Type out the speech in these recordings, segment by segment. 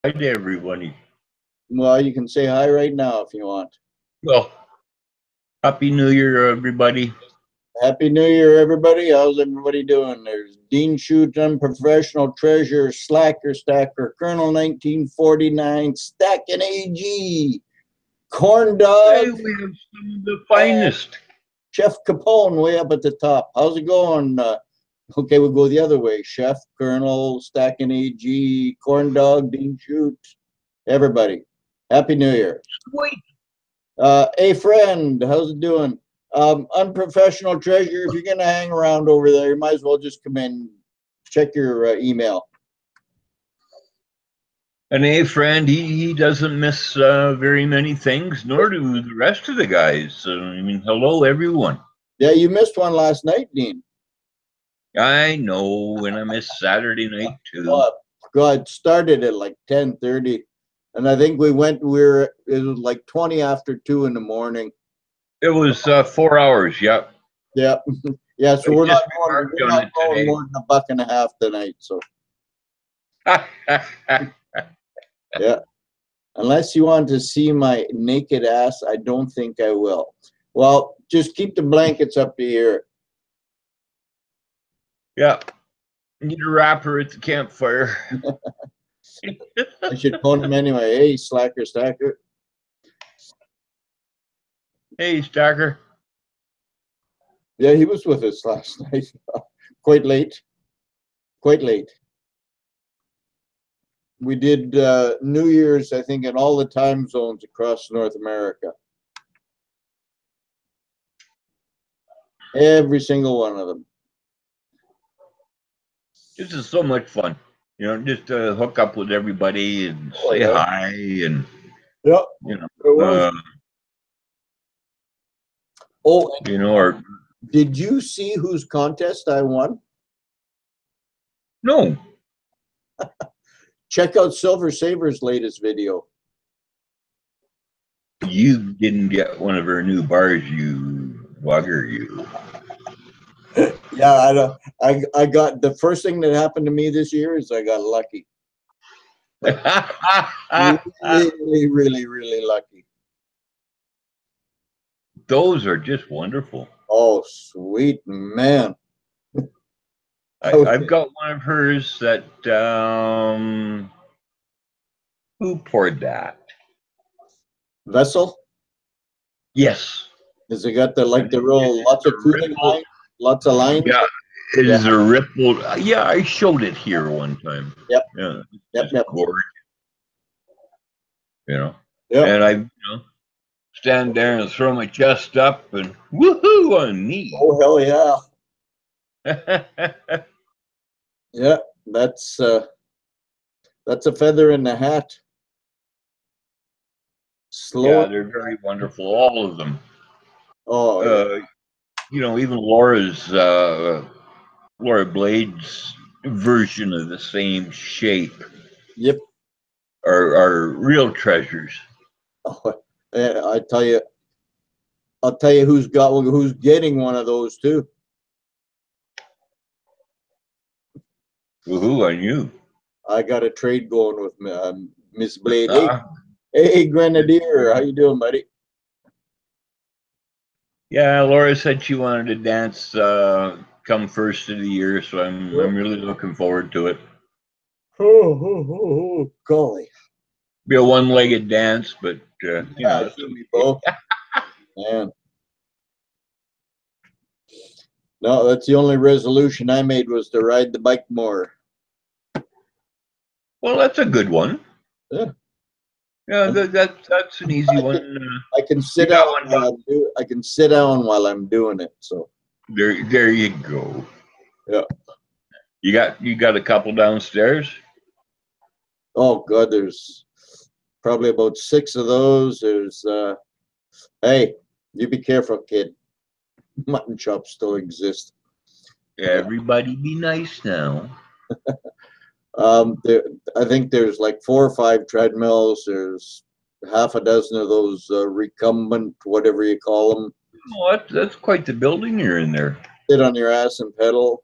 Hi to everybody. Well, you can say hi right now if you want. Well, Happy New Year, everybody. Happy New Year, everybody. How's everybody doing? There's Dean Shute, Unprofessional Treasurer, Slacker Stacker, Colonel 1949, Stacking AG, Corn Hey, Dog, we have some of the and finest. Chef Capone way up at the top. How's it going? Okay, we'll go the other way. Chef, Colonel, Stacking AG, Corn Dog, Dean Shute, everybody. Happy New Year. Wait, Hey, friend, how's it doing? Unprofessional treasure, if you're going to hang around over there, you might as well just come in, check your email. an A friend, he doesn't miss very many things, nor do the rest of the guys. I mean, hello, everyone. Yeah, you missed one last night, Dean. I know, and I missed Saturday night too. Oh, God, started at like 10:30, and I think it was like 20 after 2 in the morning. It was 4 hours, yeah. Yeah, yeah, so I we're not just remarked on going it today. more than $1.50 tonight, so yeah. Unless you want to see my naked ass, I don't think I will. Well, just keep the blankets up to here. Yeah, need a wrapper at the campfire. I should phone him anyway. Hey, Slacker Stacker. Hey, Stacker. Yeah, he was with us last night. Quite late. Quite late. We did New Year's, I think, in all the time zones across North America. Every single one of them. This is so much fun. Just to hook up with everybody and say yeah. hi and, Yeah, you know, it was. or did you see whose contest I won? no. Check out Silver Saber's latest video. You didn't get one of her new bars, you bugger, you. Yeah, I know. I got the first thing that happened to me this year is I got lucky. Really, really, really lucky. Those are just wonderful. Oh, sweet man. I've got one of hers that who poured that? Vessel? Yes. Has it got the real lots of cooling lines? Lots of lines? Yeah. It is a rippled. Yeah, I showed it here one time. Yep. Yeah. Yep. Gorgeous. Yep. And I stand there and throw my chest up and woohoo on me. Oh hell yeah. Yeah, that's a feather in the hat. Yeah, they're very wonderful, all of them. Oh, even Laura Blade's version of the same shape. Yep. Are real treasures. Oh, I'll tell you who's getting one of those too. Woohoo on you. I got a trade going with Miss Blade. Hey, Grenadier, how you doing, buddy? Yeah, Laura said she wanted to dance come first of the year, so I'm really looking forward to it. Oh, golly. Be a one-legged dance, but yeah, both. Man. No, that's the only resolution I made was to ride the bike more. Well, that's a good one. Yeah. Yeah, that's an easy one. I can sit down. I can sit down while I'm doing it. So there you go. Yeah. You got a couple downstairs? Oh God, there's probably about 6 of those. There's hey, you be careful, kid. Mutton chops still exist. Everybody be nice now. I think there's like 4 or 5 treadmills. There's half a dozen of those recumbent, whatever you call them. Oh, that's quite the building you're in there. Sit on your ass and pedal.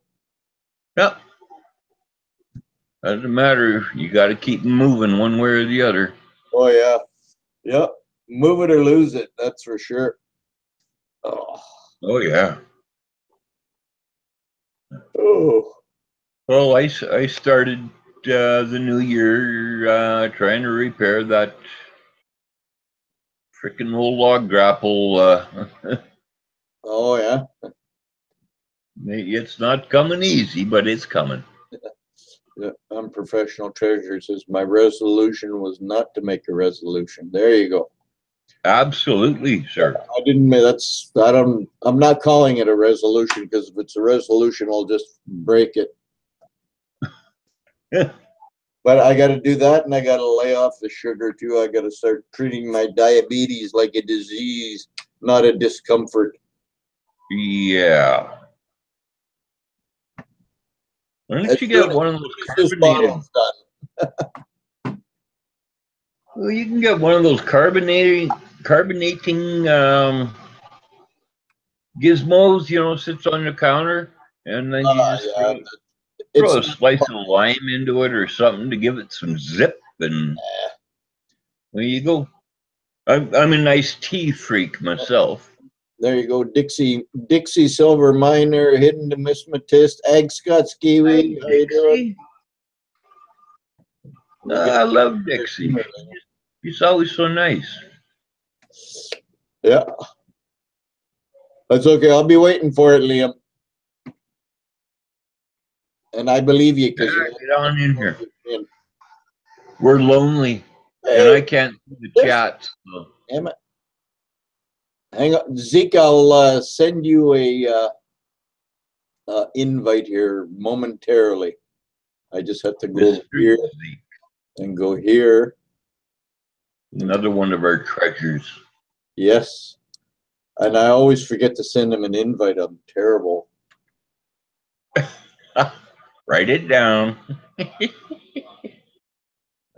Yep. Doesn't matter. You got to keep moving one way or the other. Oh yeah, yep. Move it or lose it. That's for sure. Oh, Oh yeah. oh. Well, I started the new year trying to repair that freaking old log grapple. Oh yeah. It's not coming easy, but it's coming. Yeah, unprofessional treasure says my resolution was not to make a resolution. There you go. Absolutely, sir. I didn't. That's. I don't. I'm not calling it a resolution because if it's a resolution, I'll just break it. But I got to do that, and I got to lay off the sugar too. I got to start treating my diabetes like a disease, not a discomfort. Yeah. Why don't As you soon get one of those as this carbonated? bottle's done. Well, you can get one of those carbonating gizmos. You know, sits on the counter, and then you just Yeah, throw it's a slice of lime into it or something to give it some zip, and there you go. I'm a nice tea freak myself. there you go, Dixie Silver Miner, Hidden Numismatist, Ag Scott's Hi, Kiwi. How you doing? Dixie. I love Dixie. She's always so nice. Yeah, that's okay. I'll be waiting for it, Liam. And I believe you Yeah, because get on in here. We're lonely, and hey, I can't see the there's chat. So. Emma. Hang on, Zeke. I'll send you a invite here momentarily. I just have to go Mystery here Zeke, and go here. another one of our treasures. Yes, and I always forget to send him an invite. I'm terrible. Write it down.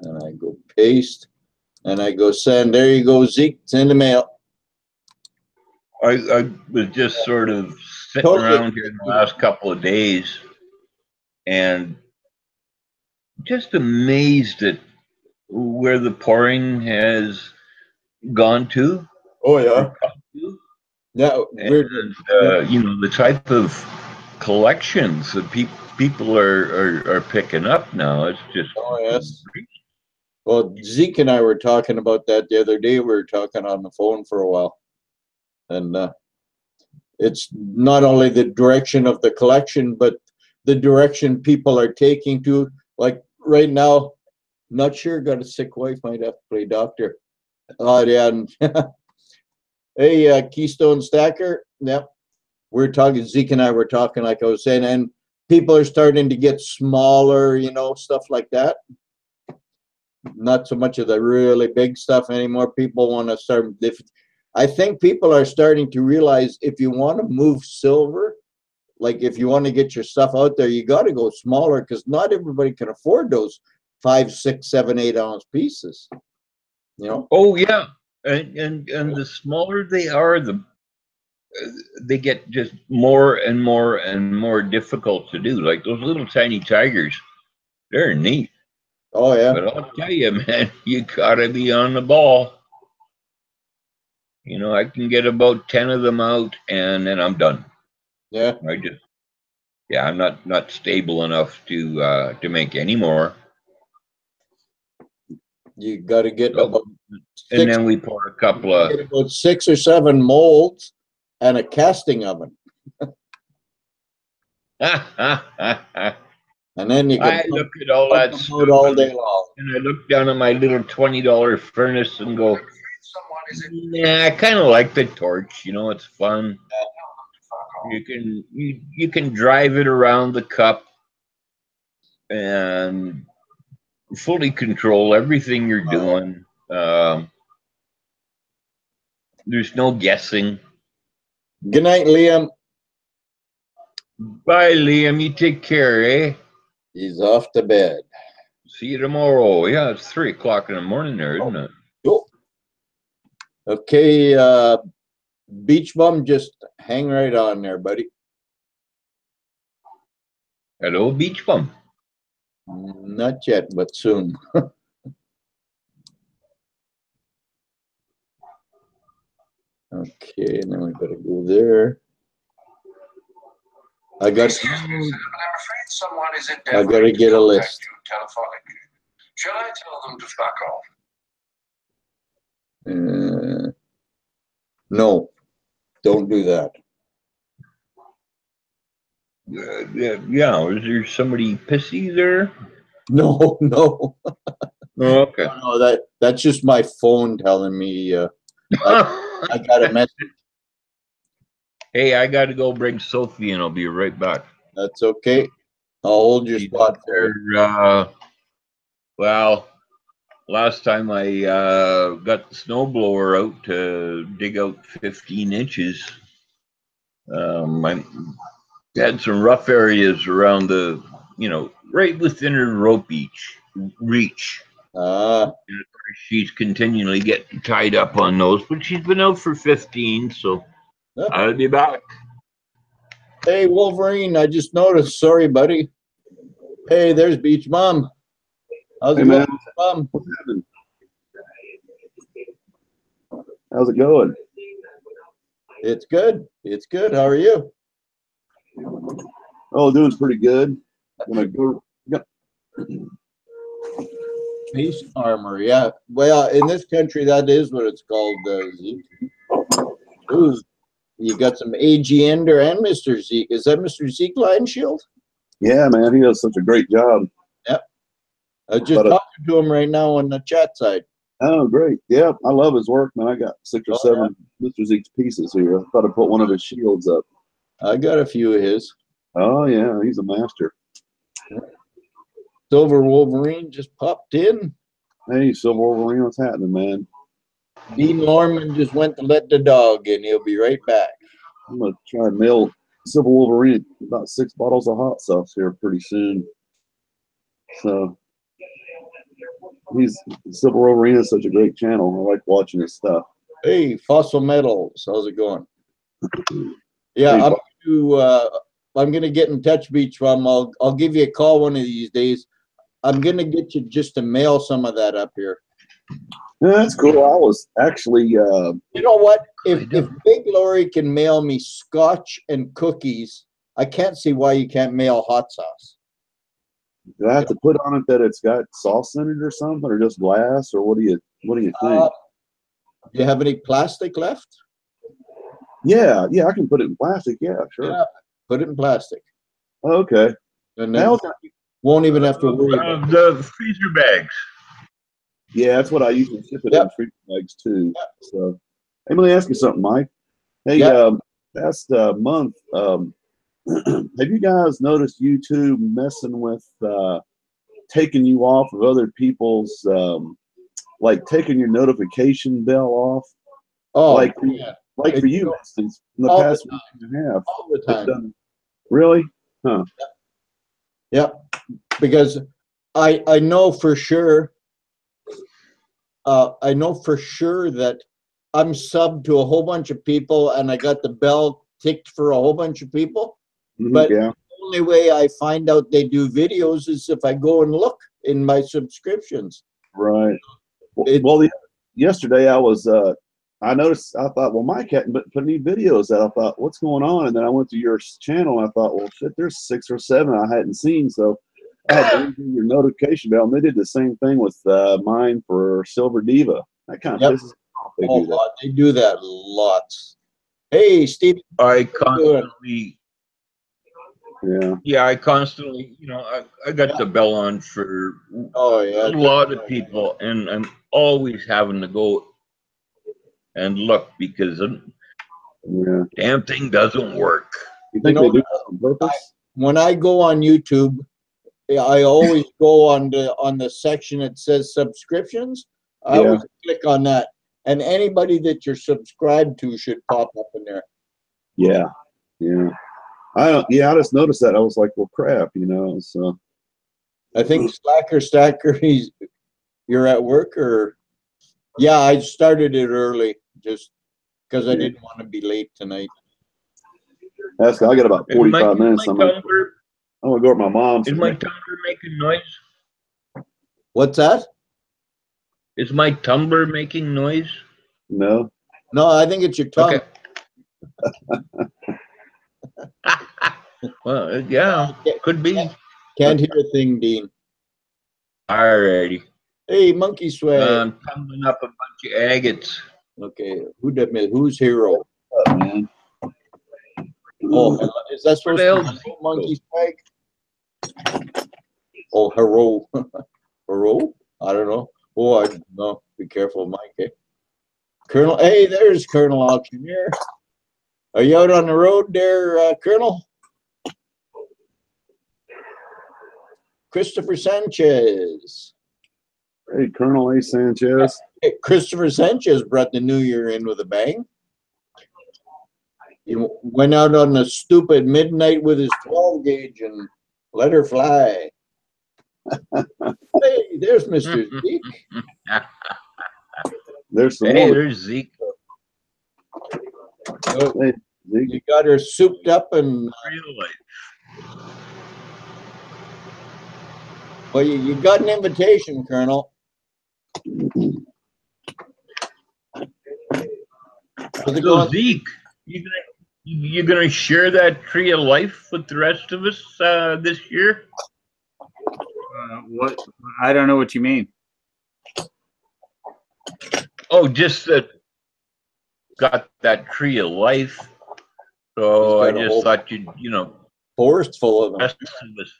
And I go paste, and I go send. There you go, Zeke. Send a mail. I was just sort of sitting Totally. around here in the last couple of days and just amazed at where the pouring has gone to Oh or yeah. come to. Yeah, And you know, the type of collections that people are picking up now. It's just oh yes. Well, Zeke and I were talking about that the other day. We were talking on the phone for a while, and it's not only the direction of the collection, but the direction people are taking to. Like right now, not sure. Got a sick wife. Might have to play doctor. Oh yeah. And hey, Keystone Stacker. Yep. We're talking. Zeke and I were talking, like I was saying, and people are starting to get smaller. You know, stuff like that. Not so much of the really big stuff anymore. People want to start. I think people are starting to realize if you want to move silver, like if you want to get your stuff out there, you got to go smaller because not everybody can afford those 5, 6, 7, 8 ounce pieces. You know. Oh yeah, and the smaller they are, they get just more and more and more difficult to do. Like those little tiny tigers, they're neat. Oh yeah. But I'll tell you, man, you gotta be on the ball. You know, I can get about 10 of them out, and then I'm done. Yeah. I just, yeah, I'm not stable enough to make any more. You got to get Oh, about and six. then we pour a couple of. Get about 6 or 7 molds and a casting oven, I and then you can look at all pump that them stuff, out all day long. and I look down at my little $20 furnace and go, nah, I kind of like the torch. You know, it's fun. You can drive it around the cup and fully control everything you're doing. There's no guessing. Good night, Liam. Bye, Liam. You take care, eh? He's off to bed. See you tomorrow. Yeah, it's 3 o'clock in the morning there, isn't it? Cool. Okay, Beach Bum, just hang right on there, buddy. Hello, Beach Bum. Not yet, but soon. Okay, and then we gotta go there. I got. Excuse me, sir, but I'm afraid someone is I endeavoring gotta to get a contact list. you telephonically. Shall I tell them to fuck off? No, don't do that. Yeah. Is there somebody pissy there? No, no. Oh, okay. No, that's just my phone telling me I got a message. Hey, I got to go bring Sophie, and I'll be right back. That's okay. I'll hold your She's spot for you. Well, last time I got the snowblower out to dig out 15 inches, I had some rough areas around the, right within her rope reach. Ah, She's continually getting tied up on those, but she's been out for 15, so yeah. I'll be back. Hey, Wolverine, I just noticed. Sorry, buddy. Hey, there's Beach Mom. How's it going, Mom? What's happening? How's it going? It's good. It's good. How are you? Oh, doing pretty good. Gonna go. Yep. Peace armor. Yeah. Well, in this country, that is what it's called, Zeke. Ooh, you got some AG Ender and Mr. Zeke. Is that Mr. Zeke Lion Shield? Yeah, man, he does such a great job. Yep. I was just talking to him right now on the chat side. Oh, great. Yeah, I love his work, man. I got 6 or 7 Mr. Zeke's pieces here. I thought I'd put one of his shields up. I got a few of his. Oh, yeah, he's a master. Silver Wolverine just popped in. Hey, Silver Wolverine, what's happening, man? Dean Norman just went to let the dog in. He'll be right back. I'm going to try and mail Silver Wolverine about 6 bottles of hot sauce here pretty soon. So, Silver Wolverine is such a great channel. I like watching his stuff. Hey, Fossil Metals, how's it going? Yeah, I'm gonna get in touch, Beach Bum. I'll give you a call one of these days. I'm gonna get you just to mail some of that up here. Yeah, that's cool. I was actually. You know what? If Big Lori can mail me scotch and cookies, I can't see why you can't mail hot sauce. Do I have to put on it that it's got sauce in it or something, or just glass, or what do you think? Do you have any plastic left? Yeah, I can put it in plastic. Yeah, sure. Yeah, put it in plastic. Okay. And then won't even have to worry about the freezer bags. Yeah, that's what I usually ship it in freezer bags too. Yep. So, hey, let me ask you something, Mike. Hey, past month, have you guys noticed YouTube messing with taking you off of other people's, like taking your notification bell off? Oh, like for you, for instance, in the past week and a half. All the time. Really? Huh. Yep. Because I know for sure. I know for sure that I'm subbed to a whole bunch of people, and I got the bell ticked for a whole bunch of people. But the only way I find out they do videos is if I go and look in my subscriptions. Right. Well, yesterday I noticed, I thought, well, Mike hadn't put any videos out. I thought, what's going on? And then I went to your channel, and I thought, well, shit, there's 6 or 7 I hadn't seen. So I had to ring your notification bell, and they did the same thing with mine for Silver Diva. That kind of pisses me off. They do that lots. Hey, Steve. I constantly, I constantly, I got the bell on for a lot of people, and I'm always having to go and look because damn thing doesn't work. You think they do that on purpose? When I go on YouTube, I always go on the section that says subscriptions. I always click on that, and anybody that you're subscribed to should pop up in there. Yeah. I just noticed that. I was like, well, crap, So I think Stacker, you're at work, or I started it early just because I didn't want to be late tonight. I got about 45 minutes. I'm gonna go with my mom's. Is my tumbler making noise? What's that? Is my tumbler making noise? No. No, I think it's your tongue. Okay. Well, yeah, could be. Can't hear a thing, Dean. Alrighty. Hey, Monkey Swag. I'm tumbling up a bunch of agates. Okay, who's hero? Oh, man. Oh, is that supposed Where the to hell be Monkey Swag? Oh, hero. Hero? I don't know. Oh, no. Be careful, Mike. Eh? Colonel, hey, there's Colonel Auctioneer. Are you out on the road there, Colonel? Christopher Sanchez. Hey, Colonel A. Sanchez. Hey, Christopher Sanchez brought the new year in with a bang. He went out on the stupid midnight with his 12 gauge and let her fly. Hey, there's Mr. Zeke. There's some Hey, more. there's Zeke. Oh, Hey, Zeke. you got her souped up and Real life. well, you got an invitation, Colonel. How's it So going? Zeke, you gonna share that tree of life with the rest of us this year? What? I don't know what you mean. Oh, just that got that tree of life. So He's I got a just whole thought you'd forest full of them. rest of us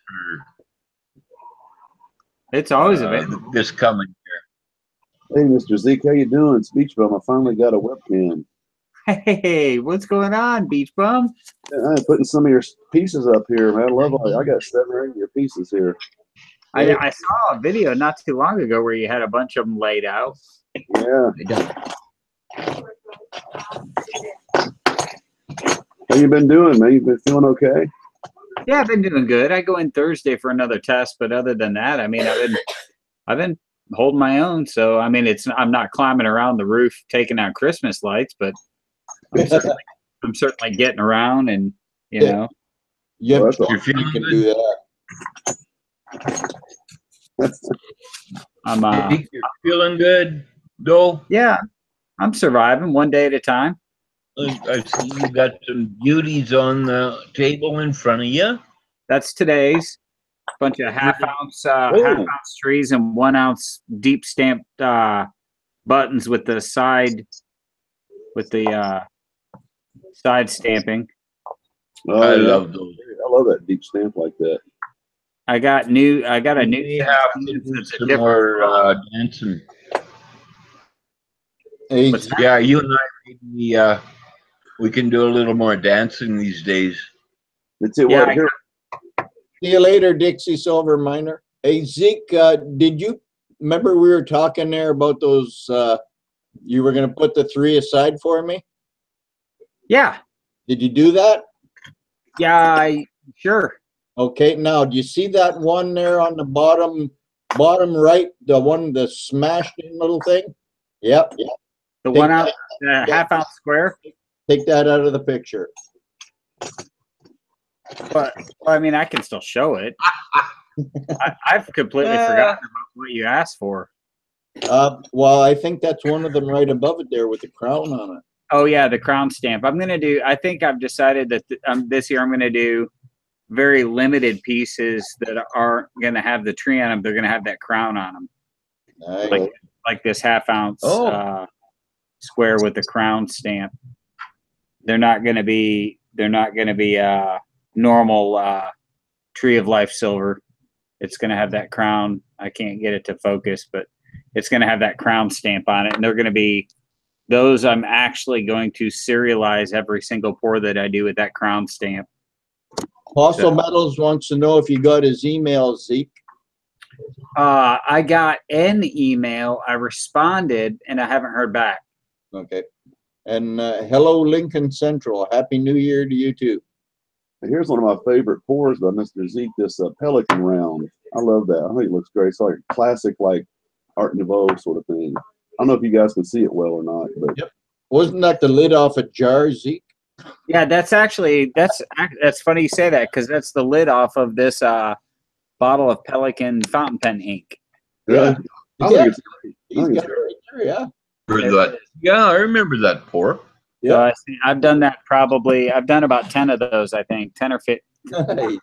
It's always for available. this coming year. Hey, Mr. Zeke, how you doing? Speech bum. I finally got a webcam. Hey, what's going on, Beach Bum? I'm putting some of your pieces up here, man. I love all. I got 7 or 8 of your pieces here. I saw a video not too long ago where you had a bunch of them laid out. Yeah. How you been doing, man? You been feeling okay? Yeah, I've been doing good. I go in Thursday for another test, but other than that, I mean, I've been holding my own. So I mean, I'm not climbing around the roof taking out Christmas lights, but I'm certainly getting around, and you know. Yep, Well, that's You're feeling you can good? do that. I'm Zeke, you're feeling good, though? yeah, I'm surviving one day at a time. I see you got some beauties on the table in front of you. That's today's bunch of half ounce trees and 1 ounce deep stamped buttons with the side side stamping. Oh, I yeah. love those. I love that deep stamp like that. I got a new We have to do that's a some different more dancing. Hey, What's that? Yeah, you and I maybe we can do a little more dancing these days. That's it. Yeah, What? Here. see you later, Dixie Silver Miner. Hey, Zeke, did you remember we were talking there about those? You were going to put the 3 aside for me. yeah, Did you do that? sure. Okay, now do you see that one there on the bottom right? The one, the smashed in little thing? Yep. The Take 1 ounce half ounce square. Take that out of the picture. But I mean, I can still show it. I've completely forgotten about what you asked for. Well, I think that's one of them right above it there with the crown on it. Oh yeah, the crown stamp. I think I've decided that this year I'm gonna do very limited pieces that aren't gonna have the tree on them. They're gonna have that crown on them, Nice. like this half ounce square with the crown stamp. They're not gonna be normal tree of life silver. It's gonna have that crown. I can't get it to focus, but it's gonna have that crown stamp on it, and they're gonna be those. I'm actually going to serialize every single pour that I do with that crown stamp. Fossil Metals wants to know if you got his email, Zeke. I got an email. I responded, and I haven't heard back. Okay. And hello, Lincoln Central. Happy New Year to you too. Here's one of my favorite pours by Mr. Zeke. This Pelican round. I love that. I think it looks great. It's like a classic, like Art Nouveau sort of thing. I don't know if you guys can see it well or not, but Wasn't that the lid off a jar, Zeke? Yeah, that's funny you say that because that's the lid off of this bottle of Pelican fountain pen ink. Yeah. I think it's great. I He's think got it's it great. right there, yeah. For that. Yeah, I remember that pour. So I've done that probably. I've done about 10 of those. I think 10 or 15. Nice. It's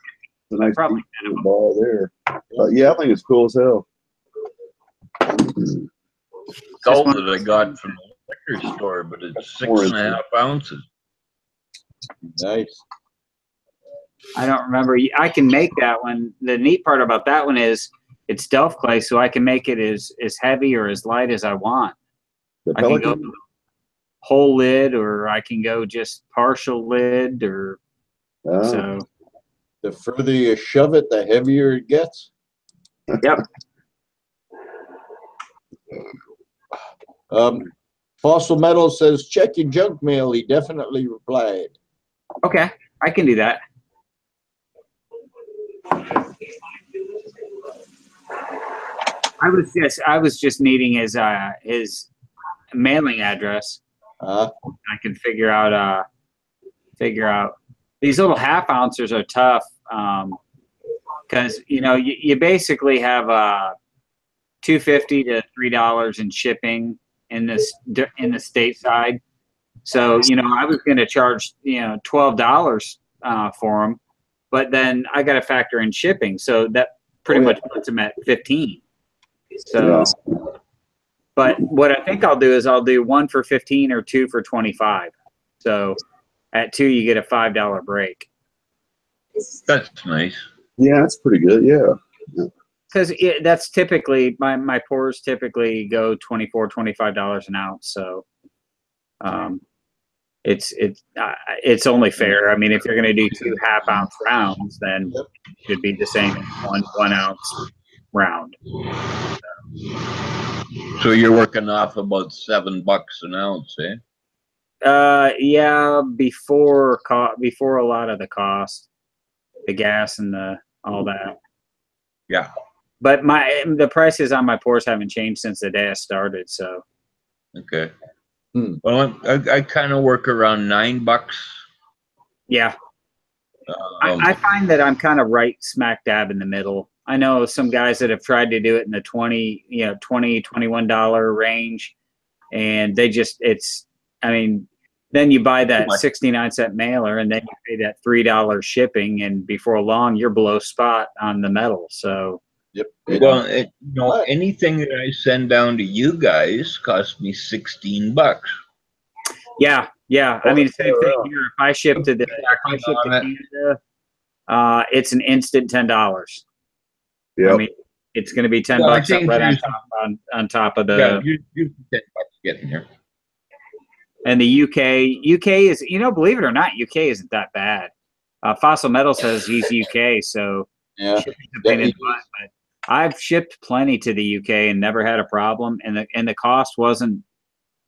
a nice Probably deep ball there. But yeah, I think it's cool as hell. Salt that I got from the liquor store, but it's 6.5 ounces. Nice. I don't remember. I can make that one. The neat part about that one is it's Delft clay, so I can make it as heavy or as light as I want. The I can Pelican? go whole lid, or I can go just partial lid, or so. The further you shove it, the heavier it gets. Yep. Fossil Metal says, check your junk mail. He definitely replied. Okay, I can do that. I was just needing his mailing address. I can figure out these little half ouncers are tough because you basically have $2.50 to $3 in shipping in the stateside. So I was going to charge $12 for them, but then I got to factor in shipping, so that pretty much puts them at $15. So, but what I think I'll do is I'll do 1 for $15 or 2 for $25. So at 2 you get a $5 break. That's nice. Yeah, that's pretty good. Yeah. Because that's typically my pours typically go $24-25 an ounce. So it's only fair. I mean, if you're going to do 2 half-ounce rounds, then it should be the same as one ounce round. So you're working off about $7 an ounce, eh? Yeah, before a lot of the cost, the gas and all that. Yeah. But the prices on my pours haven't changed since the day I started. So. Okay. Well, I kind of work around $9. Yeah. I find that I'm kind of right smack dab in the middle. I know some guys that have tried to do it in the $21 range, and then you buy that 69-cent mailer, and then you pay that $3 shipping, and before long you're below spot on the metal. So. Yep. Well, anything that I send down to you guys costs me $16. Yeah. I mean, same thing here. If I ship to Canada, it's an instant $10. Yeah. I mean, it's going to be $10 right on top of the. Yeah, you $10 getting here. And the UK is, believe it or not, UK isn't that bad. Fossil Metal says he's UK, so yeah. But I've shipped plenty to the UK and never had a problem, and the cost wasn't.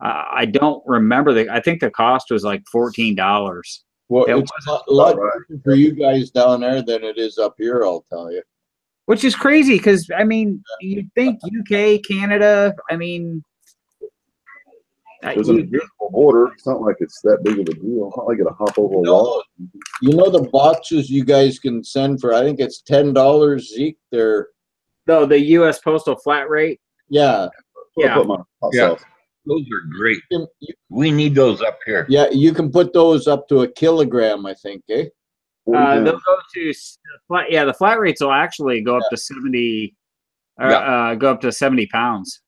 I don't remember I think the cost was like $14. Well, it's a lot for you guys down there than it is up here, I'll tell you. Which is crazy because, I mean, you'd think UK, Canada, I mean. There's an invisible border. It's not like it's that big of a deal. It's not like it'll hop over a wall. The boxes you guys can send for, I think it's $10, Zeke. They're. No, the U.S. postal flat rate? Yeah. Yeah. Those are great. We need those up here. Yeah, you can put those up to 1 kilogram, I think, eh? They'll go to the flat rates will actually go up to 70. Go up to 70 pounds.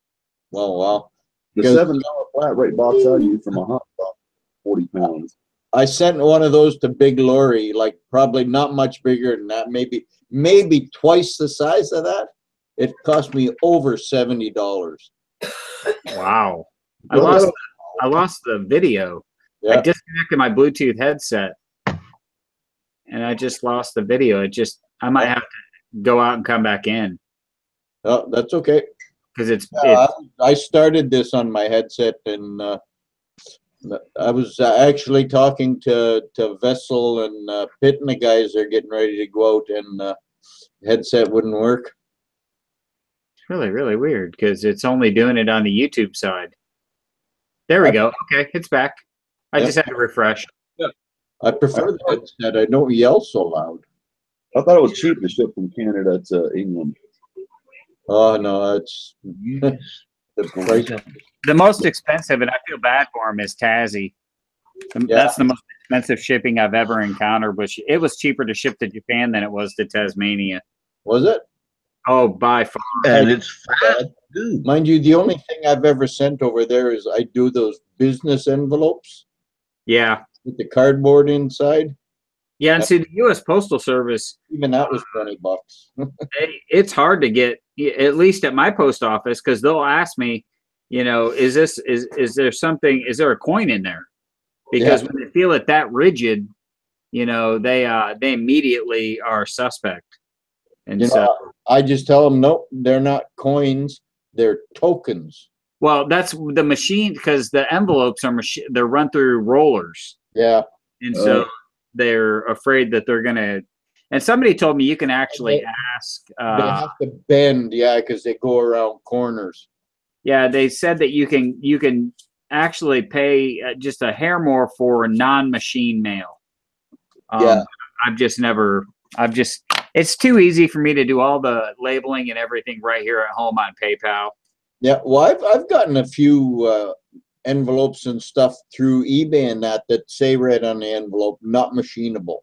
Oh wow! The $7 flat rate box I use from a hot box, 40 pounds. I sent one of those to Big Lori, like probably not much bigger than that, maybe twice the size of that. It cost me over $70. Wow! I lost the video. Yeah. I disconnected my Bluetooth headset, and I just lost the video. I might have to go out and come back in. Oh, that's okay. Because I started this on my headset, and I was actually talking to Vessel and Pitt and the guys. They're getting ready to go out, and headset wouldn't work. It's really, really weird because it's only doing it on the YouTube side. There we go. Okay, it's back. I just had to refresh. Yep. I prefer that instead. I don't yell so loud. I thought it was cheap to ship from Canada to England. Oh no, it's You the price. The most expensive, and I feel bad for him, is Tassie. That's the most expensive shipping I've ever encountered. Which it was cheaper to ship to Japan than it was to Tasmania. Was it? Oh, by far. and it's fat too. Mind you, the only thing I've ever sent over there is I do those business envelopes Yeah. with the cardboard inside. Yeah, and see, the U.S. Postal Service, Even that was $20. it's hard to get, at least at my post office, because they'll ask me, you know, is there something, is there a coin in there? Because when they feel it that rigid, you know, they immediately are suspect. And You so, know, I just tell them, nope, they're not coins, they're tokens. well, that's the machine, because the envelopes are they're run through rollers. Yeah. And so they're afraid that they're going to, and somebody told me you can actually ask. They have to bend, yeah, because they go around corners. Yeah, they said that you can actually pay just a hair more for non-machine mail. Yeah. It's too easy for me to do all the labeling and everything right here at home on PayPal. Yeah, well, I've gotten a few envelopes and stuff through eBay and that say right on the envelope, not machinable.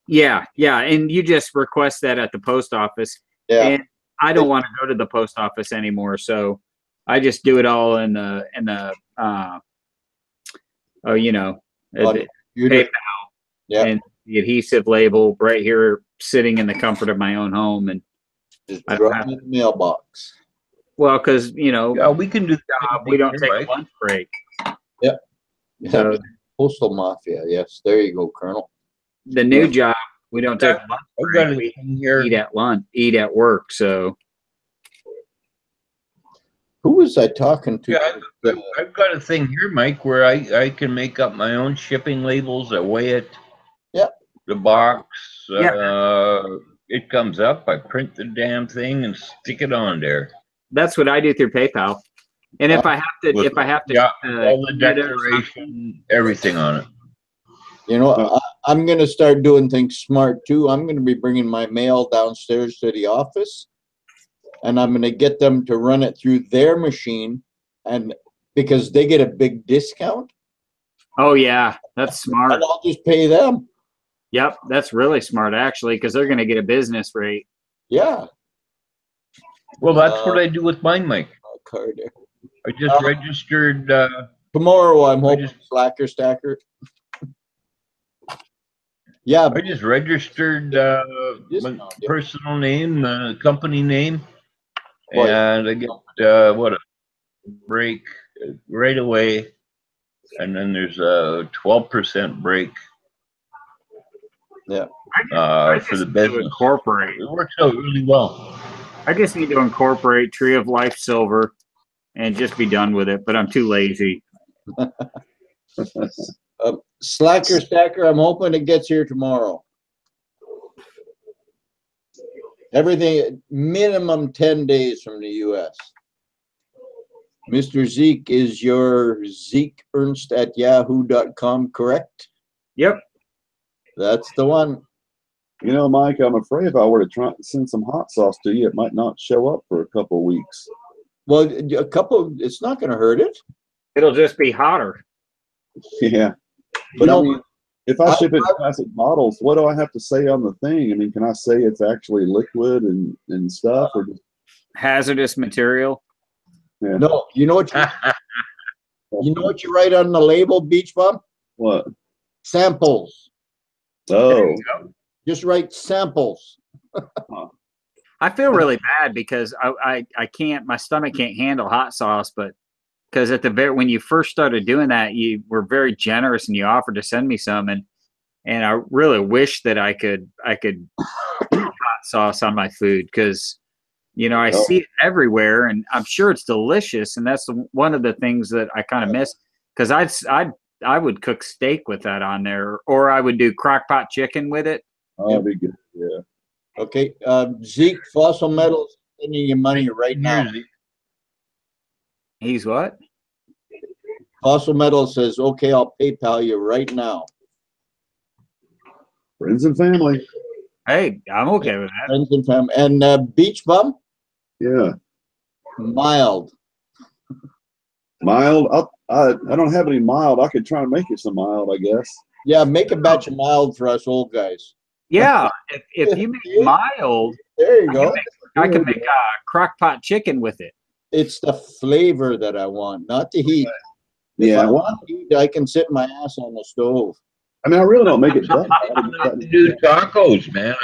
Yeah, and you just request that at the post office. Yeah. And I don't want to go to the post office anymore, so I just do it all in the PayPal. Yeah. And the adhesive label right here, sitting in the comfort of my own home, and Just drop it in the mailbox. well, because you know, Yeah, we can do we don't take a lunch break. Yep. So Postal Mafia. Yes, there you go, Colonel. the new job, we don't take a lunch I've got break. it here. We eat at work. So Who was I talking to? Yeah, I've got a thing here, Mike, where I can make up my own shipping labels. I weigh it. Yep. The box. Yeah. It comes up. I print the damn thing and stick it on there. that's what I do through PayPal. And if I have to, yeah, all the declaration, everything on it. You know, I'm going to start doing things smart too. I'm going to be bringing my mail downstairs to the office, and I'm going to get them to run it through their machine, and because they get a big discount. Oh yeah, that's smart. And I'll just pay them. Yep, that's really smart actually, because they're going to get a business rate. Yeah. Well, that's what I do with mine, Mike. Card. I just registered. Tomorrow I'm hoping Slacker Stacker. Yeah. I just registered my personal name, company name, and I get a break right away, and then there's a 12% break. Yeah. For the business. Incorporate. It works out really well. I just need to incorporate Tree of Life Silver and just be done with it, but I'm too lazy. Slacker Stacker, I'm hoping it gets here tomorrow. Everything minimum 10 days from the US. Mr. Zeke, is your Zeke Ernst at yahoo.com correct? Yep. That's the one. You know, Mike, I'm afraid if I were to try to send some hot sauce to you, it might not show up for a couple of weeks. Well, it's not going to hurt it. It'll just be hotter. Yeah. But I mean, if I ship it in plastic bottles, what do I have to say on the thing? I mean, can I say it's actually liquid and stuff? Or just... Hazardous material? Yeah. No, you know what you write on the label, Beach Bum? What? Samples. Oh. Just write samples. I feel really bad because I can't, my stomach can't handle hot sauce, but because when you first started doing that, you were very generous and you offered to send me some, and I really wish that I could eat hot sauce on my food, because you know I see it everywhere and I'm sure it's delicious, and that's one of the things that I kind of miss, because I would cook steak with that on there, or I would do crock pot chicken with it. Oh, that'd be good. Yeah. Okay, Zeke, Fossil Metals sending you money right now. He's what? Fossil Metals says, okay, I'll PayPal you right now. Friends and family. Hey, I'm okay with that. Friends and family. And beach bum, Yeah. mild. Mild. I don't have any mild. I could try and make it some mild, I guess. Yeah, make a batch of mild for us old guys. Yeah, if you make mild, There you go. I can make crock pot chicken with it. It's the flavor that I want, not the heat. Yeah. If I Well, want heat, I can sit my ass on the stove. I mean, I really don't make it that To do tacos, man.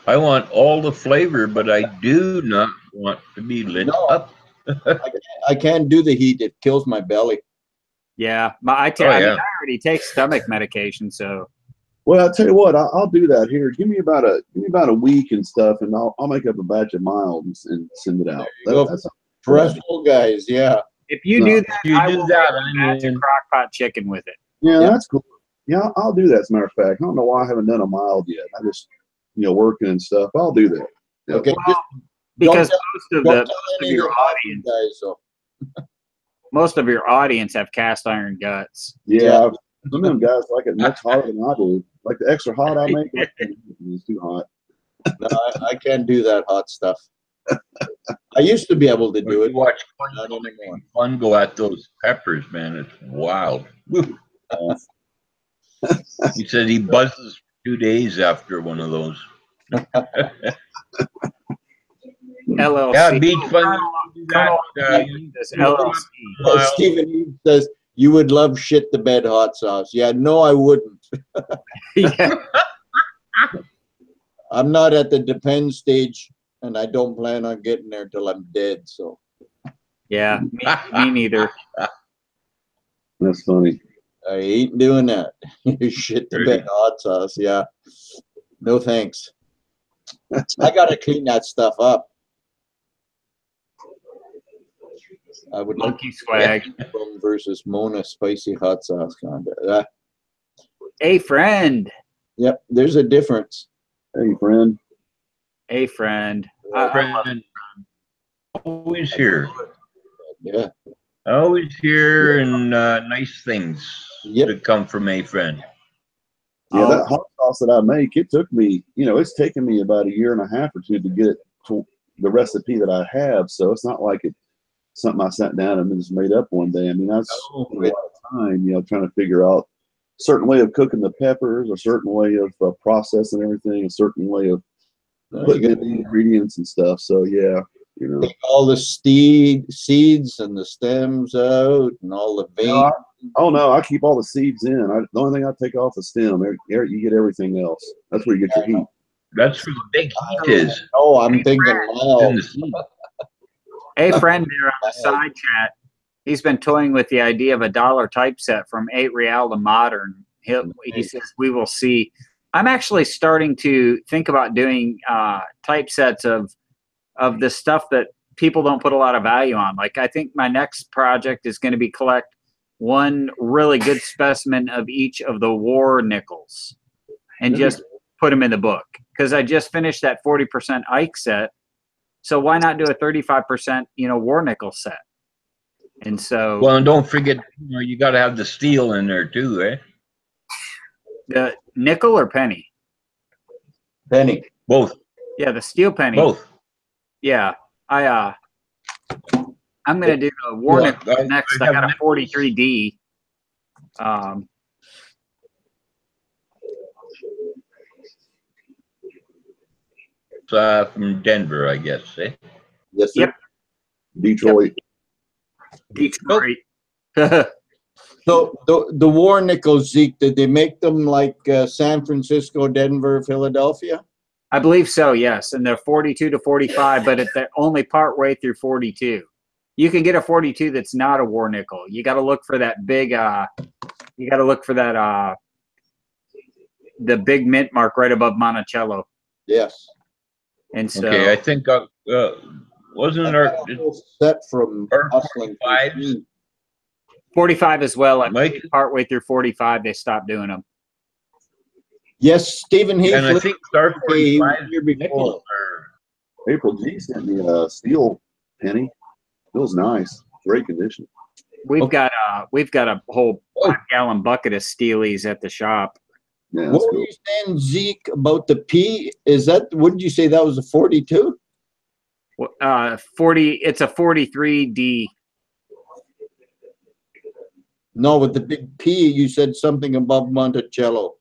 I want all the flavor, but I do not want to be lit No. up. I can't do the heat. It kills my belly. Yeah, I mean, I already take stomach medication, so. Well, I'll tell you what, I'll do that here. Give me about a week and stuff, and I'll make up a batch of mild and send it out. That's for us old guys, yeah. If you do that, You I do will that, make a batch of crock pot chicken with it. yeah, Yeah. that's cool. Yeah, I'll do that. As a matter of fact, I don't know why I haven't done a mild yet. I just working and stuff. I'll do that. Yeah. Okay, Well, because don't most tell of any your of the audience, guys. So most of your audience have cast iron guts. Yeah, some of them guys like it much hotter than I do. Like the extra hot I make, it's too hot. no, I can't do that hot stuff. I used to be able to do You it. watch Not anymore. fun go at those peppers, man. It's wild. Woo. He said he buzzes for 2 days after one of those. LLC. Yeah, beach fun. Colonel this LLC. Stephen Eve says you would love shit the bed hot sauce. Yeah, no, I wouldn't. Yeah. I'm not at the depend stage, and I don't plan on getting there till I'm dead. So Yeah, me neither. That's funny. I ain't doing that. Shit the bed hot sauce. Yeah, no thanks. I gotta clean that stuff up. I would like Monkey swag. versus Mona spicy hot sauce contest. Hey, friend. Yep, there's a difference. Hey, friend. Hey, friend. Friend, always here. Yeah. Always here, and nice things to come from a friend. Yeah, that hot sauce that I make, it took me, it's taken me about 1.5 years or 2 to get it to the recipe that I have. So it's not like it's something I sat down and just made up one day. I mean, I spent a lot of time, trying to figure out a certain way of cooking the peppers, a certain way of processing everything, a certain way of putting in the ingredients and stuff. So yeah, Take all the seeds and the stems out and all the veins. Oh no, I keep all the seeds in. The only thing I take off the stem. You get everything else. That's where you get your heat. That's where the big heat is. Oh, I'm thinking mild. Hey, friend there on the side chat. He's been toying with the idea of a $1 typeset from 8 Real to Modern. He says, we will see. I'm actually starting to think about doing typesets of the stuff that people don't put a lot of value on. Like, I think my next project is going to be collect one really good specimen of each of the war nickels and just put them in the book. Because I just finished that 40% Ike set. So why not do a 35%, war nickel set? And so, well, and don't forget, you got to have the steel in there too, eh? The nickel or penny? Penny. Both. Yeah, the steel penny. Both. Yeah, I'm gonna do the war nickel next. I got a 43D. From Denver, I guess, eh? Yes, sir. Yep. Detroit. Detroit. So the war nickels, Zeke, did they make them like San Francisco, Denver, Philadelphia? I believe so, yes. And they're 42 to 45, but they're only part way through 42. You can get a 42 that's not a war nickel. You got to look for that big, you got to look for that, the big mint mark right above Monticello. Yes. And so, okay, I think wasn't our set from hustling 45 as well. I Mike? think partway through 45, they stopped doing them. Yes, Stephen Heath. And I think Star 45 year before. April G sent me a steel penny. Feels nice. Great condition. We've got a whole 5-gallon bucket of Steelies at the shop. Yeah, What that's were cool. you saying, Zeke, about the P? Is that, what did you say, that was a 42? 40. It's a 43D. No, with the big P, you said something above Monticello.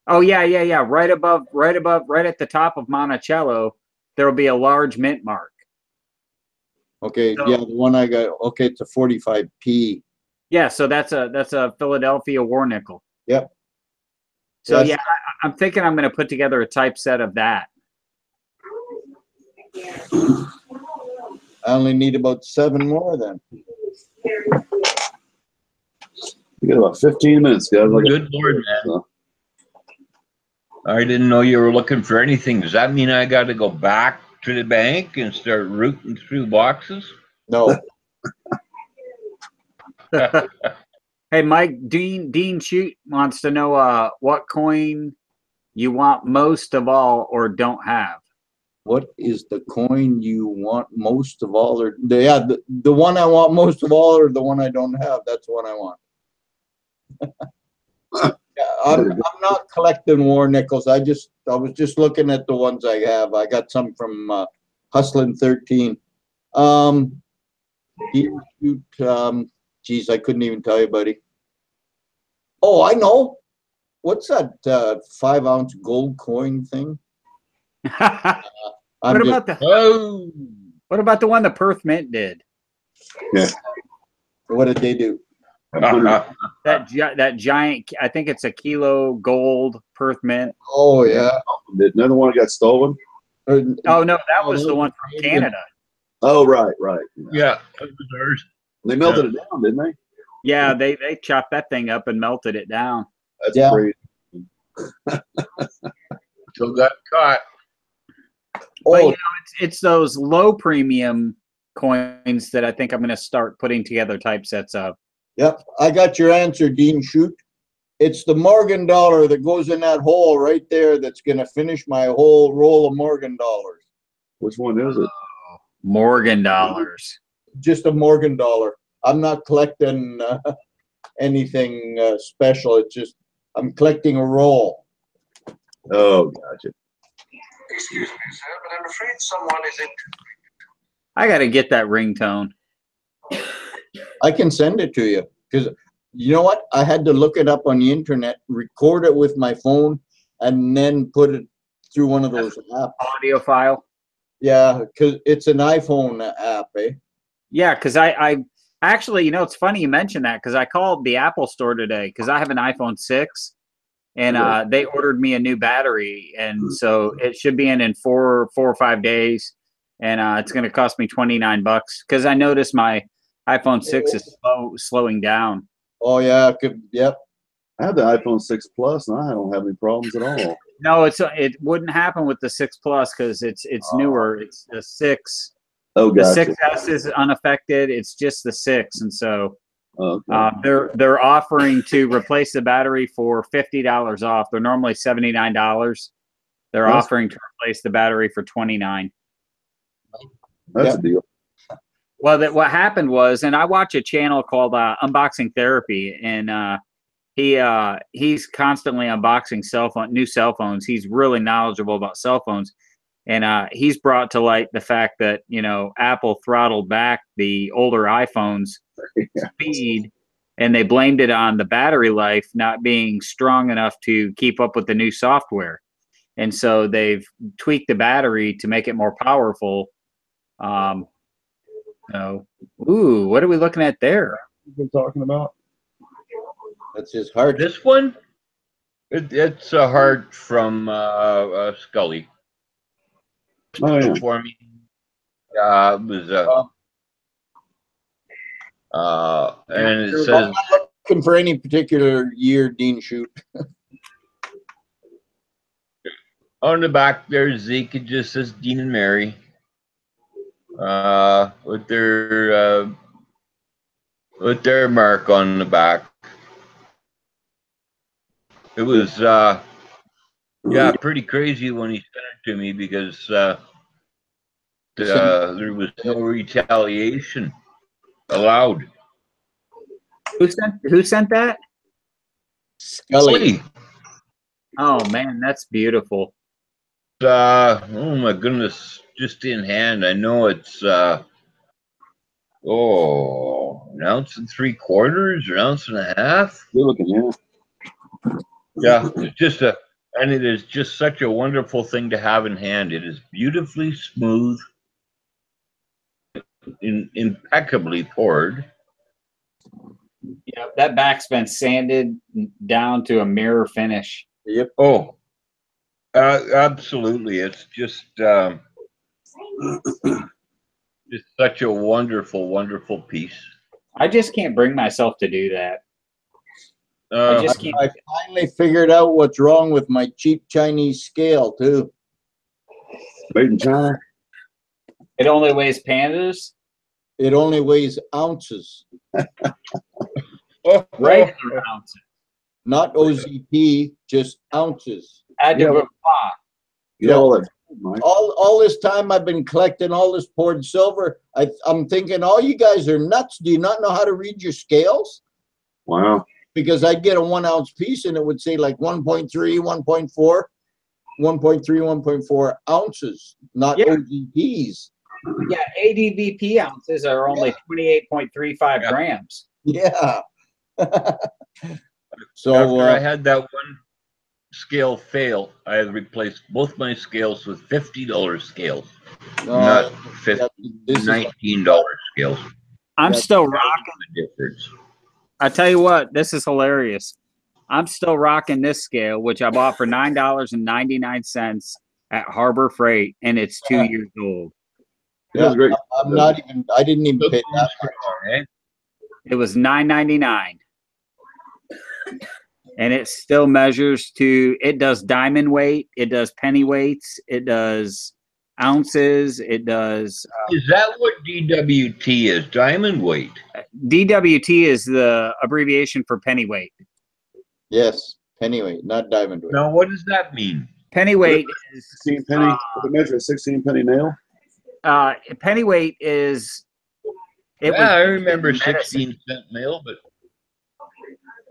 Oh yeah. Right at the top of Monticello, there will be a large mint mark. Okay, So- yeah, the one I got, okay, it's a 45P. Yeah, so that's a Philadelphia war nickel. Yep. So Yes. yeah, I'm thinking I'm going to put together a typeset of that. I only need about 7 more then. We got about 15 minutes, guys. Like Good Lord, man. I didn't know you were looking for anything. Does that mean I got to go back to the bank and start rooting through boxes? No. Hey, Mike, Dean Shoot wants to know what coin you want most of all or don't have. What is the coin you want most of all? Or the one I want most of all, or the one I don't have? That's the one I want. Yeah, I'm not collecting war nickels. I was just looking at the ones I have. I got some from Hustlin' 13. Geez, I couldn't even tell you, buddy. Oh, I know. What's that 5-ounce gold coin thing? What about the one the Perth Mint did? Yeah. What did they do? That giant, I think it's a kilo gold Perth Mint. Oh yeah. Did another one got stolen? Oh no, that was the one from Canada. Oh, right. Yeah, that was ours. They melted it down, didn't they? Yeah, they chopped that thing up and melted it down. That's crazy. So got caught. But Oh, it's those low premium coins that I think I'm going to start putting together typesets of. yep. I got your answer, Dean Shoot. It's the Morgan dollar that goes in that hole right there that's going to finish my whole roll of Morgan dollars. Which one is it? Morgan dollars. Just a Morgan dollar. I'm not collecting anything special. It's just I'm collecting a roll. Oh, gotcha. Excuse me, sir, but I'm afraid someone is in. I got to get that ringtone. I can send it to you because you know what? I had to look it up on the internet, record it with my phone, and then put it through one of those apps. Audio file. Yeah, because it's an iPhone app, eh? Yeah, because I actually, it's funny you mentioned that because I called the Apple store today because I have an iPhone 6 and they ordered me a new battery. And so it should be in 4 or 5 days. And it's going to cost me $29 because I noticed my iPhone 6 is slowing down. Oh, yeah. Yep. I have the iPhone 6 Plus, and I don't have any problems at all. No, it wouldn't happen with the 6 Plus because it's newer. It's the 6. Oh, The gotcha. 6S is unaffected. It's just the 6, and so Okay. they're offering to replace the battery for $50 off. They're normally $79. They're offering to replace the battery for $29. That's a deal. Well, what happened was, and I watch a channel called Unboxing Therapy, and he's constantly unboxing new cell phones. He's really knowledgeable about cell phones. And he's brought to light the fact that, Apple throttled back the older iPhones speed, and they blamed it on the battery life not being strong enough to keep up with the new software. And so they've tweaked the battery to make it more powerful. Ooh, what are we looking at there? What are talking about? That's his heart. This one, it's a heart from Scully. Oh, yeah. For me, it was and it says I'm not looking for any particular year, Dean Shoot. on the back there, Zeke, it just says Dean and Mary. With their mark on the back. It was pretty crazy when he sent it to me because there was no retaliation allowed. Who sent that? Scully. Oh man, that's beautiful. Oh my goodness, just in hand. I know it's an ounce and 3/4, an ounce and a half. Good looking, yeah. Yeah, it's just and it is just such a wonderful thing to have in hand. It is beautifully smooth, impeccably poured. Yeah, that back's been sanded down to a mirror finish. Yep. Oh, absolutely. It's just such a wonderful, wonderful piece. I just can't bring myself to do that. I just can't. I finally figured out what's wrong with my cheap Chinese scale too. Made in China. It only weighs pandas. It only weighs ounces, Regular ounces. not OZP, just ounces. Yeah, well, that's cool, Mike. All this time I've been collecting all this poured silver. I'm thinking, all you guys are nuts. Do you not know how to read your scales? Wow. Because I'd get a 1 ounce piece and it would say like 1.3, 1.4, 1.3, 1.4 ounces, not OZPs. Yeah, ADVP ounces are only 28.35 grams. Yeah. So after I had that one scale fail, I had replaced both my scales with $50 scales, not $19 scales. I'm still rocking the difference. I tell you what, this is hilarious. I'm still rocking this scale, which I bought for $9.99 at Harbor Freight, and it's 2 years old. Yeah, great. I didn't even pay that much. It was $9.99. And it still measures to, it does diamond weight, it does penny weights, it does ounces, it does. Is that what DWT is? Diamond weight? DWT is the abbreviation for penny weight. Yes, penny weight, not diamond weight. Now, what does that mean? Penny weight is 16 penny. The measure a 16 penny nail. Penny weight is. I remember 16-cent nail, but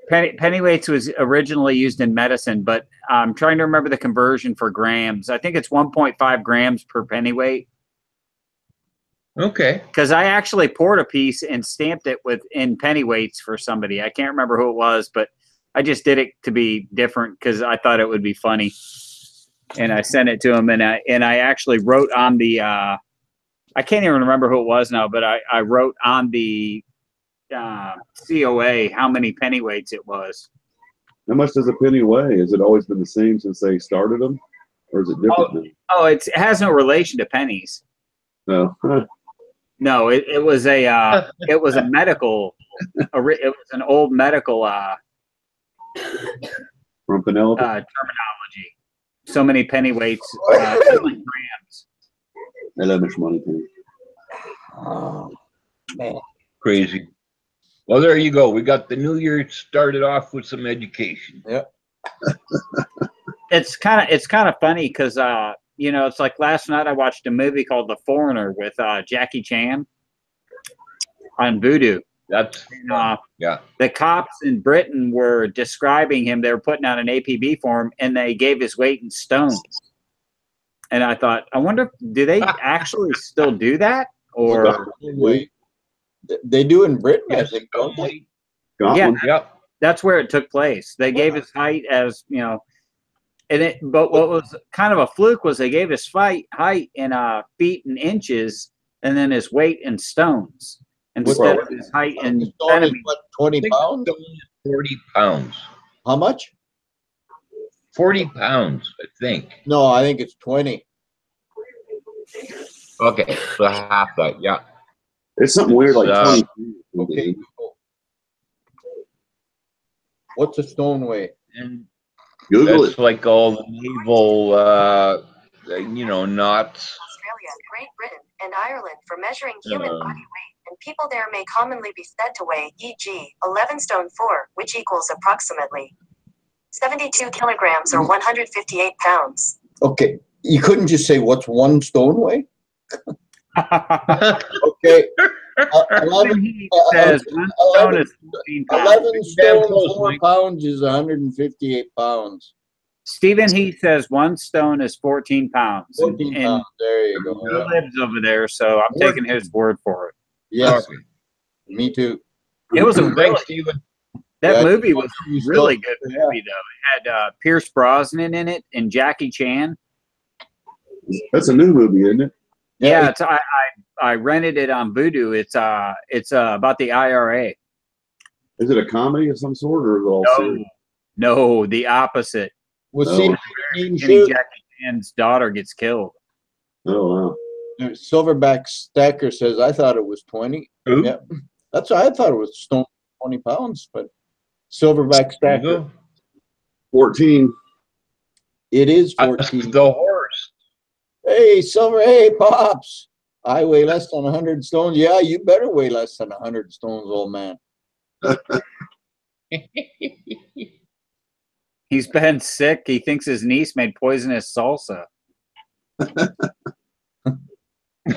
pennyweights was originally used in medicine, but I'm trying to remember the conversion for grams. I think it's 1.5 grams per pennyweight. Okay. Because I actually poured a piece and stamped it in pennyweights for somebody. I can't remember who it was, but I just did it to be different because I thought it would be funny. And I sent it to him, and I actually wrote on the I can't even remember who it was now, but I wrote on the COA how many pennyweights it was. How much does a penny weigh? Has it always been the same since they started them, or is it different? It has no relation to pennies. No. No, it was a medical. It was an old medical From Penelope terminology. So many pennyweights, grams. I love much money. Penny. Oh, man. Crazy. Well, there you go. We got the new year started off with some education. Yep. It's kind of funny because it's like last night I watched a movie called The Foreigner with Jackie Chan on Vudu. That's The cops in Britain were describing him. They were putting out an APB form, and they gave his weight in stones. And I thought, I wonder, do they actually still do that, or they do in Britain? Yes, I think, don't they? Yep. That's where it took place. They gave his height as but what was kind of a fluke was they gave his height in feet and inches, and then his weight in stones instead of his height in centimeters. What, 20 pounds? 40 pounds. How much? 40 pounds, I think. No, I think it's 20. Okay, so half that, yeah. It's something weird like 20. Okay. What's a stone weigh? And Google that's it. like all the naval, knots. Australia, Great Britain, and Ireland for measuring human body weight, and people there may commonly be said to weigh, e.g., 11 stone 4, which equals approximately 72 kilograms or 158 pounds. Okay, you couldn't just say what's 1 stone weigh? Okay. 11 stone 4 pounds is 158 pounds. Stephen Heath says 1 stone is 14 pounds. 14 and pounds. There you go. he lives over there, so I'm taking his word for it. Yes, me too. It was a Thanks, really, Stephen. that Yeah, movie was you a really still- good movie, though. It had Pierce Brosnan in it and Jackie Chan. That's a new movie, isn't it? Yeah, it's I rented it on Vudu. It's about the IRA. Is it a comedy of some sort, or is it all serious? No, the opposite. Was No. seen Jenny shoot. Jackie Chan's daughter gets killed. Oh wow. Silverback Stacker says, I thought it was 20. Who? Yeah. That's what I thought it was stone 20 pounds, but Silverback There you Stacker. go. 14. It is Ask 14. the horse. Hey, Silver, hey, Pops. I weigh less than 100 stones. Yeah, you better weigh less than 100 stones, old man. He's been sick. He thinks his niece made poisonous salsa.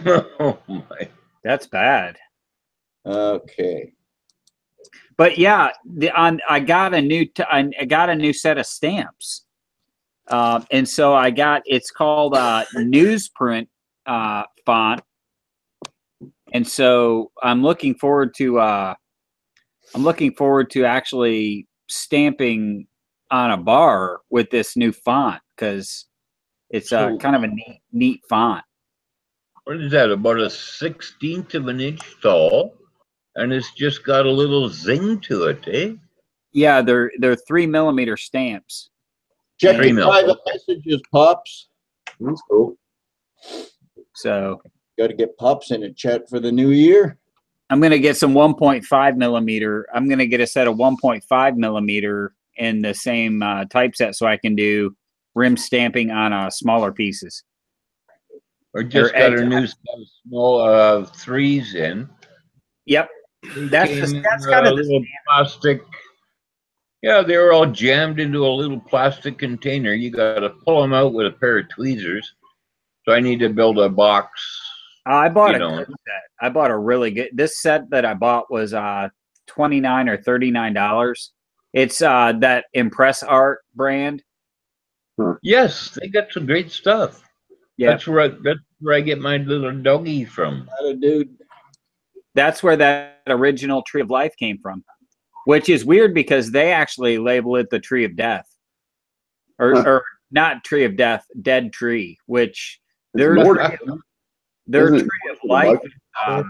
Oh my. That's bad. Okay. But yeah, I got a new set of stamps, and so it's called newsprint font, and so I'm looking forward to actually stamping on a bar with this new font because it's kind of a neat font. What is that? About a 1/16 of an inch tall, and it's just got a little zing to it, eh? Yeah, they're 3mm stamps. Check Three your mil. private messages, Pops. That's cool. So Got to get Pops in a chat for the new year. I'm gonna get some 1.5mm. I'm gonna get a set of 1.5mm in the same typeset so I can do rim stamping on smaller pieces. Or just Or got edge- a new set of small 3s in. Yep, that's Came in kind a of the little plastic. Yeah, they were all jammed into a little plastic container. You got to pull them out with a pair of tweezers. So I need to build a box. I bought a You know. good set. I bought a really good. This set that I bought was $29 or $39. It's that Impress Art brand. Yes, they got some great stuff. Yeah, That's where I get my little doggy from. Not a dude. that's where that original Tree of Life came from, which is weird because they actually label it the Tree of Death, or not Tree of Death, Dead Tree, which their more- their Isn't Tree it of Life like-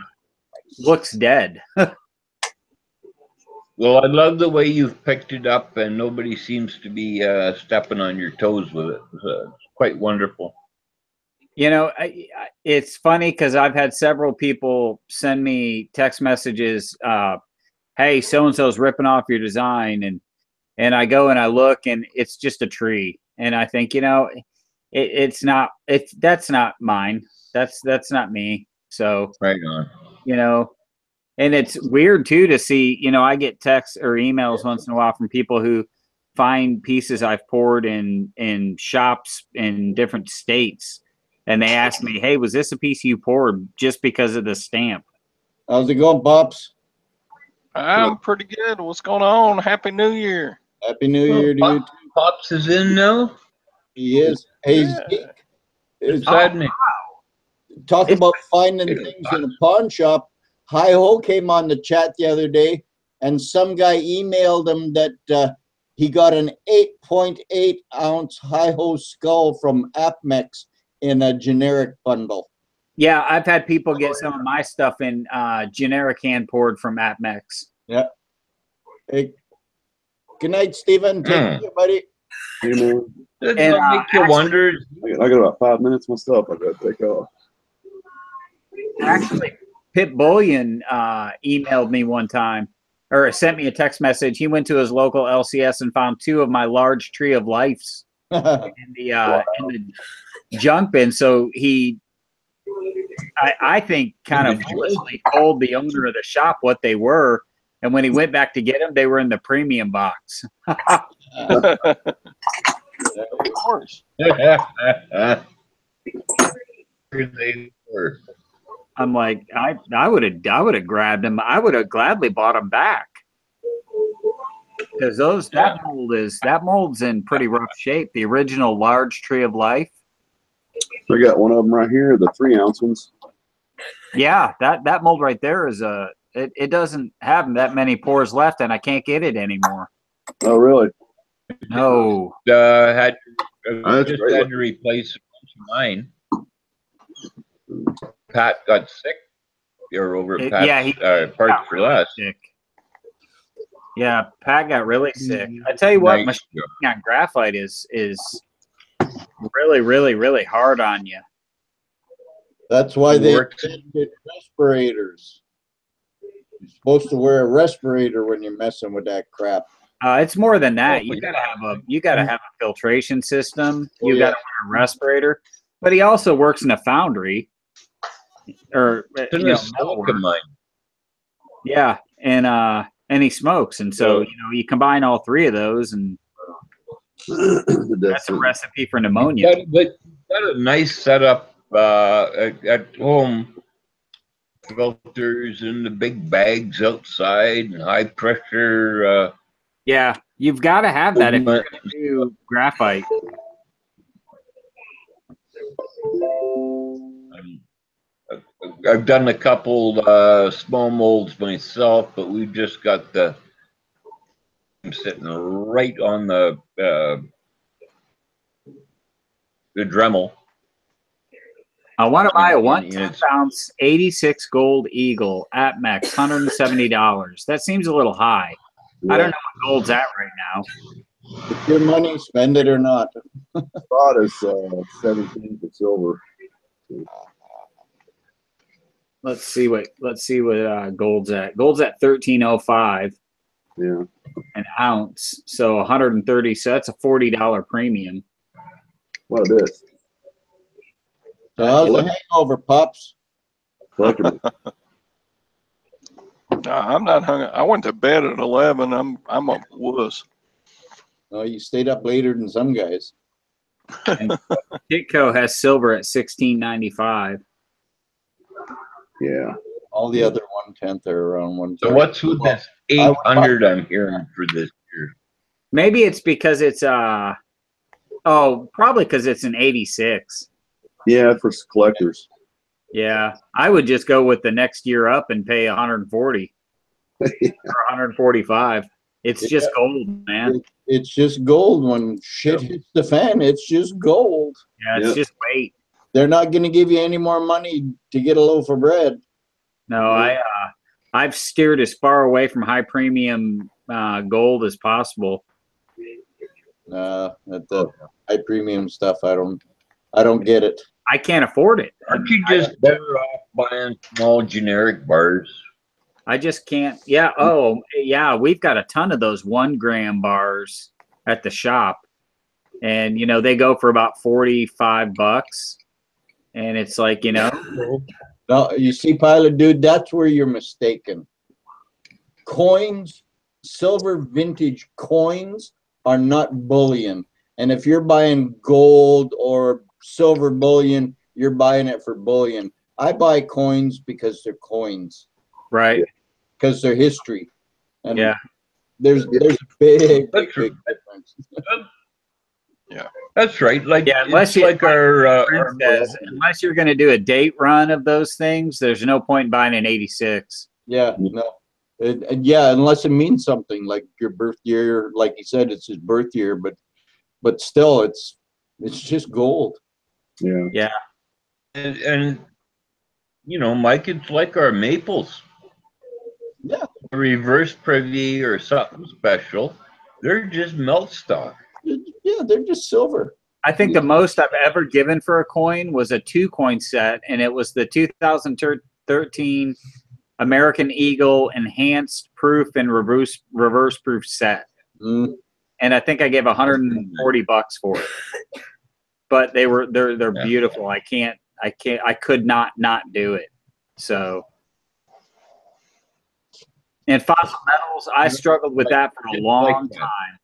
looks dead. Well, I love the way you've picked it up, and nobody seems to be stepping on your toes with it. It's quite wonderful. You know, it's funny because I've had several people send me text messages. Hey, so and so's ripping off your design, and I go and I look, and it's just a tree, and I think, that's not mine. That's not me. So Right on. And it's weird too to see. I get texts or emails once in a while from people who find pieces I've poured in shops in different states. And they ask me, hey, was this a piece you poured just because of the stamp? How's it going, Pops? I'm pretty good. What's going on? Happy New Year. Happy New Year to you. Pops is in now. He is. Hey, Yeah. Zeke, Beside me. talk It's- about finding things in a pawn shop. Hi-Ho came on the chat the other day, and some guy emailed him that he got an 8.8 ounce Hi-Ho skull from Apmex in a generic bundle. Yeah, I've had people get some of my stuff in generic hand poured from Apmex. Hey, good night, Stephen. Take care, buddy. Hey, man, Does And, that make you wonder? I got about 5 minutes myself. I got to take off. Actually, Pit Bullion emailed me one time, or sent me a text message. He went to his local LCS and found 2 of my large Tree of Lives in the junk bin. So I think, kind of foolishly told the owner of the shop what they were. And when he went back to get them, they were in the premium box. Of course. They were. I'm like, I would have grabbed them. I would have gladly bought them back. because that mold's in pretty rough shape. The original large Tree of Life. I got one of them right here, the 3-ounce ones. Yeah, that mold right there is it doesn't have that many pores left, and I can't get it anymore. Oh, really? No. Had That's just great. had to replace a bunch of mine. Pat got sick. You're over at Pat's Yeah, he Parts got for really Less. sick. Yeah, Pat got really sick. I tell you what, Nice. machining on graphite is really, really, really hard on you. That's why they Works. invented respirators. You're supposed to wear a respirator when you're messing with that crap. It's more than that. Oh, You yeah. gotta have a filtration system. You yeah. gotta wear a respirator. But he also works in a foundry, or It's in you a know, silica metalwork. mine. Yeah, and he smokes, and so you combine all three of those, and that's a recipe for pneumonia. But got a nice setup at home. Filters in the big bags outside and high pressure. Yeah, you've got to have that if you're going to do graphite. I've done a couple small molds myself, but we've just got I'm sitting right on the Dremel. I want to buy a And 1/10 ounce 86 Gold Eagle at Max, $170. That seems a little high. Yeah. I don't know what gold's at right now. It's your money, spend it or not. Spot is 17 for silver. Let's see what gold's at. Gold's at 1305 Yeah. an ounce, so 130. So that's a $40 premium. What it is? So how's the hangover, pups? Collectible. No, I'm not hung. I went to bed at 11. I'm a wuss. Oh, you stayed up later than some guys. Kitco has silver at 1695. Yeah. All the other 1/10 are around So 130. what's with this 800 I'm hearing for this year? Maybe it's because it's probably because it's an 86. Yeah, for collectors. Yeah, I would just go with the next year up and pay 140 or 145. It's just gold, man. It's just gold. When shit hits the fan, it's just gold. Yeah, it's just weight. They're not going to give you any more money to get a loaf of bread. No, I've steered as far away from high premium gold as possible. At the high premium stuff, I don't get it. I can't afford it. Aren't you just better off buying small generic bars? I just can't. Yeah. Oh, yeah. We've got a ton of those 1 gram bars at the shop, and they go for about $45, and it's like No, you see, Pilot Dude, that's where you're mistaken. Coins, silver vintage coins are not bullion. And if you're buying gold or silver bullion, you're buying it for bullion. I buy coins because they're coins. right. Because they're history. And Yeah. there's a big difference. Yeah, that's right. Like, Yeah, unless you like our says, unless you're going to do a date run of those things, there's no point in buying an 86. Yeah, no. Yeah, unless it means something like your birth year, like he said, it's his birth year, but still, it's just gold. Yeah. Yeah. and Mike, it's like our maples. Yeah. Reverse privy or something special. They're just melt stock. Yeah, they're just silver. I think the most I've ever given for a coin was a 2-coin set, and it was the 2013 American Eagle Enhanced Proof and Reverse Proof set. Mm. And I think I gave $140 for it. But they're beautiful. I could not do it. So, and fossil metals, I struggled with that for a long time.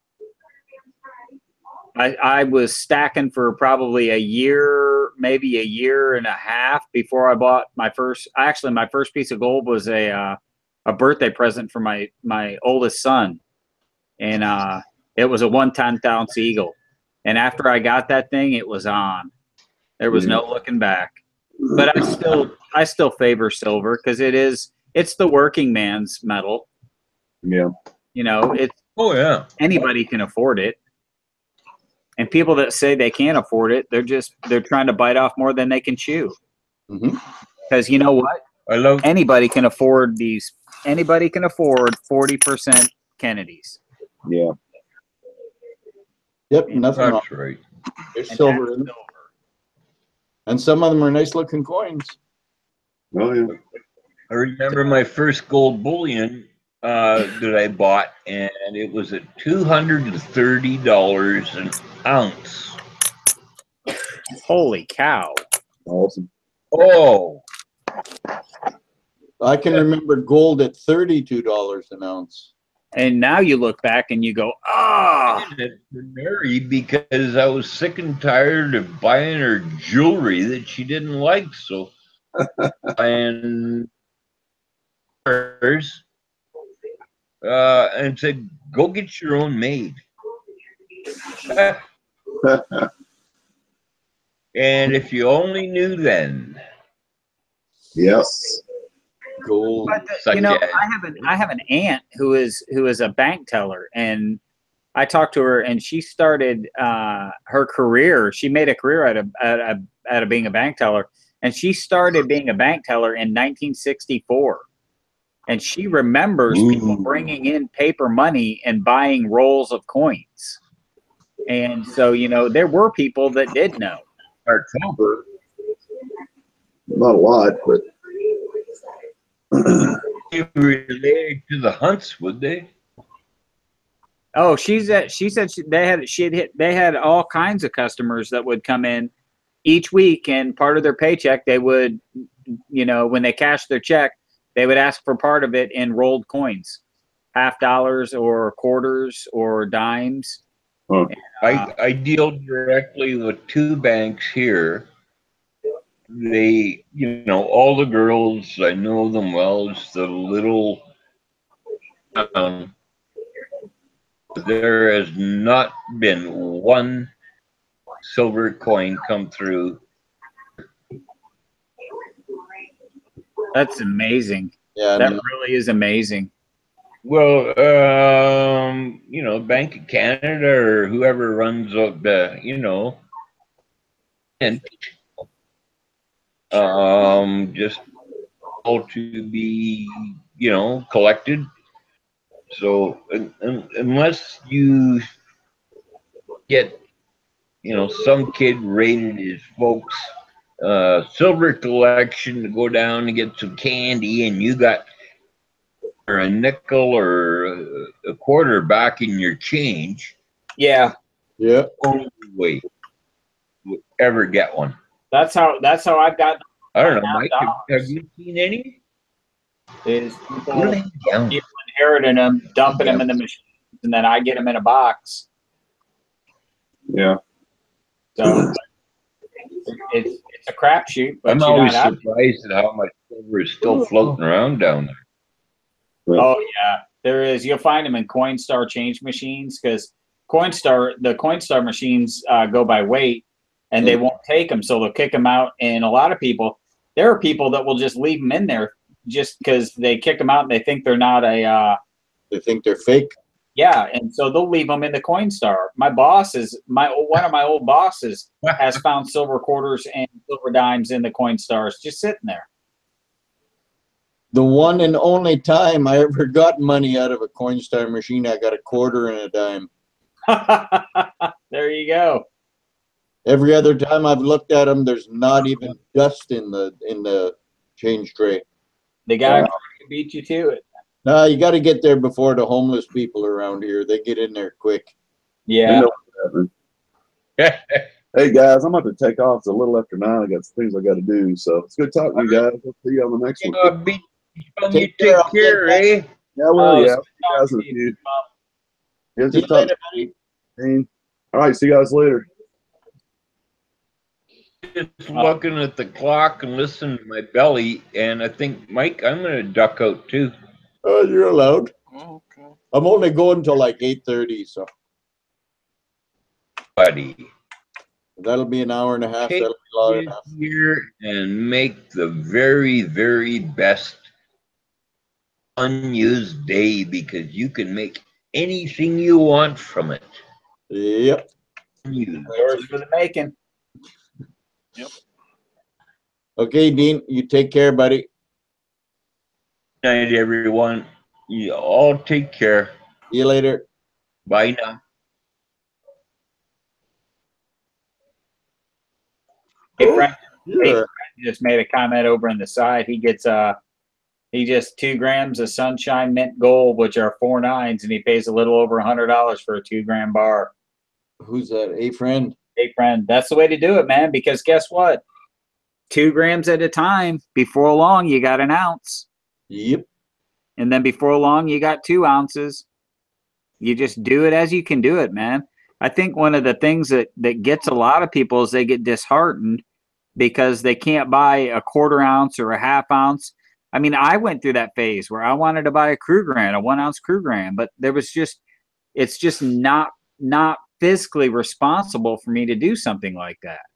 I was stacking for probably a year, maybe a year and a half before I bought my first. Actually, my first piece of gold was a birthday present for my oldest son, and it was a 1/10 ounce eagle. And after I got that thing, it was on. There was no looking back. But I still favor silver because it's the working man's metal. Yeah. You know, it's anybody can afford it. And people that say they can't afford it, they're trying to bite off more than they can chew. Because you know what? Anybody can afford these. Anybody can afford 40% Kennedys. Yeah. Yep, nothing wrong. That's right. There's silver in them. And some of them are nice looking coins. Oh, yeah. I remember my first gold bullion that I bought, and it was at $230 an ounce. Holy cow. Awesome. Oh. I can remember gold at $32 an ounce. And now you look back and you go, ah. I did it for Mary because I was sick and tired of buying her jewelry that she didn't like. So buying hers and said, go get your own made. And if you only knew then. Yes. Gold. But, you know, I have an aunt who is a bank teller, and I talked to her, and she started her career. She made a career out of being a bank teller, and she started being a bank teller in 1964. And she remembers people bringing in paper money and buying rolls of coins. And so, you know, there were people that did know. October. Not a lot, but They related to the Hunts, would they? Oh, she said they had all kinds of customers that would come in each week, and part of their paycheck they would, you know, when they cashed their check, they would ask for part of it in rolled coins, $50 or quarters or dimes. I deal directly with two banks here. They, you know, all the girls, I know them well. It's the little town. There has not been one silver coin come through. That's amazing. Yeah, that really is amazing. Well, you know, Bank of Canada or whoever runs the, you know, and just all to be, you know, collected. So unless you get, you know, some kid raided his folks' silver collection to go down and get some candy, and you got a nickel or a quarter back in your change. Yeah. Yeah. Only way you ever get one. That's how I've got. I don't know, Mike. Have you seen any? Is people inheriting them, dumping them in the machines, and then I get them in a box. Yeah. So it's a crapshoot. I'm always surprised at how much silver is still floating around down there. Oh yeah, there is. You'll find them in Coinstar change machines because the Coinstar machines go by weight, and they won't take them, so they'll kick them out. And a lot of people, there are people that will just leave them in there just because they kick them out and they think they're not a. They think they're fake. Yeah, and so they'll leave them in the Coinstar. My boss is one of my old bosses has found silver quarters and silver dimes in the Coinstars just sitting there. The one and only time I ever got money out of a Coinstar machine, I got a quarter and a dime. There you go. Every other time I've looked at them, there's not even dust in the change tray. The guy beat you to it. No, you got to get there before the homeless people around here. They get in there quick. Yeah. Hey guys, I'm about to take off. It's a little after 9. I got some things I got to do. So it's good talking to you guys. We'll see you on the next one. Take care, eh? Yeah, well, yeah. You guys in a few. Yeah, See you later, buddy. All right, see you guys later. Just looking at the clock and listening to my belly, and I think, Mike, I'm going to duck out too. Oh, you're allowed. Okay. I'm only going till like 8:30, so Buddy, that'll be an hour and a half. take That'll be long this enough. year and make the very, very best unused day, because you can make anything you want from it. Yep. Unused. Yours for the making. Okay, Dean, you take care, buddy. Good night, everyone. You all take care. See you later. Bye now. Hey, Frank, Sure. just made a comment over on the side. He gets he just 2 grams of Sunshine Mint Gold, which are 4 9s, and he pays a little over $100 for a 2-gram bar. Who's that? A friend? Hey, friend, that's the way to do it, man. Because guess what? 2 grams at a time. Before long, you got an ounce, Yep. and then before long, you got 2 ounces. You just do it as you can do it, man. I think one of the things that gets a lot of people is they get disheartened because they can't buy a 1/4 ounce or a 1/2 ounce. I mean, I went through that phase where I wanted to buy a Krugerrand, a 1 ounce Krugerrand, but there was just, it's just not fiscally responsible for me to do something like that.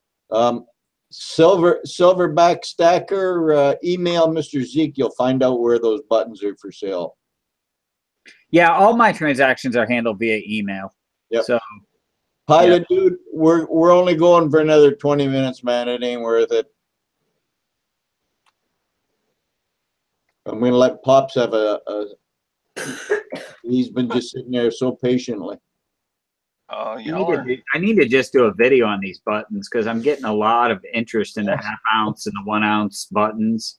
Silverback Stacker, email Mr. Zeke. You'll find out where those buttons are for sale. Yeah, all my transactions are handled via email. Yep. So, Pilot dude, we're only going for another 20 minutes, man. It ain't worth it. I'm gonna let Pops have he's been just sitting there so patiently. I need to just do a video on these buttons because I'm getting a lot of interest in the 1/2 ounce and the 1 ounce buttons.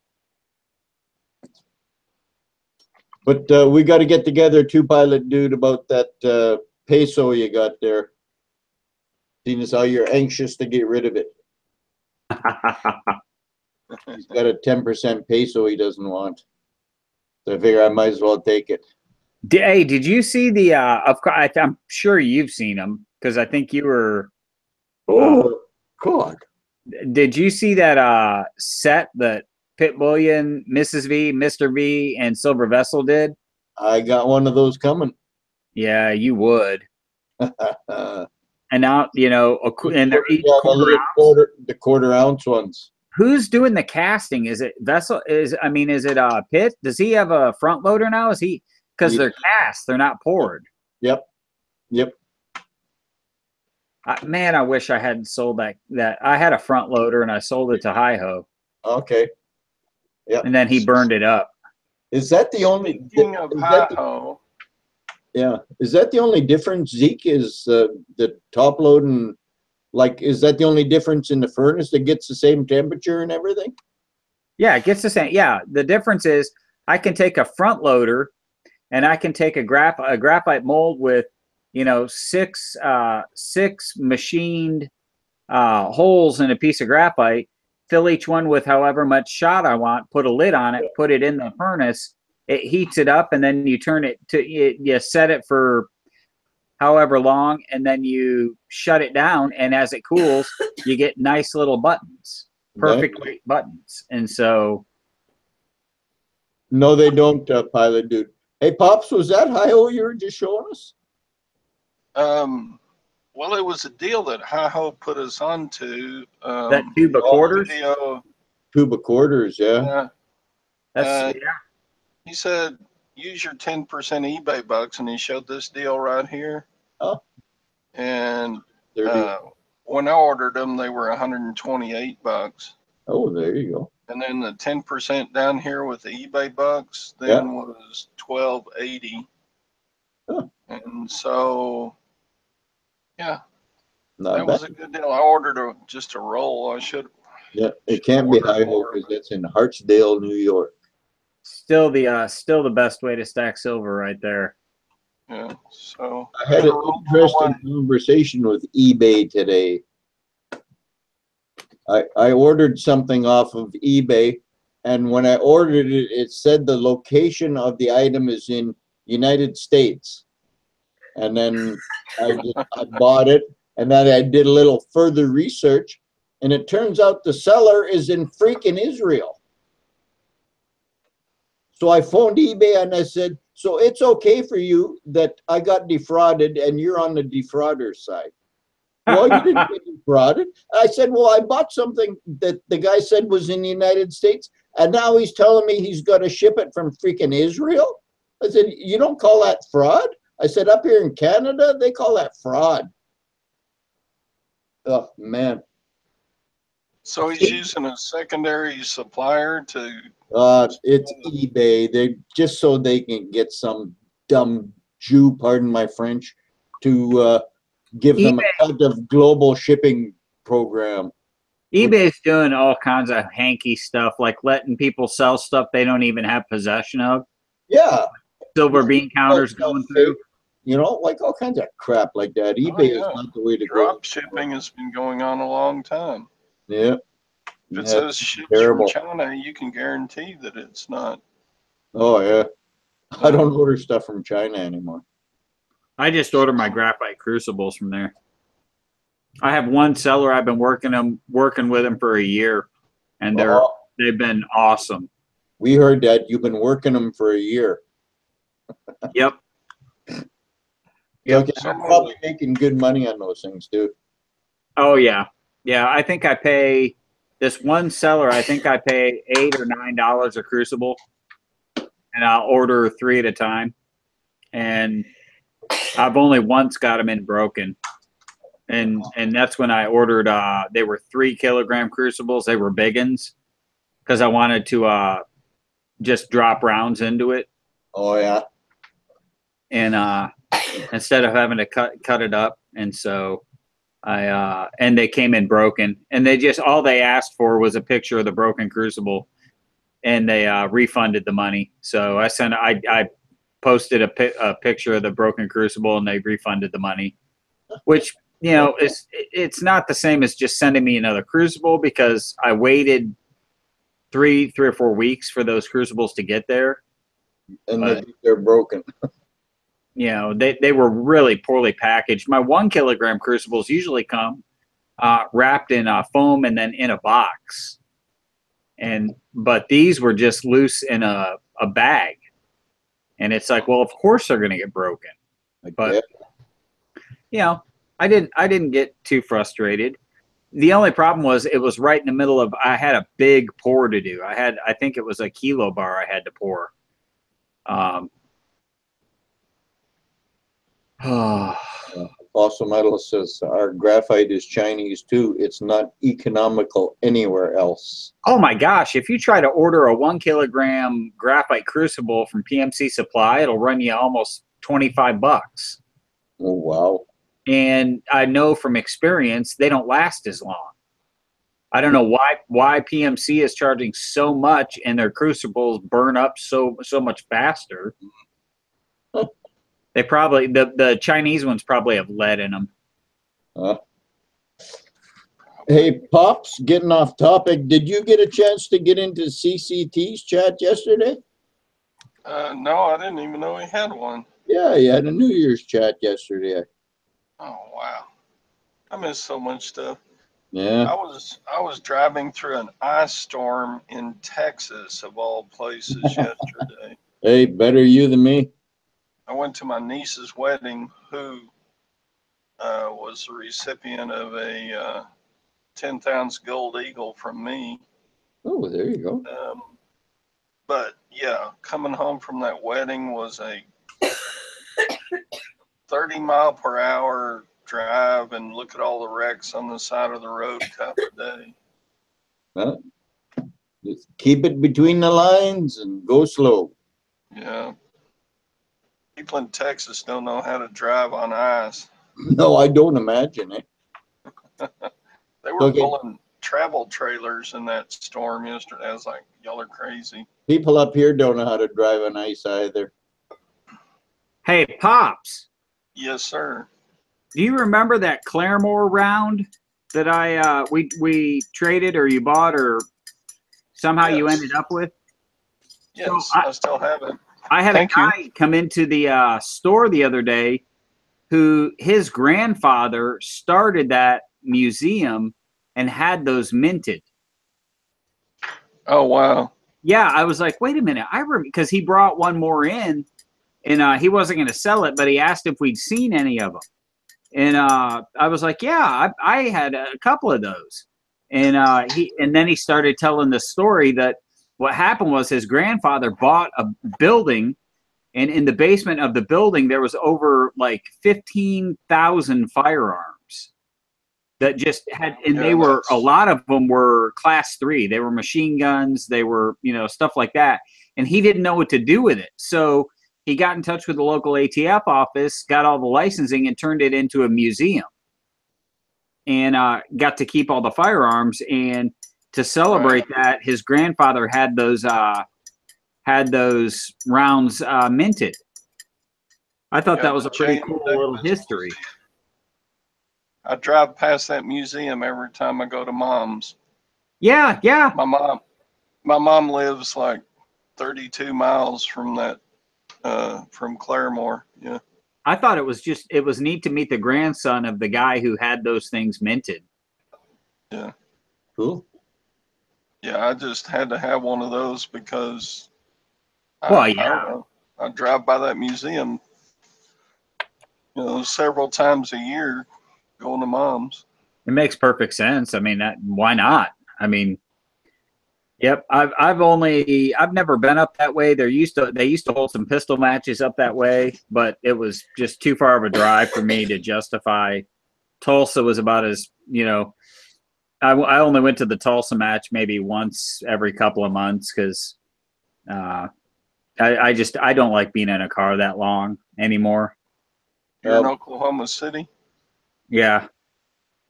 But we got to get together too, Pilot dude, about that peso you got there. Seeing as how you're anxious to get rid of it. He's got a 10% peso he doesn't want. So I figure I might as well take it. Hey, did you see the? Of course, I'm sure you've seen them because I think you were. Oh God! Did you see that set that Pitbullion, Mrs. V, Mr. V, and Silver Vessel did? I got one of those coming. Yeah, you would. And now and they're each the 1/4 ounce ones. Who's doing the casting? Is it Vessel? Is it Pitt? Does he have a front loader now? Is he? Because they're cast, they're not poured. Yep. Man, I wish I hadn't sold that. I had a front loader and I sold it to Hi-Ho. Okay. Yeah. And then he burned it up. Is that the only? Speaking of Hi-Ho. Yeah. Is that the only difference, Zeke? Is the top load and is that the only difference in the furnace that gets the same temperature and everything? Yeah, it gets the same. Yeah, the difference is I can take a front loader and I can take a graphite mold with, 6 machined holes in a piece of graphite, fill each one with however much shot I want, put a lid on it, put it in the furnace, it heats it up, and then you turn it you set it for however long, and then you shut it down, and as it cools, you get nice little buttons, perfect weight buttons. And so, no, they don't, Pilot dude. Hey, Pops, was that Hi-Ho you were just showing us? Well, it was a deal that Hi-Ho put us onto. That tube of quarters? Tube of quarters, yeah. That's He said, use your 10% eBay bucks, and he showed this deal right here. Oh. And when I ordered them, they were 128 bucks. Oh, there you go. And then the 10% down here with the eBay bucks then was $12.80. Huh. And so, yeah, Not that bad. was a good deal. I ordered just a roll. I should. Yeah, it can't be Hi-Ho because it's in Hartsdale, New York. still the best way to stack silver right there. Yeah. So I had an interesting conversation with eBay today. I ordered something off of eBay, and when I ordered it, it said the location of the item is in United States. And then I bought it, and then I did a little further research, and it turns out the seller is in freaking Israel. So I phoned eBay and I said, So it's okay for you that I got defrauded and you're on the defrauder's side. Well, you didn't get defrauded. I said, well, I bought something that the guy said was in the United States, and now he's telling me he's got to ship it from freaking Israel. I said, you don't call that fraud? I said, up here in Canada, they call that fraud. Oh, man. So he's using a secondary supplier to. It's eBay. They just so they can get some dumb Jew, pardon my French, to give them a kind of global shipping program. eBay's doing all kinds of hanky stuff, like letting people sell stuff they don't even have possession of. Yeah. Silver bean counters going through. You know, like all kinds of crap like that. eBay is not the way to go. Drop shipping has been going on a long time. Yeah. If it says shipped from China, you can guarantee that it's not. Oh, yeah. I don't order stuff from China anymore. I just order my graphite crucibles from there. I have one seller. I've been working with him for a year, and they've been awesome. We heard that you've been working them for a year. Yep. Yep. So you're probably making good money on those things, dude. Oh yeah, yeah. I think I pay this one seller. I think I pay $8 or $9 a crucible, and I'll order 3 at a time. And I've only once got them in broken, and that's when I ordered. They were 3 kilogram crucibles. They were big uns because I wanted to just drop rounds into it. Oh yeah. And instead of having to cut it up, and so and they came in broken, and they just all they asked for was a picture of the broken crucible, and they refunded the money. So I posted a picture of the broken crucible, and they refunded the money, which it's not the same as just sending me another crucible, because I waited 3 or 4 weeks for those crucibles to get there, and they're broken. They were really poorly packaged. My 1 kilogram crucibles usually come wrapped in foam and then in a box, but these were just loose in a bag, and it's like, well, of course they're going to get broken. But I didn't get too frustrated. The only problem was it was right in the middle of. I had a big pour to do. I think it was a kilo bar I had to pour. Fossil Metal says our graphite is Chinese too. It's not economical anywhere else. Oh my gosh. If you try to order a 1 kilogram graphite crucible from PMC Supply, it'll run you almost $25. Oh, wow. And I know from experience, they don't last as long. I don't know why PMC is charging so much and their crucibles burn up so much faster. They probably the Chinese ones probably have lead in them. Hey, Pops, getting off topic. Did you get a chance to get into CCT's chat yesterday? No, I didn't even know he had one. Yeah, he had a New Year's chat yesterday. Oh wow, I missed so much stuff. Yeah, I was driving through an ice storm in Texas, of all places, yesterday. Hey, better you than me. I went to my niece's wedding, who was the recipient of a 10th ounce gold eagle from me. Oh, there you go. But yeah, coming home from that wedding was a 30-mile-per-hour drive, and look at all the wrecks on the side of the road type of day. Well, just keep it between the lines and go slow. Yeah. People in Texas don't know how to drive on ice. No, I don't imagine it. They were pulling travel trailers in that storm yesterday. I was like, y'all are crazy. People up here don't know how to drive on ice either. Hey, Pops. Yes, sir. Do you remember that Claremore round that we traded, or you bought, or somehow you ended up with? Yes, so I still have it. I had a guy come into the store the other day who his grandfather started that museum and had those minted. Oh, wow. Yeah, I was like, wait a minute. I remember, because he brought one more in, and he wasn't going to sell it, but he asked if we'd seen any of them. And I was like, yeah, I had a couple of those. And then he started telling the story that what happened was his grandfather bought a building, and in the basement of the building there was over like 15,000 firearms that just had, and they were, a lot of them were class 3. They were machine guns. They were, stuff like that. And he didn't know what to do with it. So he got in touch with the local ATF office, got all the licensing, and turned it into a museum. And got to keep all the firearms. And to celebrate that, his grandfather had those rounds minted. I thought that was a pretty cool little history. I drive past that museum every time I go to Mom's. Yeah, yeah. My mom lives like 32 miles from that, from Claremore. Yeah. I thought it was neat to meet the grandson of the guy who had those things minted. Yeah. Cool. Yeah, I just had to have one of those because I drive by that museum, several times a year going to Mom's. It makes perfect sense. I mean, why not? I mean, yep. I've never been up that way. They used to hold some pistol matches up that way, but it was just too far of a drive for me to justify. Tulsa was about as, I only went to the Tulsa match maybe once every couple of months because I don't like being in a car that long anymore. You're in Oklahoma City? Yeah.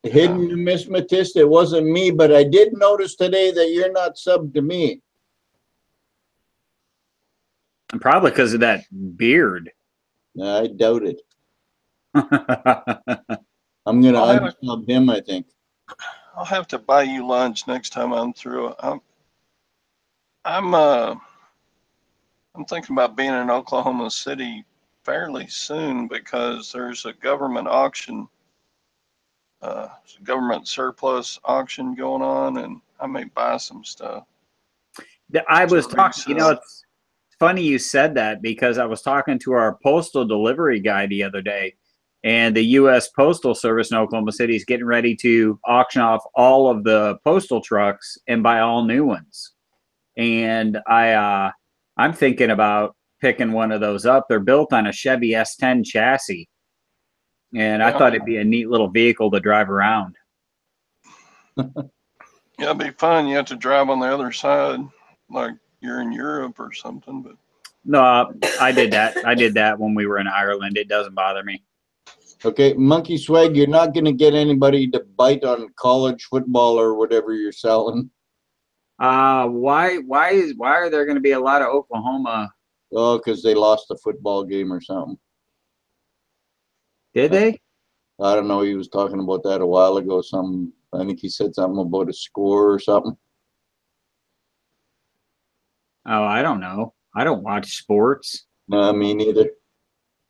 Hidden numismatist, it wasn't me, but I did notice today that you're not subbed to me. Probably because of that beard. I doubt it. I'm going to unsub him, I think. I'll have to buy you lunch next time I'm through. I'm thinking about being in Oklahoma City fairly soon because there's a government auction, government surplus auction going on, and I may buy some stuff. I was talking, it's funny you said that because I was talking to our postal delivery guy the other day, and the U.S. Postal Service in Oklahoma City is getting ready to auction off all of the postal trucks and buy all new ones. And I'm thinking about picking one of those up. They're built on a Chevy S10 chassis. And I thought it'd be a neat little vehicle to drive around. Yeah, it'd be fun. You have to drive on the other side, like you're in Europe or something. But no, I did that. I did that when we were in Ireland. It doesn't bother me. Okay, Monkey Swag, you're not going to get anybody to bite on college football or whatever you're selling. Why are there going to be a lot of Oklahoma? Oh, because they lost a football game or something. Did they? I don't know. He was talking about that a while ago. I think he said something about a score or something. Oh, I don't know. I don't watch sports. No, me neither.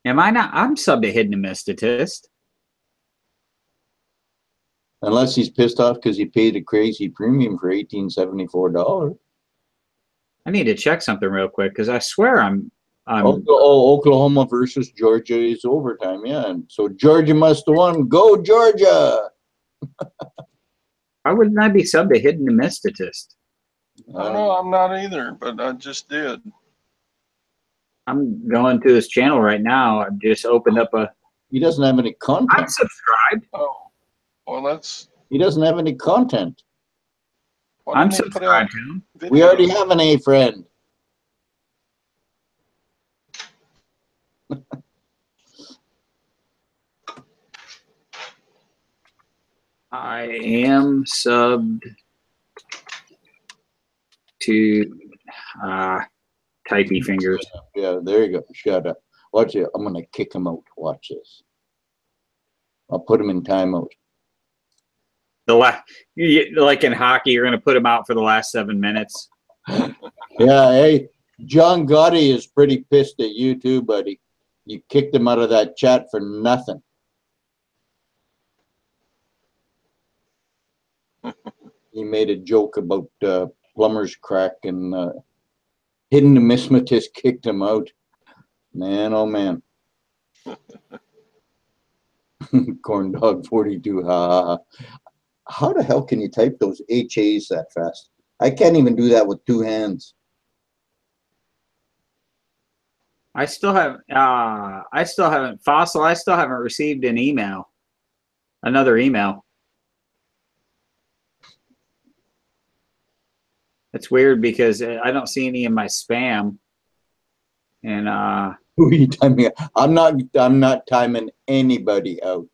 Am I not? I'm sub to Hidden Mystatist. Unless he's pissed off because he paid a crazy premium for $1,874. I need to check something real quick because I swear I'm Oklahoma versus Georgia is overtime, yeah. And so Georgia must have won. Go Georgia! Why wouldn't I be sub to Hidden Mystatist? I don't know. I'm not either, but I just did. I'm going to his channel right now. I've just opened up a. He doesn't have any content. I'm subscribed. Oh, well, that's. He doesn't have any content. I'm subscribed to him. We already have an A friend. I am subbed to typey fingers. Yeah, there you go. Shut up. Watch it. I'm gonna kick him out. Watch this. I'll put him in timeout. Like in hockey, you're gonna put him out for the last 7 minutes. Yeah, hey, John Gotti is pretty pissed at you too, buddy. You kicked him out of that chat for nothing. He made a joke about plumber's crack and Hidden Numismatist kicked him out. Man, oh man. Corn dog 42. How the hell can you type those HAs that fast? I can't even do that with two hands. I still haven't Fossil. I still haven't received an email. Another email. It's weird because I don't see any in my spam. And Who are you timing? I'm not timing anybody out.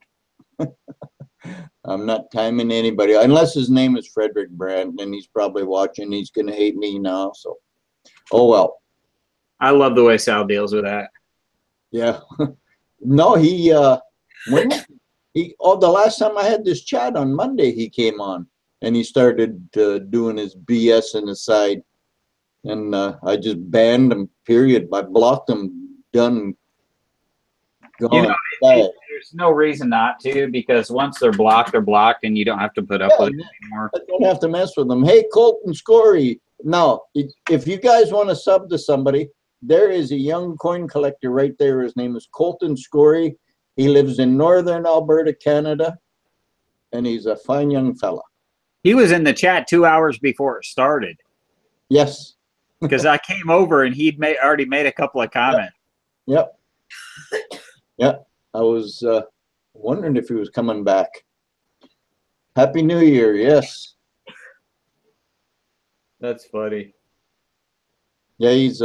I'm not timing anybody unless his name is Frederick Brandt, and he's probably watching. He's gonna hate me now. So, oh well. I love the way Sal deals with that. Yeah. No, the last time I had this chat on Monday, he came on and he started doing his BS in the side, and I just banned him. Period. I blocked him. Done. Gone. You know, there's no reason not to, because once they're blocked, and you don't have to put up with it anymore. I don't have to mess with them. Hey, Colton Scory. Now, if you guys want to sub to somebody, there is a young coin collector right there. His name is Colton Scory. He lives in northern Alberta, Canada, and he's a fine young fella. He was in the chat 2 hours before it started. Yes. Because I came over and he'd already made a couple of comments. Yep. Yep. I was wondering if he was coming back. Happy New Year. Yes. That's funny. Yeah, he's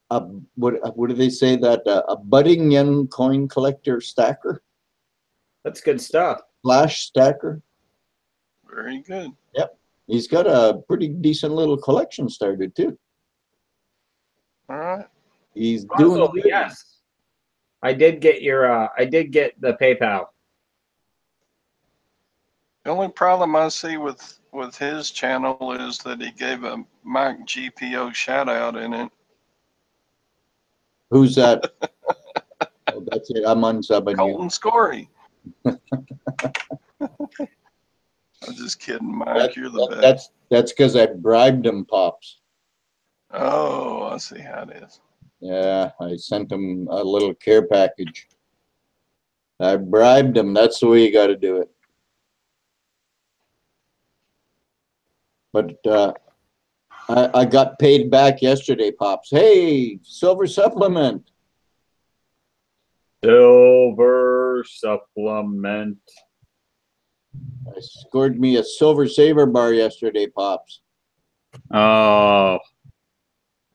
what do they say, that a budding young coin collector stacker? That's good stuff. Flash stacker. Very good. Yep. He's got a pretty decent little collection started too. All right. He's Also, doing good. yes. I did get the PayPal. The only problem I see with his channel is that he gave a mikegpo shout out in it. Who's that? Oh, that's it. I'm unsubbing Colton Scory. I'm just kidding, Mike. You're the best. That's because I bribed him, Pops. Oh, I see how it is. Yeah, I sent him a little care package. I bribed him. That's the way you got to do it. But I got paid back yesterday, Pops. Hey, silver supplement. Silver supplement. I scored me a silver saver bar yesterday, Pops. Oh,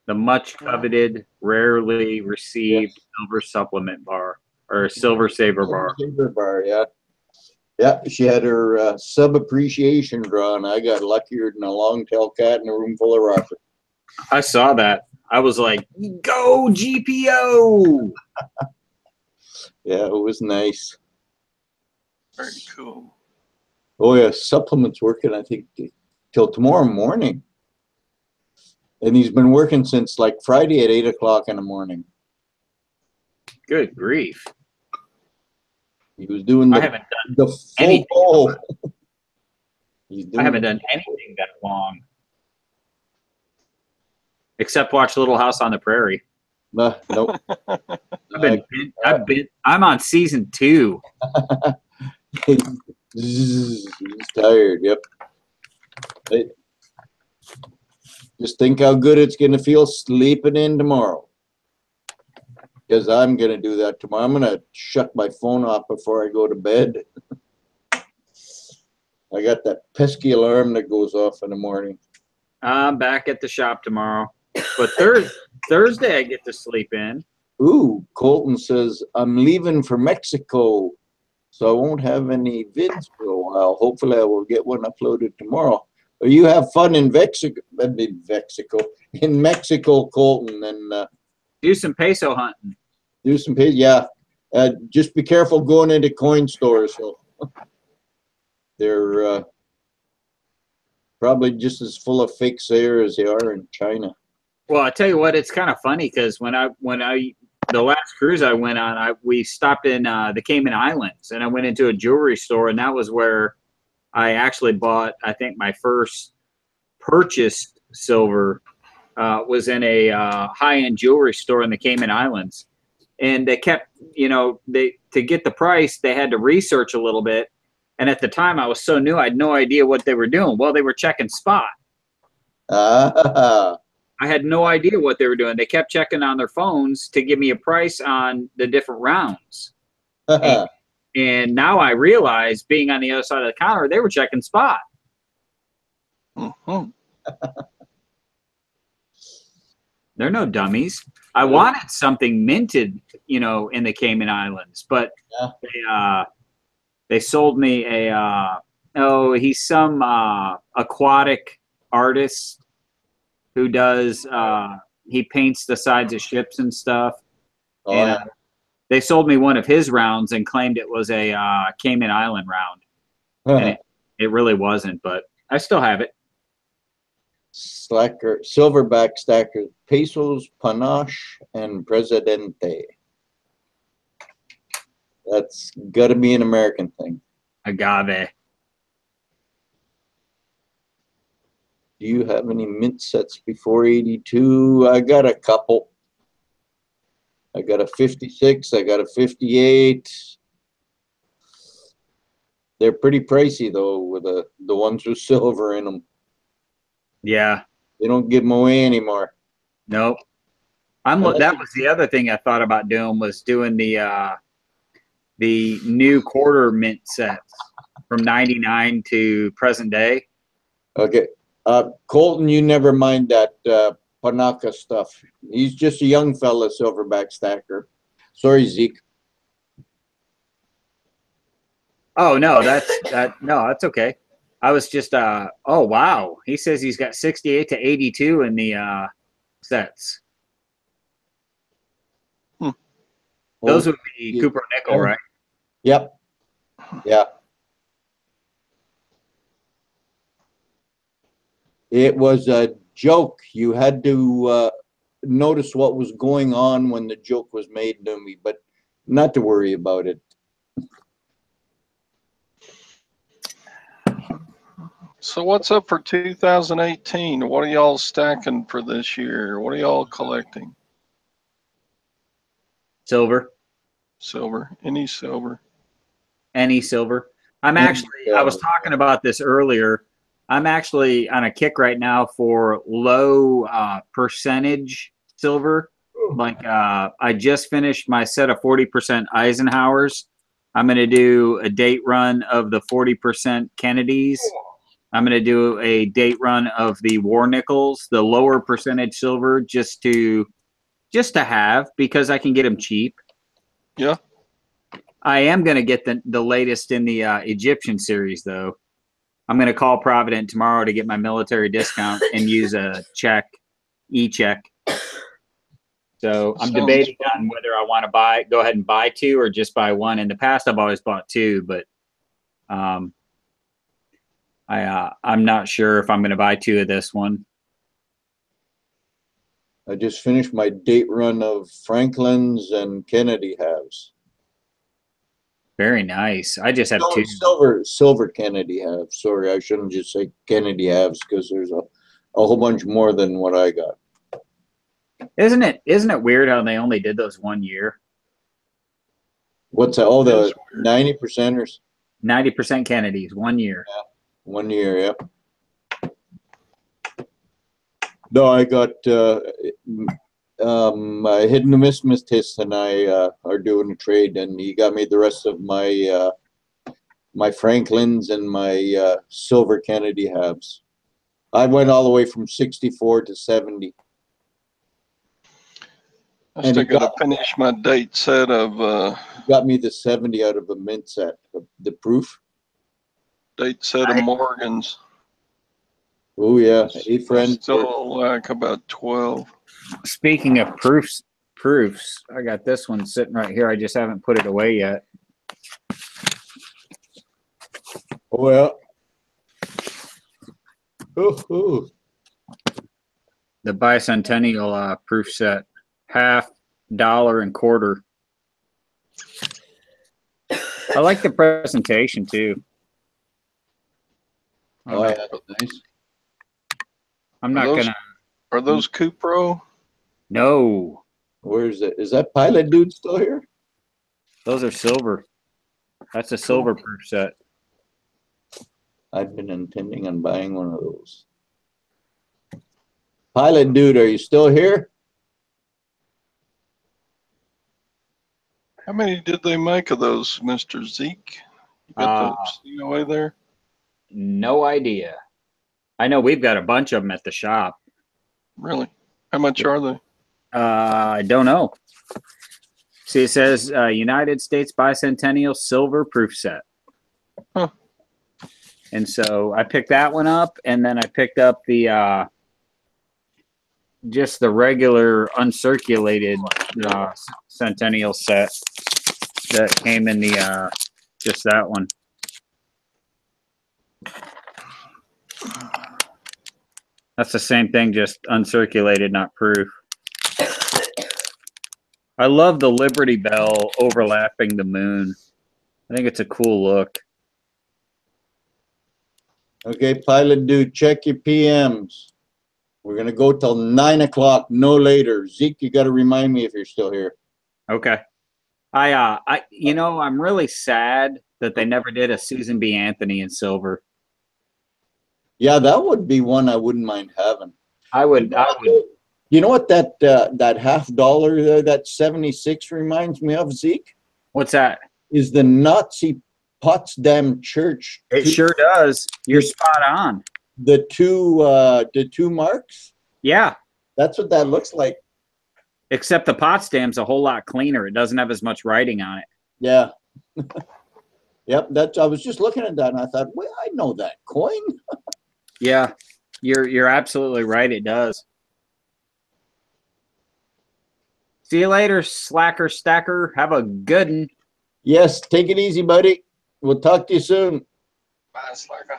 the much coveted, rarely received silver supplement bar, or silver saver bar. Saver bar, yeah. Yeah, she had her sub appreciation draw, and I got luckier than a long-tailed cat in a room full of rockets. I saw that. I was like, go GPO! Yeah, it was nice. Very cool. Oh yeah, supplements working, I think, till tomorrow morning. And he's been working since like Friday at 8 o'clock in the morning. Good grief. He was doing I haven't done the full anything. bowl. I haven't done anything that long. Except watch Little House on the Prairie. Nope. I'm on season 2. He's tired, yep. Just think how good it's going to feel sleeping in tomorrow. Because I'm going to do that tomorrow. I'm going to shut my phone off before I go to bed. I got that pesky alarm that goes off in the morning. I'm back at the shop tomorrow. But Thursday I get to sleep in. Ooh, Colton says, I'm leaving for Mexico, so I won't have any vids for a while. Hopefully I will get one uploaded tomorrow. You have fun in Mexico, Colton, and do some peso hunting. Do some peso, yeah. Just be careful going into coin stores. So they're probably just as full of fakes there as they are in China. Well, I tell you what, it's kind of funny because when I the last cruise I went on, we stopped in the Cayman Islands, and I went into a jewelry store, and that was where I actually bought, I think, my first purchased silver was in a high-end jewelry store in the Cayman Islands, and they kept, you know, to get the price, they had to research a little bit. And at the time, I was so new, I had no idea what they were doing. Well, they were checking spot. Ah. I had no idea what they were doing. They kept checking on their phones to give me a price on the different rounds. And now I realize, being on the other side of the counter, they were checking spot. Mhm. They're no dummies. I wanted something minted, you know, in the Cayman Islands, but they sold me a he's some aquatic artist who does he paints the sides of ships and stuff. Oh, And yeah. they sold me one of his rounds and claimed it was a Cayman Island round, and it really wasn't, but I still have it. Slacker, silverback stacker, pesos, panache, and presidente. That's got to be an American thing. Agave. Do you have any mint sets before 82? I got a couple. I got a 56. I got a 58. They're pretty pricey though, with the ones with silver in them. Yeah. They don't give them away anymore. Nope. That was the other thing I thought about doing, was doing the new quarter mint sets from 99 to present day. Okay. Colton, you never mind that Panaka stuff. He's just a young fella, silverback stacker. Sorry, Zeke. Oh no, that's okay. I was just oh wow. He says he's got 68 to 82 in the sets. Those would be Cooper Nickel, right? Yep. Yeah. It was a joke. You had to notice what was going on when the joke was made to me, but not to worry about it. So what's up for 2018? What are y'all stacking for this year? What are y'all collecting? Silver. Silver. Any silver? Any silver. I was talking about this earlier. I'm actually on a kick right now for low percentage silver. Like I just finished my set of 40% Eisenhowers. I'm going to do a date run of the 40% Kennedys. I'm going to do a date run of the War Nickels, the lower percentage silver, just to have, because I can get them cheap. Yeah. I am going to get the latest in the Egyptian series, though. I'm going to call Provident tomorrow to get my military discount and use a e-check. So I'm debating on whether I want to go ahead and buy two or just buy one. In the past, I've always bought two, but I'm not sure if I'm going to buy two of this one. I just finished my date run of Franklin's and Kennedy halves. Very nice. I just have two. Silver Kennedy halves. Sorry, I shouldn't just say Kennedy halves, because there's a whole bunch more than what I got. Isn't it weird how they only did those 1 year? What's that? Oh, the 90%ers? 90% Kennedys, 1 year. Yeah, 1 year, yeah. No, I got Hidden Numismatist and I are doing a trade, and he got me the rest of my my Franklins and my silver Kennedy halves. I went all the way from 64 to 70. I still got to finish my date set of. Got me the 70 out of a mint set, the proof. Date set of Morgans. Oh yeah, hey friend. Still like about 12. Speaking of proofs, I got this one sitting right here. I just haven't put it away yet. Well, ooh. The bicentennial proof set, half, dollar, and quarter. I like the presentation too. Oh yeah, nice. I'm not gonna. Are those Cupro? No, Where is it? Is that Pilot Dude still here? those are silver. That's a silver proof set. I've been intending on buying one of those. Pilot Dude, are you still here? How many did they make of those, Mr. Zeke? You got the COA there? No idea. I know we've got a bunch of them at the shop. Really? How much are they? I don't know. See, it says United States Bicentennial Silver Proof Set. Huh. And so I picked that one up, and then I picked up the just the regular uncirculated Centennial set that came in the just that one. That's the same thing, just uncirculated, not proof. I love the Liberty Bell overlapping the moon. I think it's a cool look. Okay, Pilot Dude, check your PMs. We're going to go till 9 o'clock, no later. Zeke, you got to remind me if you're still here. Okay. You know, I'm really sad that they never did a Susan B. Anthony in silver. Yeah, that would be one I wouldn't mind having. I would. You know what that $50 there, that 76 reminds me of, Zeke? What's that? Is the Nazi Potsdam Church. It sure does. You're spot on. The two marks? Yeah. That's what that looks like. Except the Potsdam's a whole lot cleaner. It doesn't have as much writing on it. Yeah. Yep. I was just looking at that and I thought, well, I know that coin. Yeah. You're absolutely right. It does. See you later, slacker stacker. Have a good one. Yes. Take it easy, buddy. We'll talk to you soon. Bye, Slacker.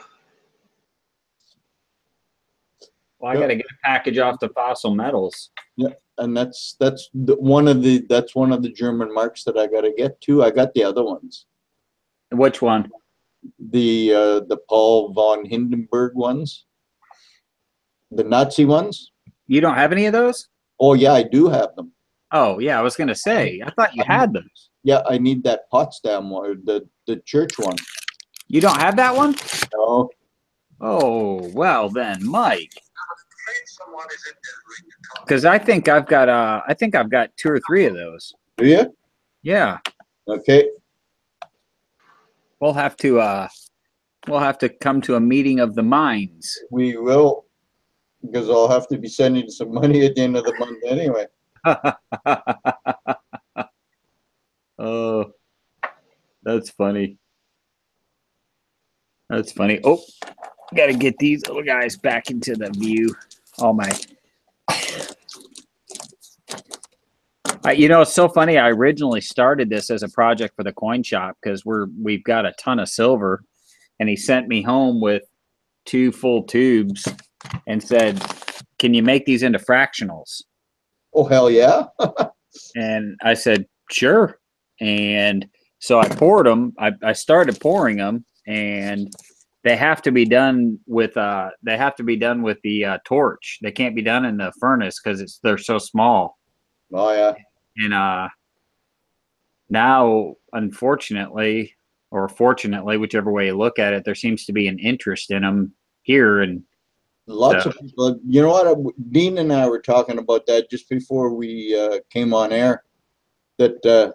Well, I got to get a package off the Fossil Metals. Yeah, and that's one of the German marks that I got to get too. I got the other ones. Which one? The Paul von Hindenburg ones, the Nazi ones. You don't have any of those? Oh yeah, I do have them. Oh yeah, I was gonna say. I thought you had those. Yeah, I need that Potsdam one, the church one. You don't have that one? No. Oh well, then, Mike. Because I think I've got 2 or 3 of those. Do you? Yeah. Okay. We'll have to come to a meeting of the minds. We will, because I'll have to be sending some money at the end of the month anyway. Oh, that's funny. That's funny. Oh, got to get these little guys back into the view. Oh my. You know, it's so funny. I originally started this as a project for the coin shop because we've got a ton of silver, and he sent me home with 2 full tubes and said, "Can you make these into fractionals?" Oh hell yeah! And I said, "Sure." And so I poured them. I started pouring them, and they have to be done with the torch. They can't be done in the furnace because they're so small. Oh yeah. And now, unfortunately, or fortunately, whichever way you look at it, there seems to be an interest in them here. And lots of people. You know what? Dean and I were talking about that just before we came on air. That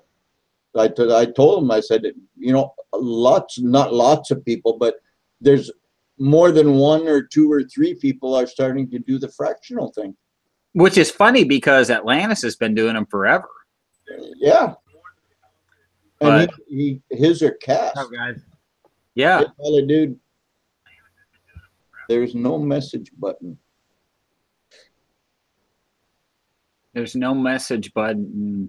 I told him, I said, you know, not lots of people, but there's more than 1 or 2 or 3 people are starting to do the fractional thing. Which is funny because Atlantis has been doing them forever. Yeah. And But, his are cast. oh, guys. Yeah. Hey, dude, there's no message button. There's no message button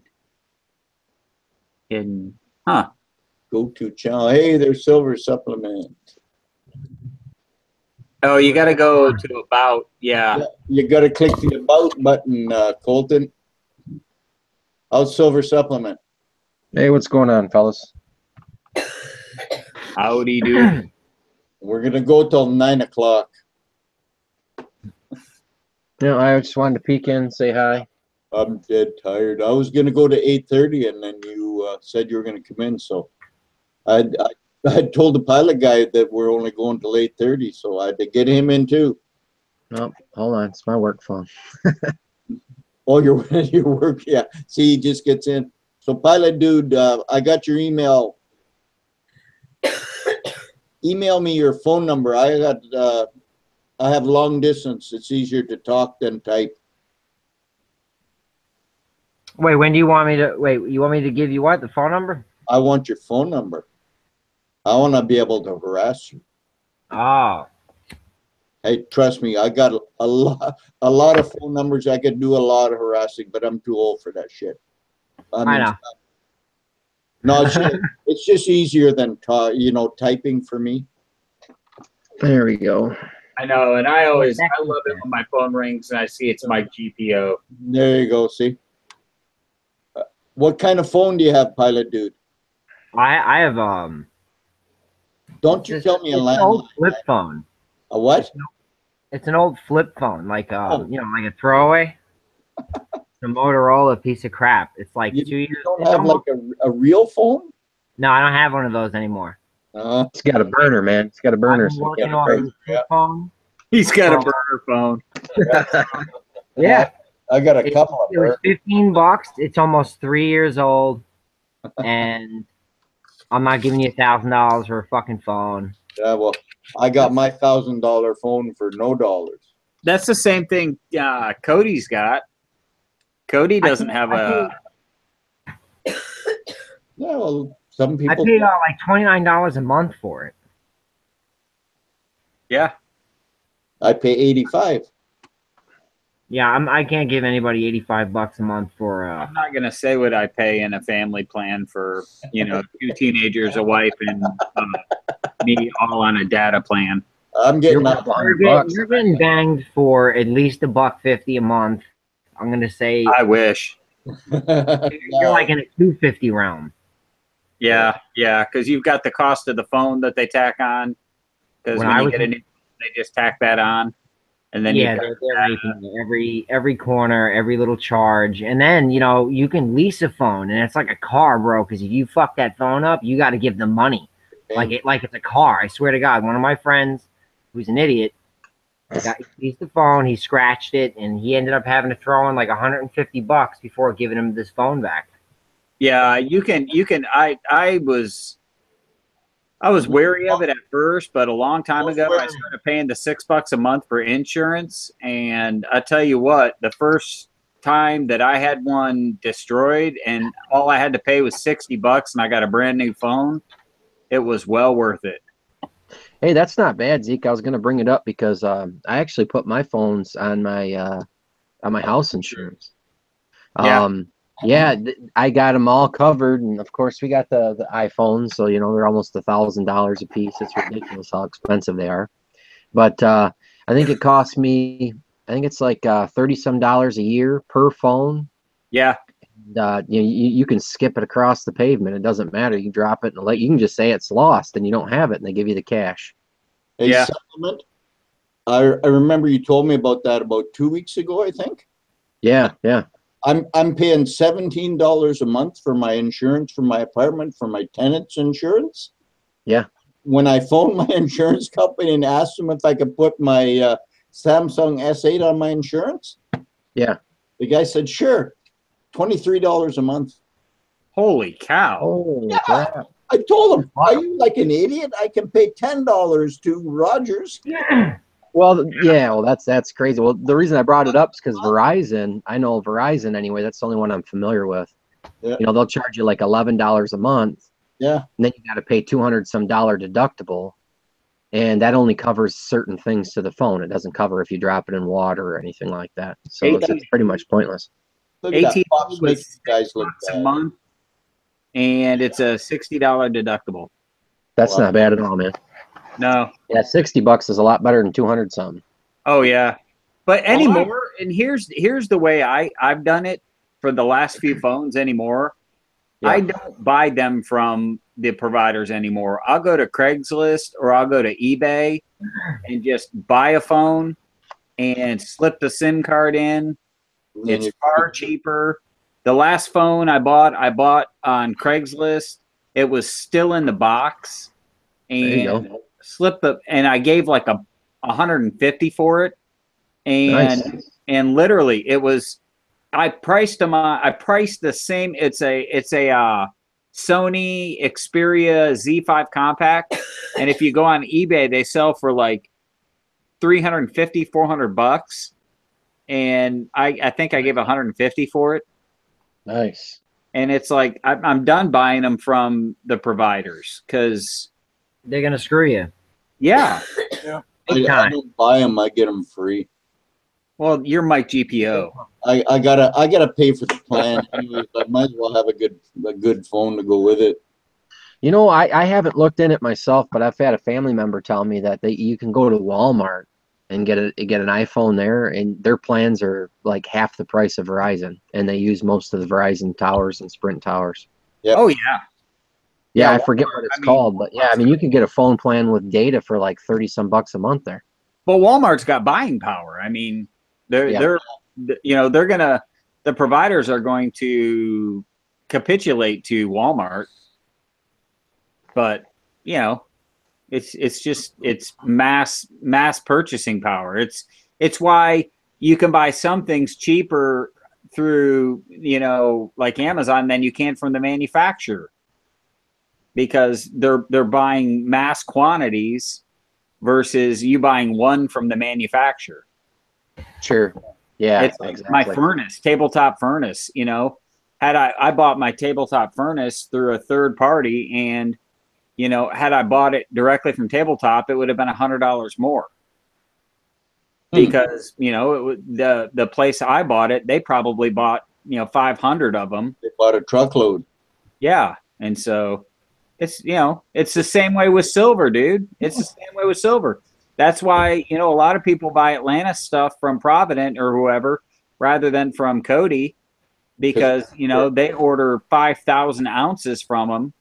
hidden. Huh. Go to channel. Hey, there's silver supplement. Oh, you got to go to about, yeah. You got to click the about button, Colton. How's silver supplement? Hey, what's going on, fellas? Howdy do. We're going to go till 9 o'clock. No, I just wanted to peek in, say hi. I'm dead tired. I was gonna go to 8:30, and then you said you were gonna come in, so I told the pilot guy that we're only going till 8:30, so I had to get him in too. Oh, hold on, it's my work phone. Oh, your work, yeah. See, he just gets in. So, pilot dude, I got your email. Email me your phone number. I have long distance. It's easier to talk than type. Wait, when do you want me to wait? You want me to give you what? The phone number? I want your phone number. I want to be able to harass you. Oh. Hey, trust me, I got a lot of phone numbers. I could do a lot of harassing, but I'm too old for that shit. I know. No, it's just easier than typing for me. There we go. I know, and I love it when my phone rings and I see it's my GPO. There you go. See, what kind of phone do you have, pilot dude? I have Don't you tell me a an old flip phone. A what? It's an old flip phone, like like a throwaway. It's a Motorola piece of crap. It's like 2 years. You don't have like a real phone? No, I don't have one of those anymore. It's got a burner, man. It's got a burner. So phone. He's got a burner phone. Yeah. I got a couple of them. It was $15. It's almost 3 years old, and I'm not giving you $1,000 for a fucking phone. Yeah, well, I got my $1,000 phone for no dollars. That's the same thing Cody's got. Cody doesn't have a. Yeah, well, some people. I paid like $29 a month for it. Yeah. I pay $85. Yeah, I can't give anybody $85 a month for. I'm not gonna say what I pay in a family plan for 2 teenagers, a wife, and me all on a data plan. I'm getting you're getting banged for at least $150 a month. I'm gonna say. I wish. You're like in a $250 realm. Yeah, because you've got the cost of the phone that they tack on. Because when you get a new, they just tack that on, and then they're making every corner, every little charge, and then you can lease a phone, and it's like a car, bro. Because if you fuck that phone up, you got to give them money, like it's a car. I swear to God, one of my friends, who's an idiot, he leased the phone, he scratched it, and he ended up having to throw in like $150 before giving him this phone back. Yeah, you can. I was wary of it at first, but a long time ago, I started paying the $6 a month for insurance. And I tell you what, the first time that I had one destroyed and all I had to pay was $60 and I got a brand new phone, it was well worth it. Hey, that's not bad, Zeke. I was going to bring it up because I actually put my phones on my house insurance. Yeah, I got them all covered, and of course we got the iPhones, so they're almost $1,000 a piece. It's ridiculous how expensive they are. But I think it cost me, I think it's like $30-some a year per phone. Yeah. And, you can skip it across the pavement. It doesn't matter. You drop it in the lake. You can just say it's lost, and you don't have it, and they give you the cash. A supplement. I remember you told me about that about 2 weeks ago, I think. Yeah. I'm paying $17 a month for my insurance for my apartment, for my tenant's insurance. Yeah. When I phoned my insurance company and asked them if I could put my Samsung S8 on my insurance, yeah, the guy said, sure, $23 a month. Holy cow. Holy crap. I told him, are you like an idiot? I can pay $10 to Rogers. Well, that's crazy. Well, the reason I brought it up is because Verizon, I know Verizon anyway. That's the only one I'm familiar with. Yeah. They'll charge you like $11 a month. Yeah. And then you got to pay $200-some deductible. And that only covers certain things to the phone. It doesn't cover if you drop it in water or anything like that. So it's pretty much pointless. $18 a month, and it's a $60 deductible. That's not bad at all, man. No. Yeah, $60 is a lot better than 200-some. Oh yeah, but anymore, and here's the way I've done it for the last few phones anymore. Yeah. I don't buy them from the providers anymore. I'll go to Craigslist or I'll go to eBay and just buy a phone and slip the SIM card in. And then It's far cheaper. The last phone I bought on Craigslist. It was still in the box, There you and go. and I gave like a 150 for it, and Nice. and literally it was. I priced them. I priced the same. It's a Sony Xperia Z5 compact, and if you go on eBay, they sell for like $350, $400, and I think I gave 150 for it. Nice. And it's like I'm done buying them from the providers because They're gonna screw you. yeah. Big I time. don't buy them. I get them free. Well, you're Mike GPO. I gotta pay for the plan. Anyways, I might as well have a good phone to go with it. You know, I haven't looked in it myself, but I've had a family member tell me that you can go to Walmart and get an iPhone there, and their plans are like half the price of Verizon, and they use most of the Verizon towers and Sprint towers. Yep. Oh yeah. Yeah, Yeah, I forget what it's I mean, called, but yeah, I mean you can get a phone plan with data for like 30 some bucks a month there. But Walmart's got buying power. I mean, they're the providers are going to capitulate to Walmart, but you know, it's just mass purchasing power. It's why you can buy some things cheaper through, you know, like Amazon than you can from the manufacturer, because they're buying mass quantities versus you buying one from the manufacturer. Sure. Yeah, It's like exactly. my furnace, tabletop furnace, you know, had I bought my tabletop furnace through a third party, and you know, had I bought it directly from Tabletop, it would have been $100 more. Because, you know, the place I bought it, they probably bought, you know, 500 of them. They bought a truckload. Yeah. And so it's, you know, it's the same way with silver, dude. It's the same way with silver. That's why, you know, a lot of people buy Atlantis stuff from Provident or whoever rather than from Cody, because, you know, they order 5,000 ounces from them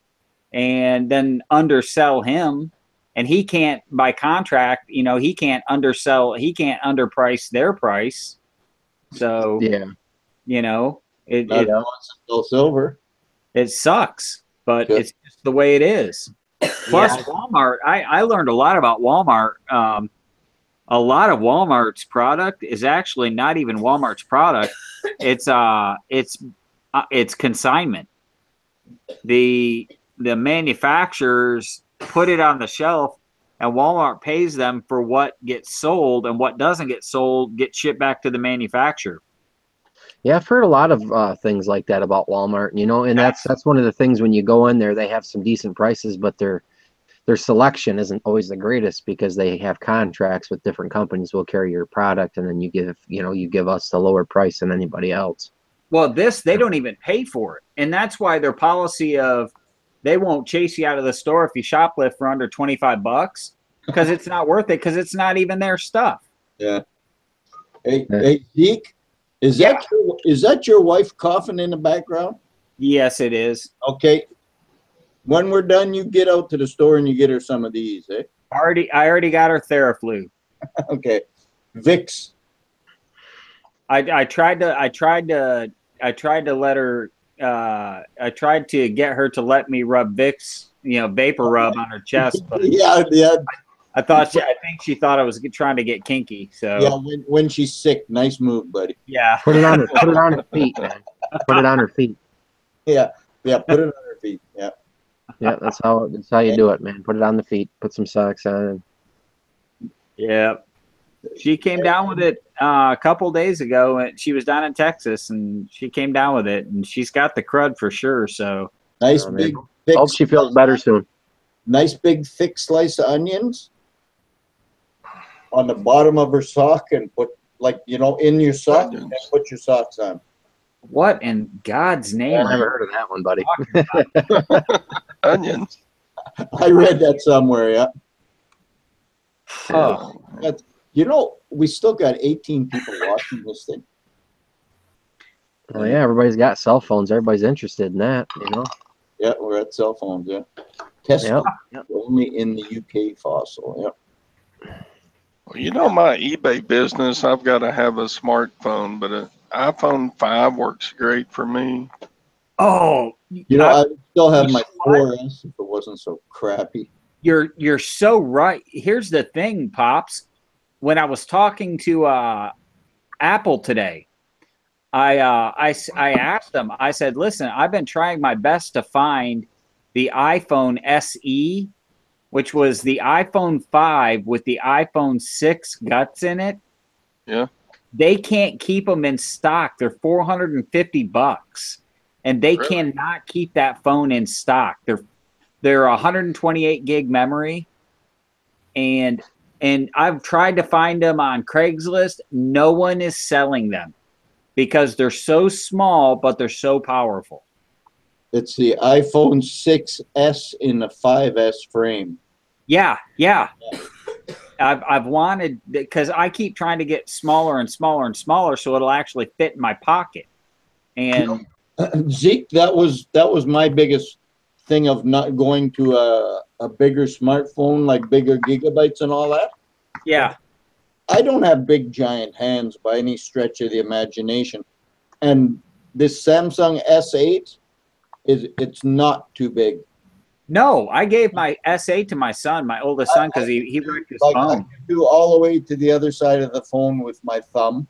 and then undersell him, and he can't, by contract, you know, he can't underprice their price. So Yeah, you know, it silver. It sucks, but it's just the way it is. Plus, Walmart, I learned a lot about Walmart. A lot of Walmart's product is actually not even Walmart's product. It's consignment. The manufacturers put it on the shelf, and Walmart pays them for what gets sold, and what doesn't get sold gets shipped back to the manufacturer. yeah, I've heard a lot of things like that about Walmart, you know, and that's one of the things. When you go in there, they have some decent prices, but their selection isn't always the greatest, because they have contracts with different companies. Will carry your product, and then you give us the lower price than anybody else. Well, they don't even pay for it, and that's why their policy of they won't chase you out of the store if you shoplift for under $25, because it's not worth it, because it's not even their stuff. Yeah. Hey, Zeke, is that your wife coughing in the background? Yes, it is. Okay. When we're done, you get out to the store and you get her some of these, eh? I already got her Theraflu. Okay. Vicks. I tried to let her. I tried to get her to let me rub Vicks, you know, vapor rub on her chest. But yeah. I think she thought I was trying to get kinky. So yeah, when she's sick, nice move, buddy. Yeah. Put it on her feet, man. Put it on her feet. Yeah. Put it on her feet. Yeah. Yeah, that's how you do it, man. Put it on the feet. Put some socks on. Yeah. She came down with it a couple days ago, and she was down in Texas, and she came down with it, and she's got the crud for sure. So nice big. Hope she feels better soon. Nice big thick slice of onions on the bottom of her sock, and put, like, you know, in your sock, and put your socks on. What in God's name? I never heard of that one, buddy. Onions. I read that somewhere. Yeah. Oh. You know, we still got 18 people watching this thing. Oh yeah, everybody's got cell phones. Everybody's interested in that, you know. Yeah, we're at cell phones. Yeah. Tested only in the UK fossil. Yeah. Well, you know my eBay business, I've got to have a smartphone, but an iPhone 5 works great for me. Oh, You know, I would still have you my know what? 4S if it wasn't so crappy. You're so right. Here's the thing, Pops. When I was talking to Apple today, I asked them. I said, "Listen, I've been trying my best to find the iPhone SE, which was the iPhone 5 with the iPhone 6 guts in it. Yeah. They can't keep them in stock. They're $450, and they cannot keep that phone in stock. They're 128 gig memory, and I've tried to find them on Craigslist. No one is selling them because they're so small, but they're so powerful. It's the iPhone 6S in the 5S frame. Yeah. I've wanted, because I keep trying to get smaller and smaller and smaller so it'll actually fit in my pocket. And Zeke, that was my biggest thing of not going to a bigger smartphone, like bigger gigabytes and all that. yeah, I don't have big giant hands by any stretch of the imagination. And this Samsung S8 it's not too big. no, I gave my S8 to my son, my oldest son, because he wrecked his I phone. can do all the way to the other side of the phone with my thumb.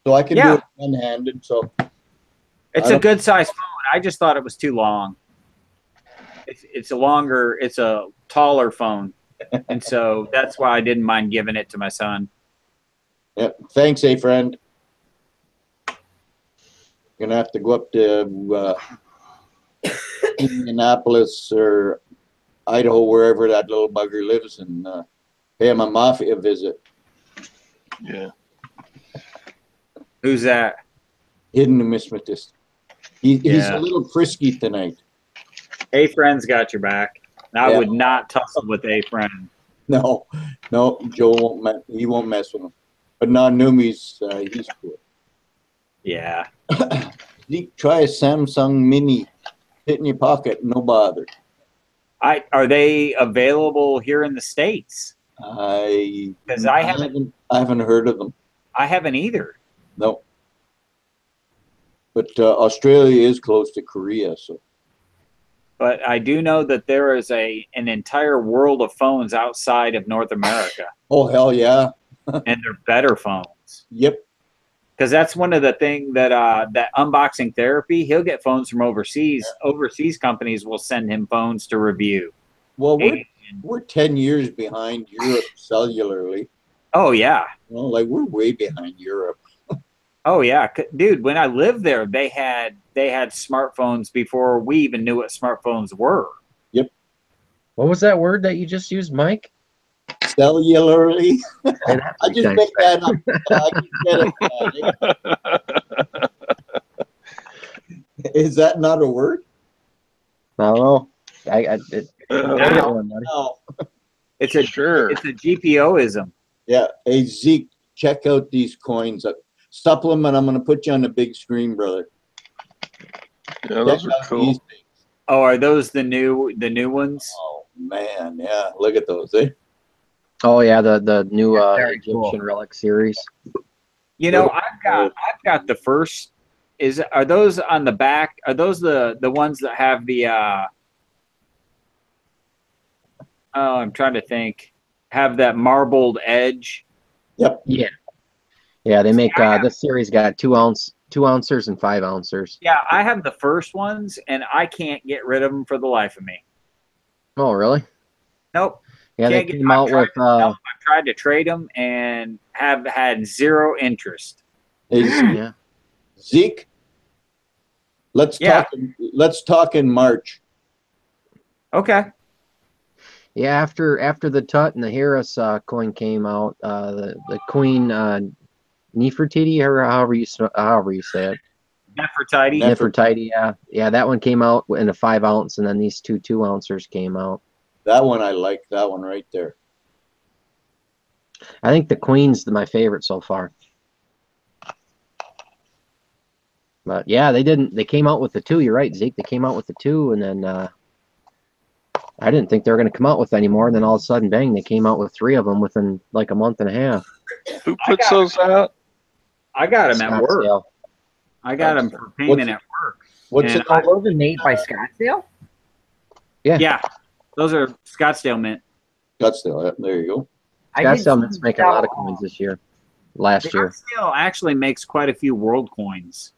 So I can do it one-handed. So It's a good size phone. I just thought it was too long. It's a taller phone. And so that's why I didn't mind giving it to my son. yeah, thanks, friend. You're gonna have to go up to Indianapolis or Idaho, wherever that little bugger lives, and pay him a mafia visit. Yeah. Who's that? Hidden numismatist. He's a little frisky tonight. A friend's got your back. I would not tussle with a friend. No, Joe won't mess with him. But non-Numi's, he's cool. Yeah. Try a Samsung Mini. Fit in your pocket, no bother. Are they available here in the States? I haven't heard of them. I haven't either. No. But Australia is close to Korea, so. But I do know that there is an entire world of phones outside of North America. Oh, hell yeah. And they're better phones. Yep. Because that's one of the things that that unboxing therapy, he'll get phones from overseas. Yeah. Overseas companies will send him phones to review. Well, we're 10 years behind Europe cellularly. Oh, yeah. Well, like we're way behind Europe. Oh, yeah. Dude, when I lived there, they had smartphones before we even knew what smartphones were. Yep. What was that word that you just used, Mike? Cellularly. I just make that up. I can get it. Is that not a word? I don't know. It's a GPOism. Yeah. Hey, Zeke, check out these coins. Supplement, I'm going to put you on the big screen, brother. Yeah, those are cool. Oh, are those the new ones? Oh, man. Yeah. Look at those, eh? Oh yeah, the new Egyptian relic series. You know, I've got the first. Are those on the back? Are those the ones that have the? I'm trying to think. Have that marbled edge. Yep. Yeah. Yeah, they make this series got 2 ounces and 5 ounces. Yeah, I have the first ones, and I can't get rid of them for the life of me. Oh really? Nope. Yeah, they came out with. I've tried to trade them and have had zero interest. Hey, Zeke, let's talk in March. Okay. Yeah, after the Tut and the Harris coin came out, the Queen Nefertiti, or however you say it. Nefertiti, yeah, that one came out in a 5 ounce, and then these 2 ounces came out. That one I like. That one right there. I think the Queen's my favorite so far. But yeah, they came out with the 2. You're right, Zeke. They came out with the 2, and then I I didn't think they were going to come out with any more. And then all of a sudden, bang, they came out with 3 of them within like a month and a half. Who puts those out? I got them at work. Scottsdale. I got them for payment at work. What's And it? Oh, those are made by Scottsdale? Yeah, those are Scottsdale mint. Scottsdale. Yeah, there you go. Scottsdale Mint's making a lot of coins this year. Last year. Scottsdale actually makes quite a few world coins.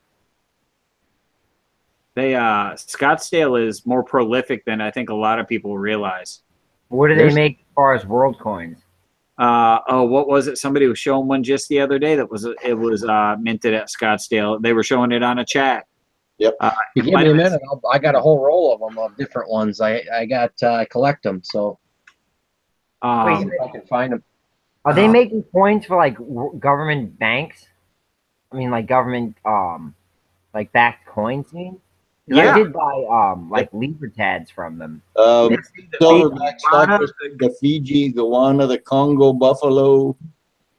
They Scottsdale is more prolific than I think a lot of people realize. What do they make as far as world coins? What was it? Somebody was showing one just the other day that was minted at Scottsdale. They were showing it on a chat. Yep. You give me a minute. I got a whole roll of them of different ones. I collect them. So Wait, if I can find them. Are they making coins for like government banks? I mean, like government like backed coins. You mean? 'Cause Yeah. I did buy like Libertads from them. Silverback stackers, the Fiji, the Wana, the Congo buffalo.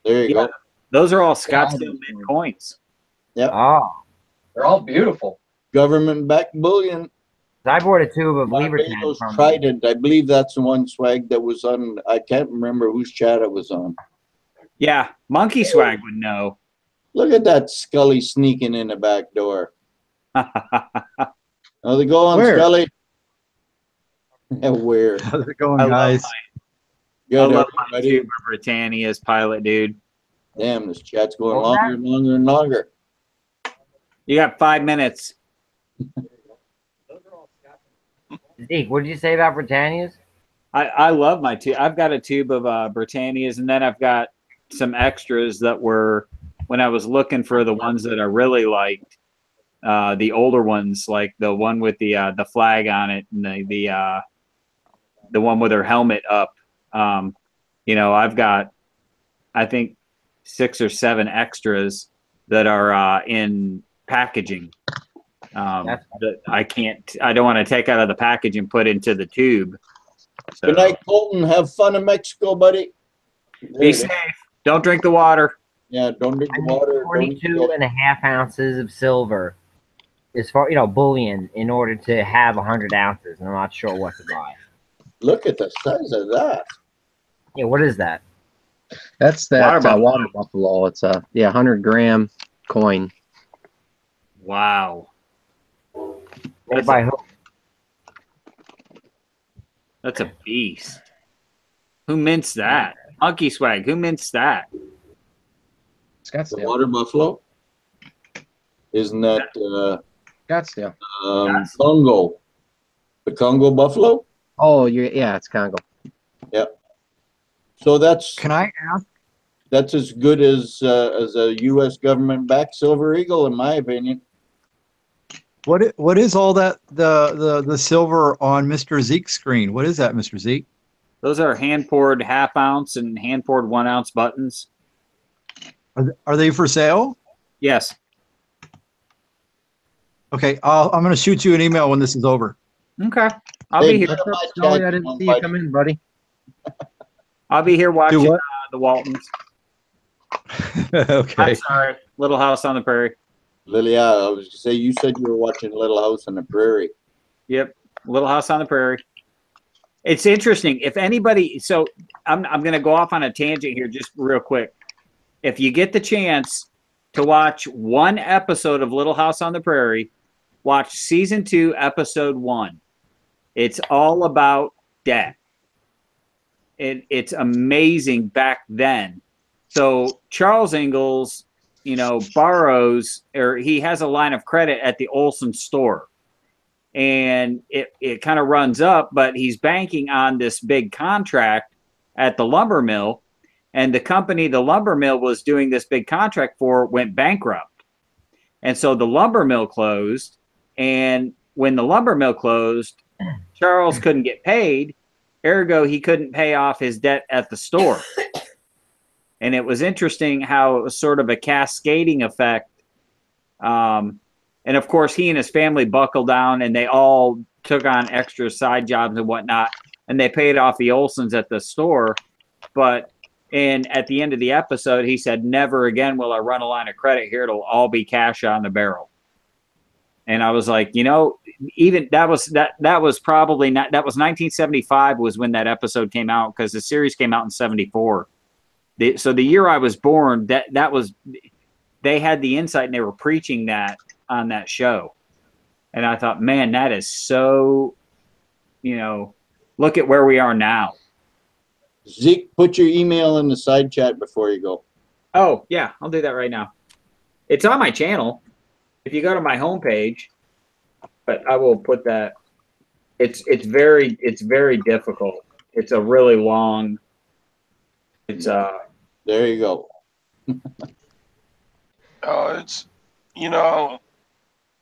There you go. Those are all Scottsdale mint coins. Yep. Oh, They're all beautiful. Government backed bullion. I bought a tube of Libertads Barbados from them. Trident. I believe that's the one swag that was on. I can't remember whose chat it was on. Yeah, Monkey Swag would know. Look at that Scully sneaking in the back door. How's it going, Where? Scully? Yeah, where? How's it going, I guys? I Good, love my everybody. tube of Britannia's pilot, dude. Damn, this chat's going What was longer and longer and longer. You got 5 minutes. Zeke, what did you say about Britannia's? I love my tube. I've got a tube of Britannia's, and then I've got some extras that were when I was looking for the ones that I really liked. The older ones, like the one with the flag on it, and the one with her helmet up. I've got, I think, 6 or 7 extras that are in packaging. That I don't want to take out of the package and put into the tube. So, Good night, Colton. Have fun in Mexico, buddy. be safe. Don't drink the water. Yeah, don't drink I the need water. 42.5 ounces of silver, as far bullion, in order to have 100 ounces. And I'm not sure what to buy. Look at the size of that. Yeah, what is that? That's that Water water buffalo. It's a 100-gram coin. Wow. Made by who? That's a beast. Who mints that? Monkey Swag. Who mints that? The Scottsdale. water buffalo. Isn't that Scottsdale. Congo? The Congo buffalo? Oh, yeah, it's Congo. Yep. So that's Can I ask? that's as good as a U.S. government-backed silver eagle, in my opinion. What is all that the silver on Mr. Zeke's screen? What is that, Mr. Zeke? Those are hand-poured half-ounce and hand-poured 1-ounce buttons. Are they for sale? Yes. Okay, I'm going to shoot you an email when this is over. Okay. I'll Hey, be here. get on my Scully, chat, I didn't see you come in, buddy. I'll be here watching what? the Waltons. Okay. I'm sorry. Little House on the Prairie. Lily, I was going to say, you said you were watching Little House on the Prairie. Yep. Little House on the Prairie. It's interesting. If anybody, so I'm going to go off on a tangent here just real quick. If you get the chance to watch one episode of Little House on the Prairie, watch season 2, episode 1. It's all about debt. It's amazing back then. So Charles Ingalls, borrows, or he has a line of credit at the Olsen store. And it kind of runs up, but he's banking on this big contract at the lumber mill. And the company the lumber mill was doing this big contract for went bankrupt. And so the lumber mill closed. And when the lumber mill closed, Charles couldn't get paid. Ergo, he couldn't pay off his debt at the store. And it was interesting how it was sort of a cascading effect. And of course, he and his family buckled down and they all took on extra side jobs and whatnot. And they paid off the Olsons at the store. But at the end of the episode, he said, never again will I run a line of credit here. It'll all be cash on the barrel. And I was like, you know, even that was probably not, that was 1975 was when that episode came out, because the series came out in 74. So the year I was born, that was, they had the insight and they were preaching that on that show. And I thought, man, that is so, you know, look at where we are now. Zeke, put your email in the side chat before you go. Oh, yeah, I'll do that right now. It's on my channel. If you go to my homepage, but I will put that. It's very difficult. It's a really long. It's There you go. Oh, it's, you know,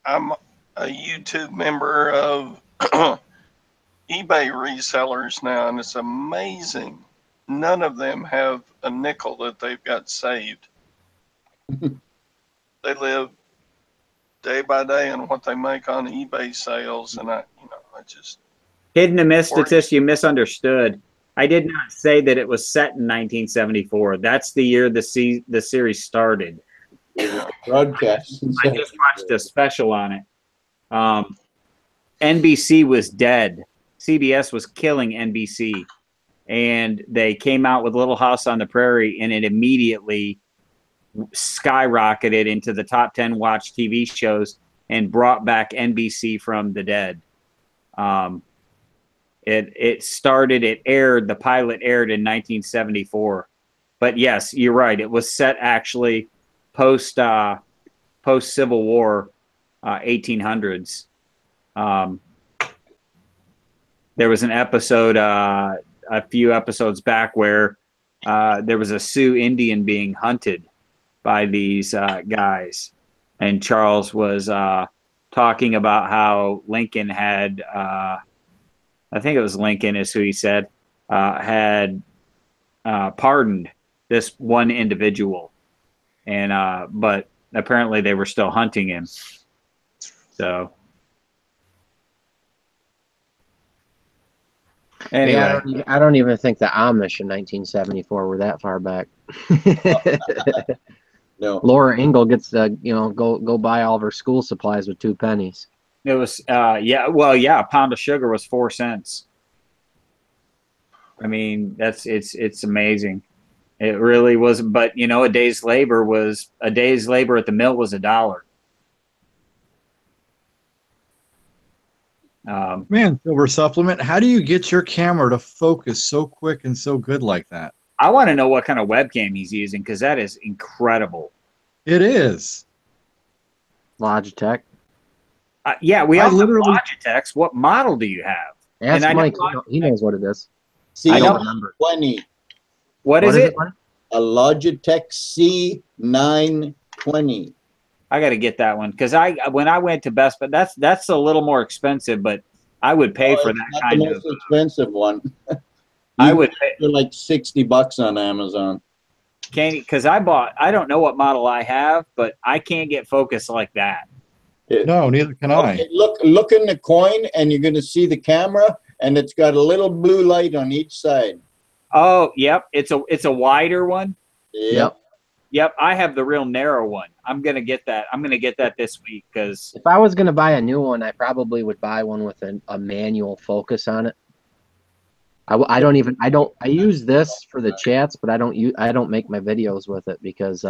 I'm a YouTube member of eBay resellers now, and it's amazing. None of them have a nickel that they've got saved. They live day by day on what they make on eBay sales, and I just hidden a miss statistic. You misunderstood. I did not say that it was set in 1974. That's the year the series started. Broadcast. I just watched a special on it. NBC was dead. CBS was killing NBC, and they came out with Little House on the Prairie, and it immediately skyrocketed into the top 10 watched TV shows and brought back NBC from the dead. It aired, the pilot aired in 1974. But yes, you're right. It was set actually post Civil War, 1800s. There was an episode a few episodes back where there was a Sioux Indian being hunted by these guys, and Charles was talking about how Lincoln had, I think it was Lincoln is who he said, had pardoned this one individual, and but apparently they were still hunting him. So anyway, yeah, I don't even think the Amish in 1974 were that far back. No. Laura Ingle gets to go buy all of her school supplies with 2 pennies. it was a pound of sugar was 4 cents. I mean, it's amazing. It really was. But a day's labor at the mill was $1. Man, Silver Supplement, how do you get your camera to focus so quick and so good like that? I want to know what kind of webcam he's using, because that is incredible. It is. Logitech. Yeah, we all have Logitechs. What model do you have? Ask Mike. He knows what it is. I don't remember. C920. What is it? A Logitech C920. I got to get that one, because when I went to Best Buy, that's a little more expensive, but I would pay for that kind of. The most expensive one. I would pay for like $60 on Amazon. Because I don't know what model I have, but I can't get focus like that. No, neither can I. Okay, look in the coin, and you're going to see the camera, and it's got a little blue light on each side. Oh, yep. It's a wider one. Yep. I have the real narrow one. I'm gonna get that. I'm gonna get that this week, because if I was gonna buy a new one, I probably would buy one with a manual focus on it. I use this for the chats, but I don't make my videos with it, because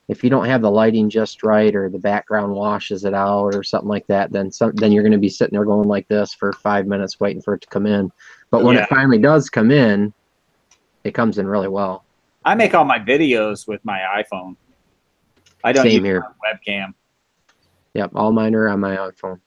if you don't have the lighting just right, or the background washes it out or something like that, then you're going to be sitting there going like this for 5 minutes waiting for it to come in. But when it finally does come in, it comes in really well. I make all my videos with my iPhone. I don't use a webcam. Yep, all mine are on my iPhone.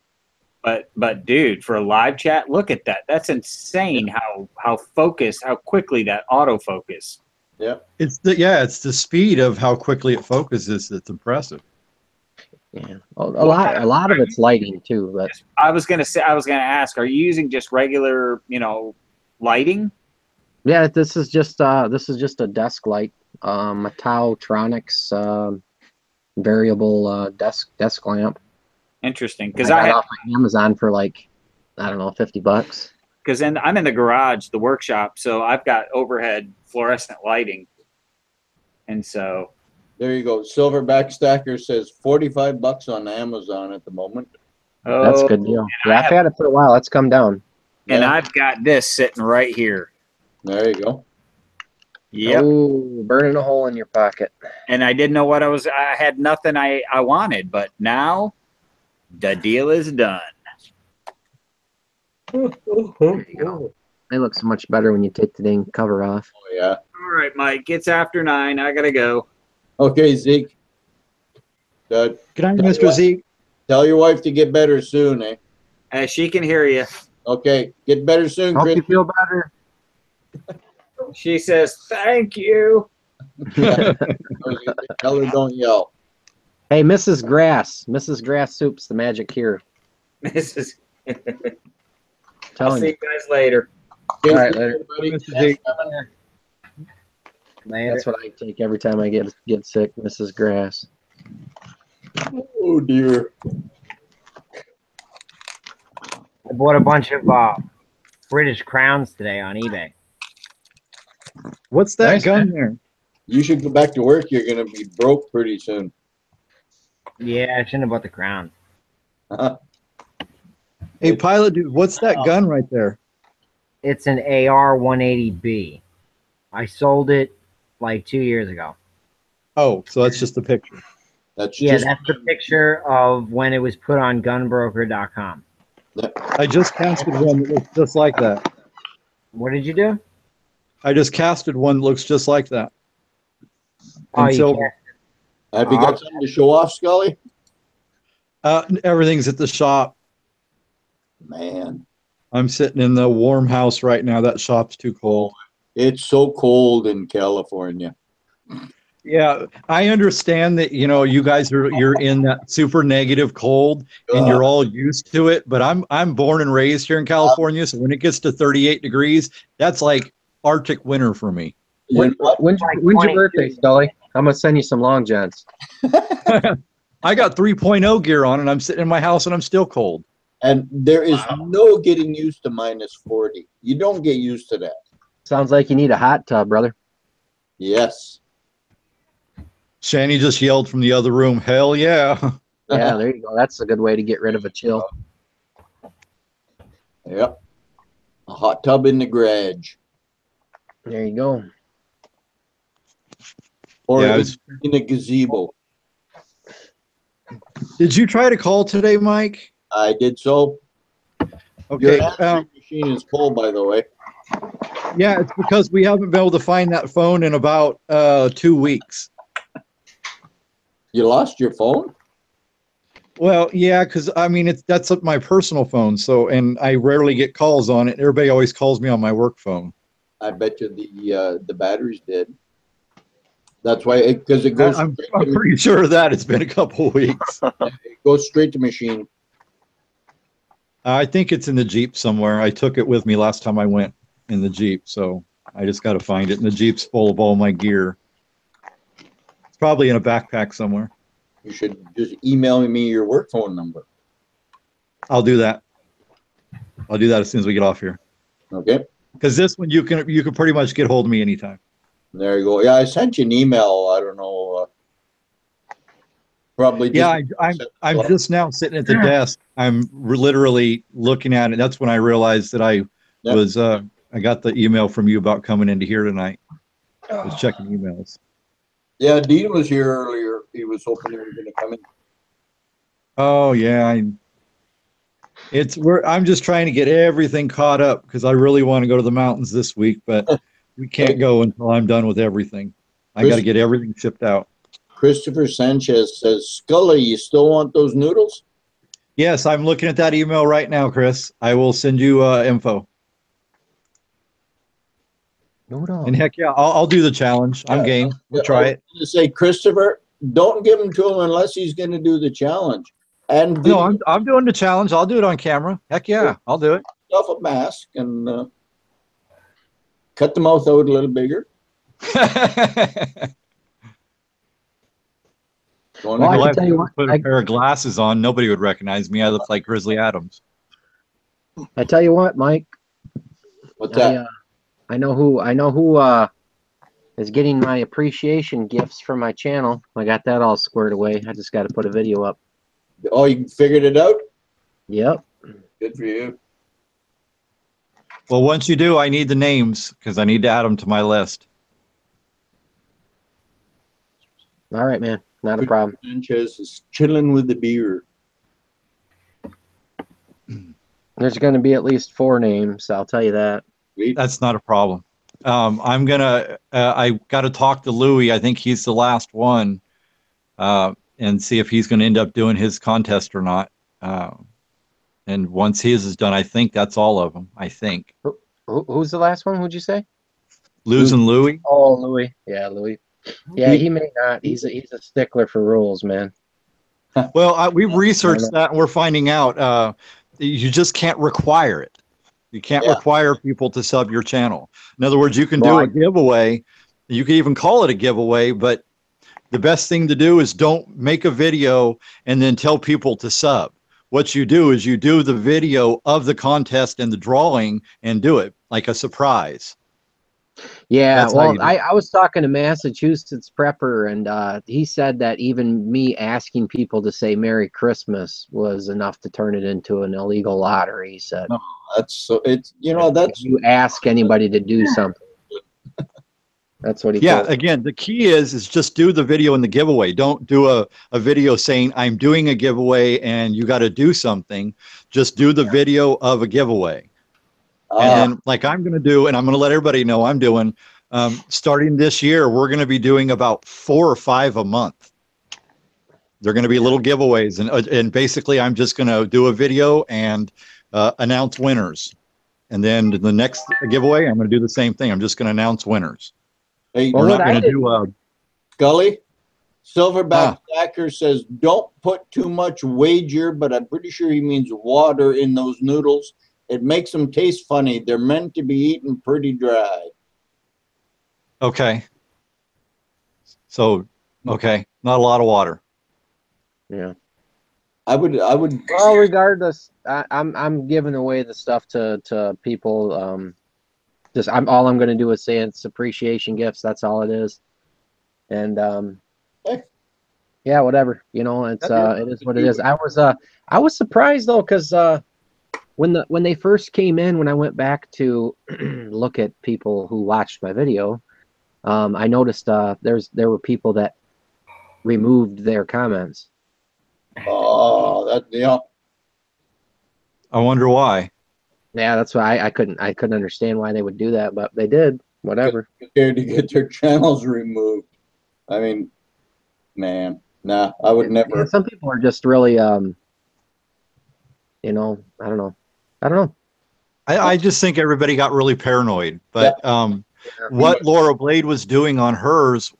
But dude, for a live chat, look at that. That's insane how focused, how quickly that autofocus. Yeah. It's the speed of how quickly it focuses that's impressive. Yeah. A lot of it's lighting too, but I was gonna ask, are you using just regular, lighting? Yeah, this is just a desk light, a Tautronics variable desk lamp. Interesting, because I got off of Amazon for like, I don't know, $50. Because then I'm in the garage, the workshop, so I've got overhead fluorescent lighting, and so there you go. Silverback Stacker says $45 on Amazon at the moment. Oh, That's a good deal. Yeah, I've had it for a while. It's come down. And Yeah. I've got this sitting right here. There you go. Yep. Oh, burning a hole in your pocket. And I didn't know what I had nothing I wanted, but now the deal is done. There you go. They look so much better when you take the dang cover off. Oh, yeah. All right, Mike, it's after 9. I got to go. Okay, Zeke. Good night, Mr. Zeke. Tell your wife to get better soon, eh? She can hear you. Okay, get better soon, Hope Chris. you feel better. She says, thank you. Tell her don't yell. Hey, Mrs. Grass. Mrs. Grass Soup's the magic cure. This is. I'll Telling see you. you guys later. Okay, All right, see later. everybody. Mr. Zeke. That's what I take every time I get sick, Mrs. Grass. Oh, dear. I bought a bunch of British crowns today on eBay. What's that Nice, gun there? You should go back to work. You're going to be broke pretty soon. Yeah, I shouldn't have bought the crown. Hey, pilot dude, what's that gun right there? It's an AR-180B. I sold it like 2 years ago. Oh, so that's just a picture. That's Yeah, just that's the picture of when it was put on gunbroker.com. I just casted one that looks just like that. What did you do? I just casted one that looks just like that. Oh, In you silver. Have you got something to show off, Scully? Everything's at the shop. Man, I'm sitting in the warm house right now. That shop's too cold. it's so cold in California. Yeah, I understand that, you guys you're in that super negative cold and you're all used to it, but I'm born and raised here in California, so when it gets to 38 degrees, that's like Arctic winter for me. You know, When's your birthday, Scully? I'm gonna send you some long johns. I got 3.0 gear on and I'm sitting in my house and I'm still cold. and there is no getting used to minus 40. You don't get used to that. Sounds like you need a hot tub, brother. Yes. Shani just yelled from the other room, hell yeah. Yeah, there you go. That's a good way to get rid of a chill. Yep. A hot tub in the garage. There you go. Or Yeah, in a gazebo. Did you try to call today, Mike? I did so. Okay. Your answering machine is full, by the way. Yeah, it's because we haven't been able to find that phone in about 2 weeks. You lost your phone? Well, yeah, because I mean that's my personal phone, so and I rarely get calls on it. Everybody always calls me on my work phone. I bet you the batteries did. That's why, because it goes. I'm pretty sure of that. It's been a couple of weeks. It goes straight to machine. I think it's in the Jeep somewhere. I took it with me last time I went in the Jeep, so I just got to find it. And the Jeep's full of all my gear. It's probably in a backpack somewhere. You should just email me your work phone number. I'll do that. I'll do that as soon as we get off here. Okay. Because this one you can pretty much get hold of me anytime. There you go. Yeah, I sent you an email. I don't know. Probably. Just Yeah, I'm just now sitting at the desk. I'm literally looking at it. That's when I realized that I was I got the email from you about coming into here tonight. I was checking emails. Yeah, Dean was here earlier. He was hoping you were going to come in. Oh yeah, I'm just trying to get everything caught up because I really want to go to the mountains this week, but we can't go until I'm done with everything. I got to get everything shipped out. Christopher Sanchez says, Scully, you still want those noodles? Yes, I'm looking at that email right now, Chris. I will send you info. And heck yeah, I'll do the challenge. I'm game. We'll try it. To say, Christopher, don't give him to him unless he's going to do the challenge. And no, I'm doing the challenge. I'll do it on camera. Heck yeah, I'll do it. Stuff a mask and cut the mouth out a little bigger. Well, I can tell you what, put a pair of glasses on, nobody would recognize me. I look like Grizzly Adams. I tell you what, Mike. What's that? I know who is getting my appreciation gifts for my channel. I got that all squared away. I just got to put a video up. Oh, you figured it out? Yep. Good for you. Well, once you do, I need the names because I need to add them to my list. All right, man. Not a problem. Sanchez is chilling with the beer. There's going to be at least 4 names. I'll tell you that. That's not a problem. I got to talk to Louis. I think he's the last one, and see if he's going to end up doing his contest or not. And once his is done, I think that's all of them. I think. Who's the last one? Who'd you say? Losing Louis. Oh, Louis. Yeah, Louis. Yeah, he may not. He's a stickler for rules, man. Well, we've researched that, and we're finding out you just can't require it. You can't require people to sub your channel. In other words, you can do a giveaway. You can even call it a giveaway, but the best thing to do is don't make a video and then tell people to sub. What you do is you do the video of the contest and the drawing and do it like a surprise. Yeah, well, I was talking to Massachusetts Prepper, and he said that even me asking people to say Merry Christmas was enough to turn it into an illegal lottery. He said, "No, that's so. It's that's if you ask anybody to do something." That's what he. Yeah, told me. again, the key is just do the video in the giveaway. Don't do a video saying I'm doing a giveaway and you got to do something. Just do the video of a giveaway. And then, like I'm going to do, and I'm going to let everybody know I'm doing, starting this year, we're going to be doing about 4 or 5 a month. They're going to be little giveaways. And basically, I'm just going to do a video and announce winners. And then the next giveaway, I'm going to do the same thing. I'm just going to announce winners. Hey, we're not going to do Scully. Silverback Stacker says, don't put too much wager, but I'm pretty sure he means water in those noodles. It makes them taste funny. They're meant to be eaten pretty dry. Okay. So, okay, not a lot of water. Yeah. I would. Well, regardless, I'm giving away the stuff to people. All I'm going to do is say it's appreciation gifts. That's all it is. And yeah, whatever. You know, it is what it is. I was surprised though, because when they first came in, when I went back to look at people who watched my video, I noticed there were people that removed their comments. Oh, I wonder why. Yeah, that's why I couldn't understand why they would do that, but they did. Whatever. Scared to get their channels removed. I mean, man, nah, I would never. Yeah, some people are just really, you know, I don't know. I just think everybody got really paranoid. But what Laura Blade was doing on hers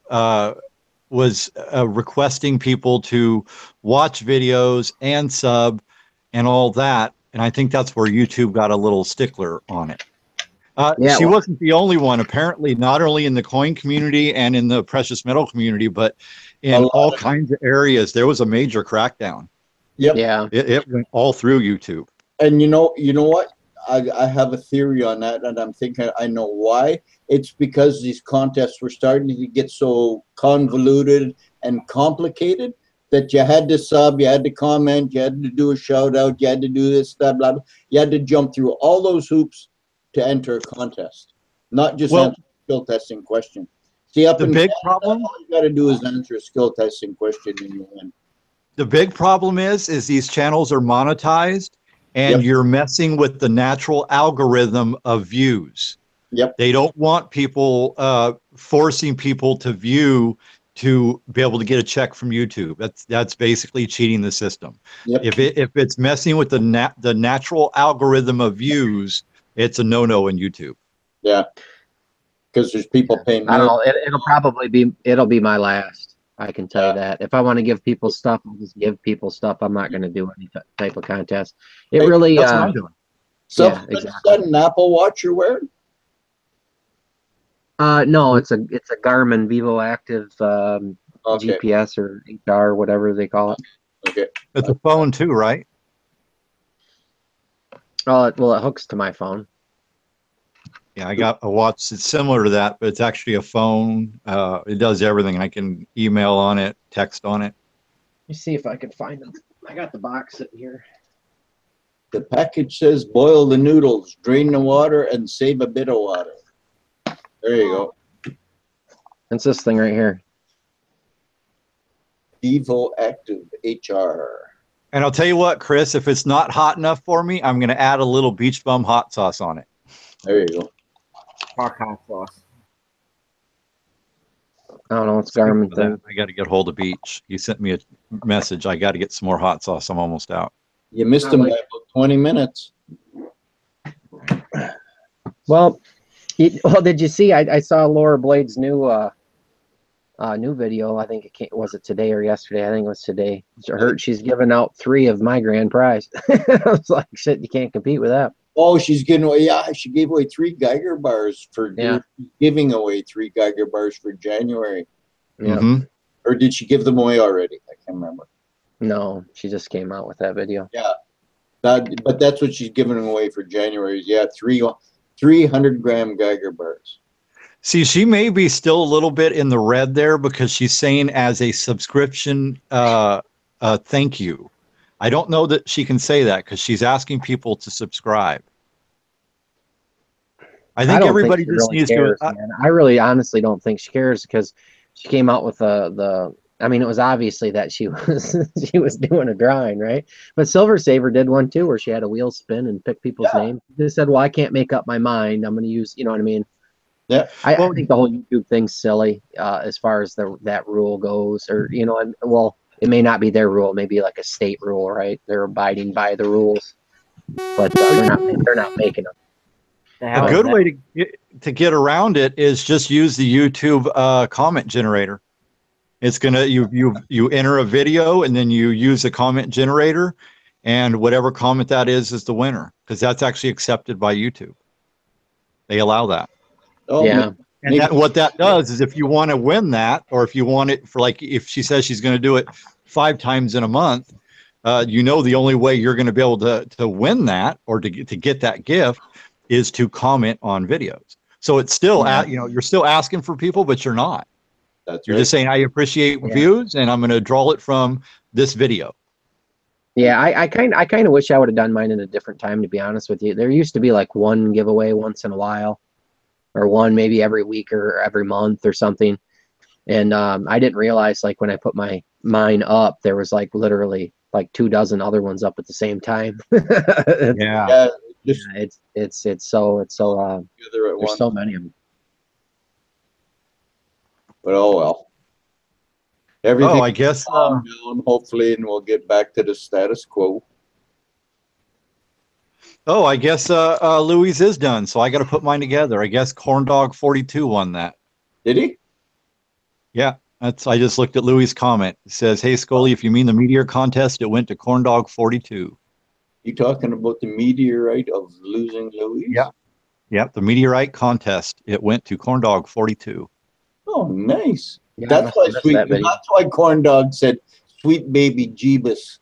was requesting people to watch videos and sub and all that. And I think that's where YouTube got a little stickler on it. She wasn't the only one. Apparently, not only in the coin community and in the precious metal community, but in all kinds of areas, there was a major crackdown. Yep. Yeah. It went all through YouTube. And you know what? I have a theory on that, and I'm thinking I know why. It's because these contests were starting to get so convoluted and complicated that you had to sub, you had to comment, you had to do a shout out, you had to do this, blah, blah, blah. You had to jump through all those hoops to enter a contest, not just answer a skill testing question. See, up the in big Canada, problem, all you got to do is answer a skill testing question and you win. The big problem is these channels are monetized and you're messing with the natural algorithm of views. Yep. They don't want people forcing people to view to be able to get a check from YouTube. That's basically cheating the system. Yep. If it's messing with the natural algorithm of views, it's a no-no in YouTube. Yeah. Because there's people paying. I don't know. It'll be my last. I can tell you that. If I want to give people stuff, I'll just give people stuff. I'm not going to do any type of contest. It really. That's what I'm doing. So yeah, exactly. is that an Apple Watch you're wearing? No, it's a Garmin Vivo Active GPS or HR, whatever they call it. Okay. It's a phone too, right? Well, it hooks to my phone. Yeah, I got a watch that's similar to that, but it's actually a phone. It does everything. I can email on it, text on it. Let me see if I can find them. I got the box sitting here. The package says boil the noodles, drain the water, and save a bit of water. There you go. It's this thing right here. Evo Active HR. And I'll tell you what, Chris, if it's not hot enough for me, I'm going to add a little Beach Bum hot sauce on it. There you go. Hot sauce. I don't know. It's Garmin thing. I got to get hold of Beach. He sent me a message. I got to get some more hot sauce. I'm almost out. You missed them by about 20 minutes. Well, did you see? I saw Laura Blade's new video. I think was it today or yesterday? I think it was today. She's giving out 3 of my grand prize. I was like, shit, you can't compete with that. Oh, she's giving away. Yeah, she gave away 3 Geiger bars for giving away 3 Geiger bars for January. Yeah. Mm-hmm. Or did she give them away already? I can't remember. No, she just came out with that video. Yeah, but that's what she's giving away for January. Yeah, 300-gram Geiger bars. See, she may be still a little bit in the red there because she's saying as a subscription, thank you. I don't know that she can say that because she's asking people to subscribe. I think everybody just really needs cares, to. Man. I really honestly don't think she cares because she came out with the. I mean, it was obviously that she was doing a drawing, right? But Silver Saver did one too, where she had a wheel spin and pick people's names. She just said, "Well, I can't make up my mind. I'm going to use," you know what I mean? Yeah. I think the whole YouTube thing's silly as far as that rule goes, or well, it may not be their rule, maybe like a state rule, right? They're abiding by the rules, but they're not making them. A good way to get around it is just use the YouTube comment generator. It's gonna you enter a video and then you use a comment generator, and whatever comment that is the winner, because that's actually accepted by YouTube. They allow that. Oh, yeah. And what that does is if you want to win that, or if you want it for, like, if she says she's going to do it 5 times in a month, the only way you're going to be able to win that or to get that gift is to comment on videos. So it's still you're still asking for people, but you're not. You're just saying, I appreciate views and I'm going to draw it from this video. Yeah, I kind of wish I would have done mine in a different time, to be honest with you. There used to be like one giveaway once in a while, or one maybe every week or every month or something. And I didn't realize, like, when I put mine up, there was like literally like 2 dozen other ones up at the same time. It's so there's so many of them. But oh well. Everything. I guess down, hopefully, and we'll get back to the status quo. I guess Louis is done, so I got to put mine together. I guess Corndog 42 won that. Did he? Yeah, I just looked at Louis' comment. It says, "Hey Scully, if you mean the meteor contest, it went to Corndog 42." You talking about the meteorite of losing Louis? Yeah, the meteorite contest. It went to Corndog 42. Oh, nice. Yeah, that's why Corndog said, "Sweet baby Jeebus."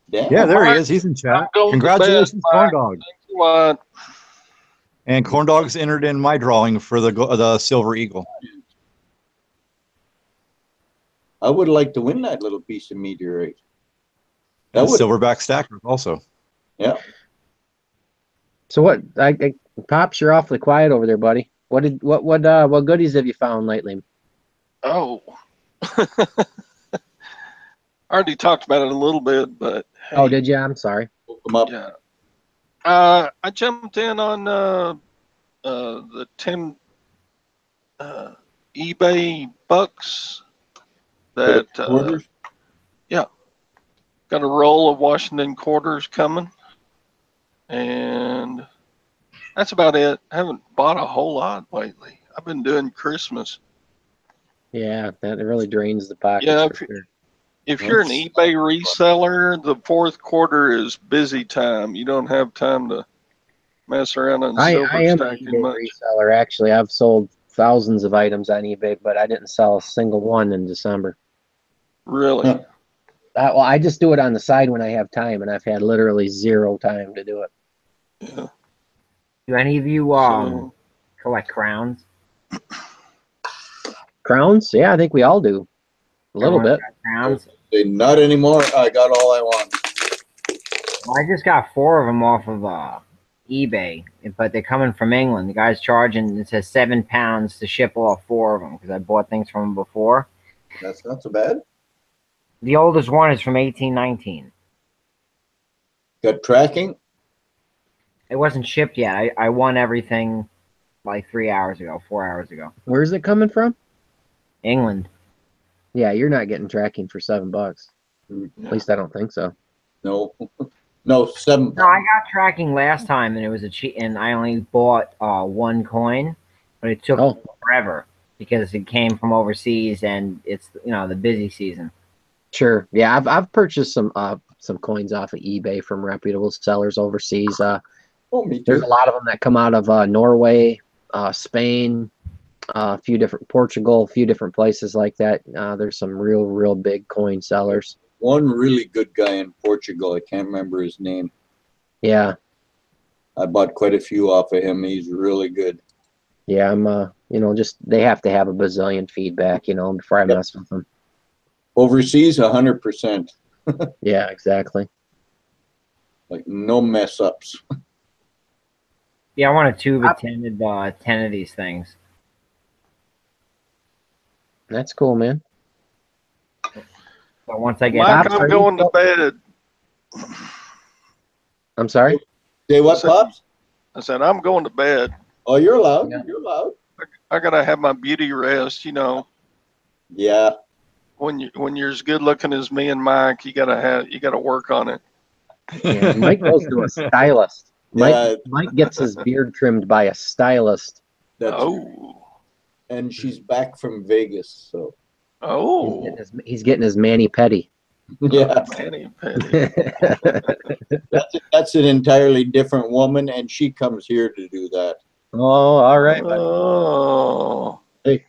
Yeah, there he is. He's in chat. Congratulations, Corndog. Thanks a lot. And Corndog's entered in my drawing for the Silver Eagle. I would like to win that little piece of meteorite. And Silverback Stacker also. Yeah. So what? Pops, you're awfully quiet over there, buddy. What goodies have you found lately? Oh. I already talked about it a little bit, but hey. Oh, did you? I'm sorry. Come up. Yeah. I jumped in on the 10 eBay bucks that got a roll of Washington quarters coming, and that's about it. I haven't bought a whole lot lately. I've been doing Christmas. Yeah, that really drains the pockets. Yeah, for sure. If you're an eBay reseller, the fourth quarter is busy time. You don't have time to mess around on silver I am stacking an eBay much. reseller, actually. I've sold thousands of items on eBay, but I didn't sell a single one in December. Really? Well, I just do it on the side when I have time, and I've had literally 0 time to do it. Yeah. Do any of you collect crowns? Crowns? Yeah, I think we all do. A little bit. Crowns? Say, not anymore. I got all I want. Well, I just got 4 of them off of eBay, but they're coming from England. The guy's charging, it says £7 to ship all 4 of them because I bought things from him before. That's not so bad. The oldest one is from 1819. Got tracking? It wasn't shipped yet. I won everything like 4 hours ago. Where's it coming from? England. Yeah, you're not getting tracking for $7. At least I don't think so. No. No, 7. No, I got tracking last time, and it was a cheat, and I only bought 1 coin, but it took forever because it came from overseas, and it's the busy season. Sure. Yeah, I've purchased some coins off of eBay from reputable sellers overseas. Me too. There's a lot of them that come out of Norway, Spain, Portugal, a few different places like that. There's some real big coin sellers. One really good guy in Portugal. I can't remember his name. Yeah. I bought quite a few off of him. He's really good. Yeah, I'm just they have to have a bazillion feedback, before I mess with them. Overseas, 100%. Yeah, exactly. Like no mess ups. Yeah, I want a tube of 10 of these things. That's cool, man. But once I get Mike, I'm going to bed. I'm sorry? Say what, Pops? I said, I'm going to bed. Oh, you're allowed. Yeah. You're allowed. I gotta have my beauty rest, Yeah. When you're as good looking as me and Mike, you gotta work on it. Yeah, Mike goes to a stylist. Yeah. Mike gets his beard trimmed by a stylist. And she's back from Vegas, so. He's getting his mani-pedi. Yeah. That's an entirely different woman, and she comes here to do that. Oh, all right. Oh. I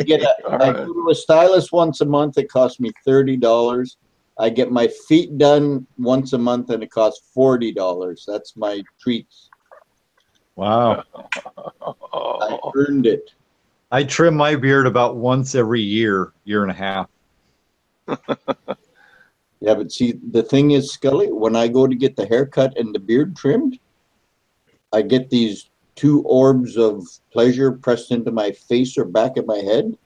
go to a stylist once a month. It costs me $30. I get my feet done once a month, and it costs $40. That's my treats. Wow. I earned it. I trim my beard about once every year and a half. Yeah, but see, the thing is, Scully, when I go to get the haircut and the beard trimmed, I get these 2 orbs of pleasure pressed into my face or back of my head.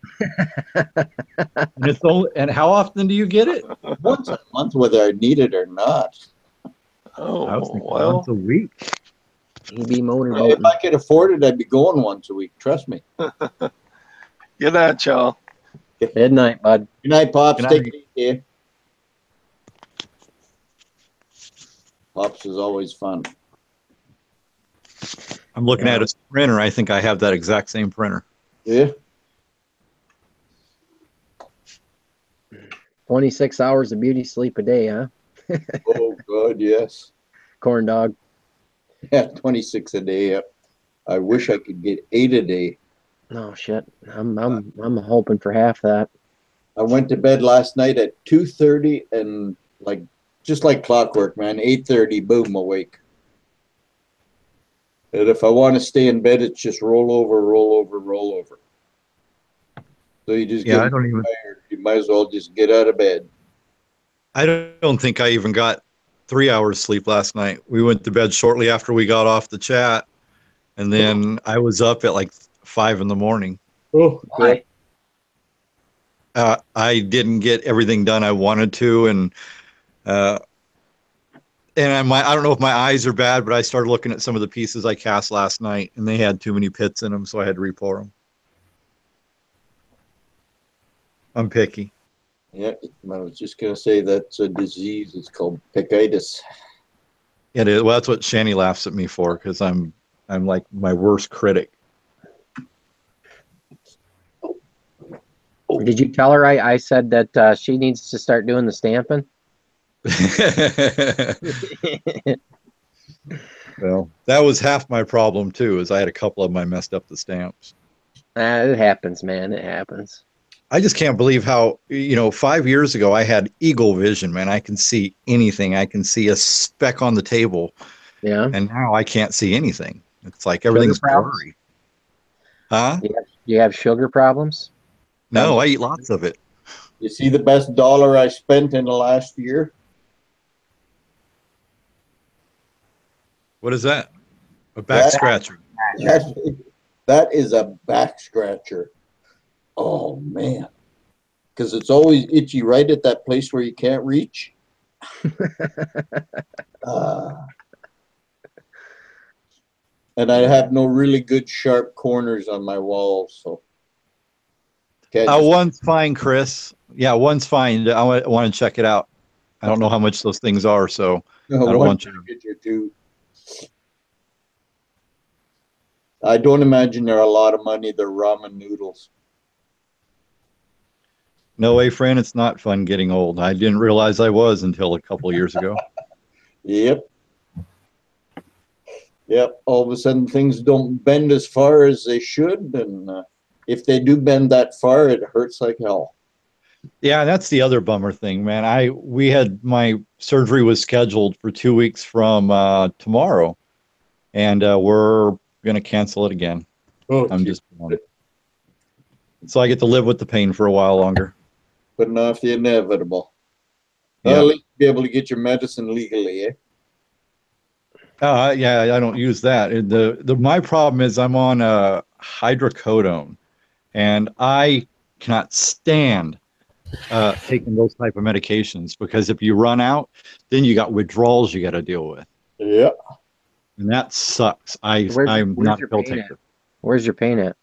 And how often do you get it? Once a month, whether I need it or not. Oh, I was thinking once a week. He'd be If I could afford it, I'd be going once a week. Trust me. Good night, y'all. Good night, bud. Good night, Pops. Good Take night. it easy. Pops is always fun. I'm looking at a printer. I think I have that exact same printer. Yeah. 26 hours of beauty sleep a day, huh? Oh, God, yes. Corn dog. Yeah, 26 a day. Yep. I wish I could get 8 a day. Oh shit! I'm hoping for half that. I went to bed last night at 2:30 and just like clockwork, man. 8:30, boom, awake. And if I want to stay in bed, it's just roll over, roll over, roll over. So you just get tired. You might as well just get out of bed. I don't think I even got 3 hours sleep last night. We went to bed shortly after we got off the chat, and then I was up at like 5 in the morning. Oh, Why? I didn't get everything done I wanted to, and I don't know if my eyes are bad, but I started looking at some of the pieces I cast last night, and they had too many pits in them, so I had to repour them. I'm picky. Yeah, I was just gonna say that's a disease. It's called pickitis. It is. Well, that's what Shani laughs at me for, because I'm like my worst critic. Did you tell her I said that she needs to start doing the stamping? Well, that was half my problem too, is I had a couple of them I messed up the stamps. It happens, man. It happens. I just can't believe how, 5 years ago I had eagle vision, man. I can see anything. I can see a speck on the table. Yeah. And now I can't see anything. It's like everything's blurry. Huh? Do you have sugar problems? No, I eat lots of it. You see the best dollar I spent in the last year? What is that? A back scratcher. That is a back scratcher. Oh man, because it's always itchy right at that place where you can't reach. And I have no really good sharp corners on my walls, so. One's fine, Chris. Yeah, one's fine. I want to check it out. I don't know how much those things are, so I don't want you. Get your two. I don't imagine they're a lot of money. They're ramen noodles. No way, Fran. It's not fun getting old. I didn't realize I was until a couple of years ago. Yep. Yep. All of a sudden, things don't bend as far as they should, and if they do bend that far, it hurts like hell. Yeah, that's the other bummer thing, man. We had my surgery was scheduled for 2 weeks from tomorrow, and we're gonna cancel it again. Oh, I'm just so I get to live with the pain for a while longer. Putting off the inevitable. Yeah. At least be able to get your medicine legally, eh? Yeah, I don't use that. My problem is I'm on hydrocodone, and I cannot stand taking those type of medications because if you run out, then you got withdrawals you got to deal with. Yeah. And that sucks. I'm not a pill taker. Where's your pain at?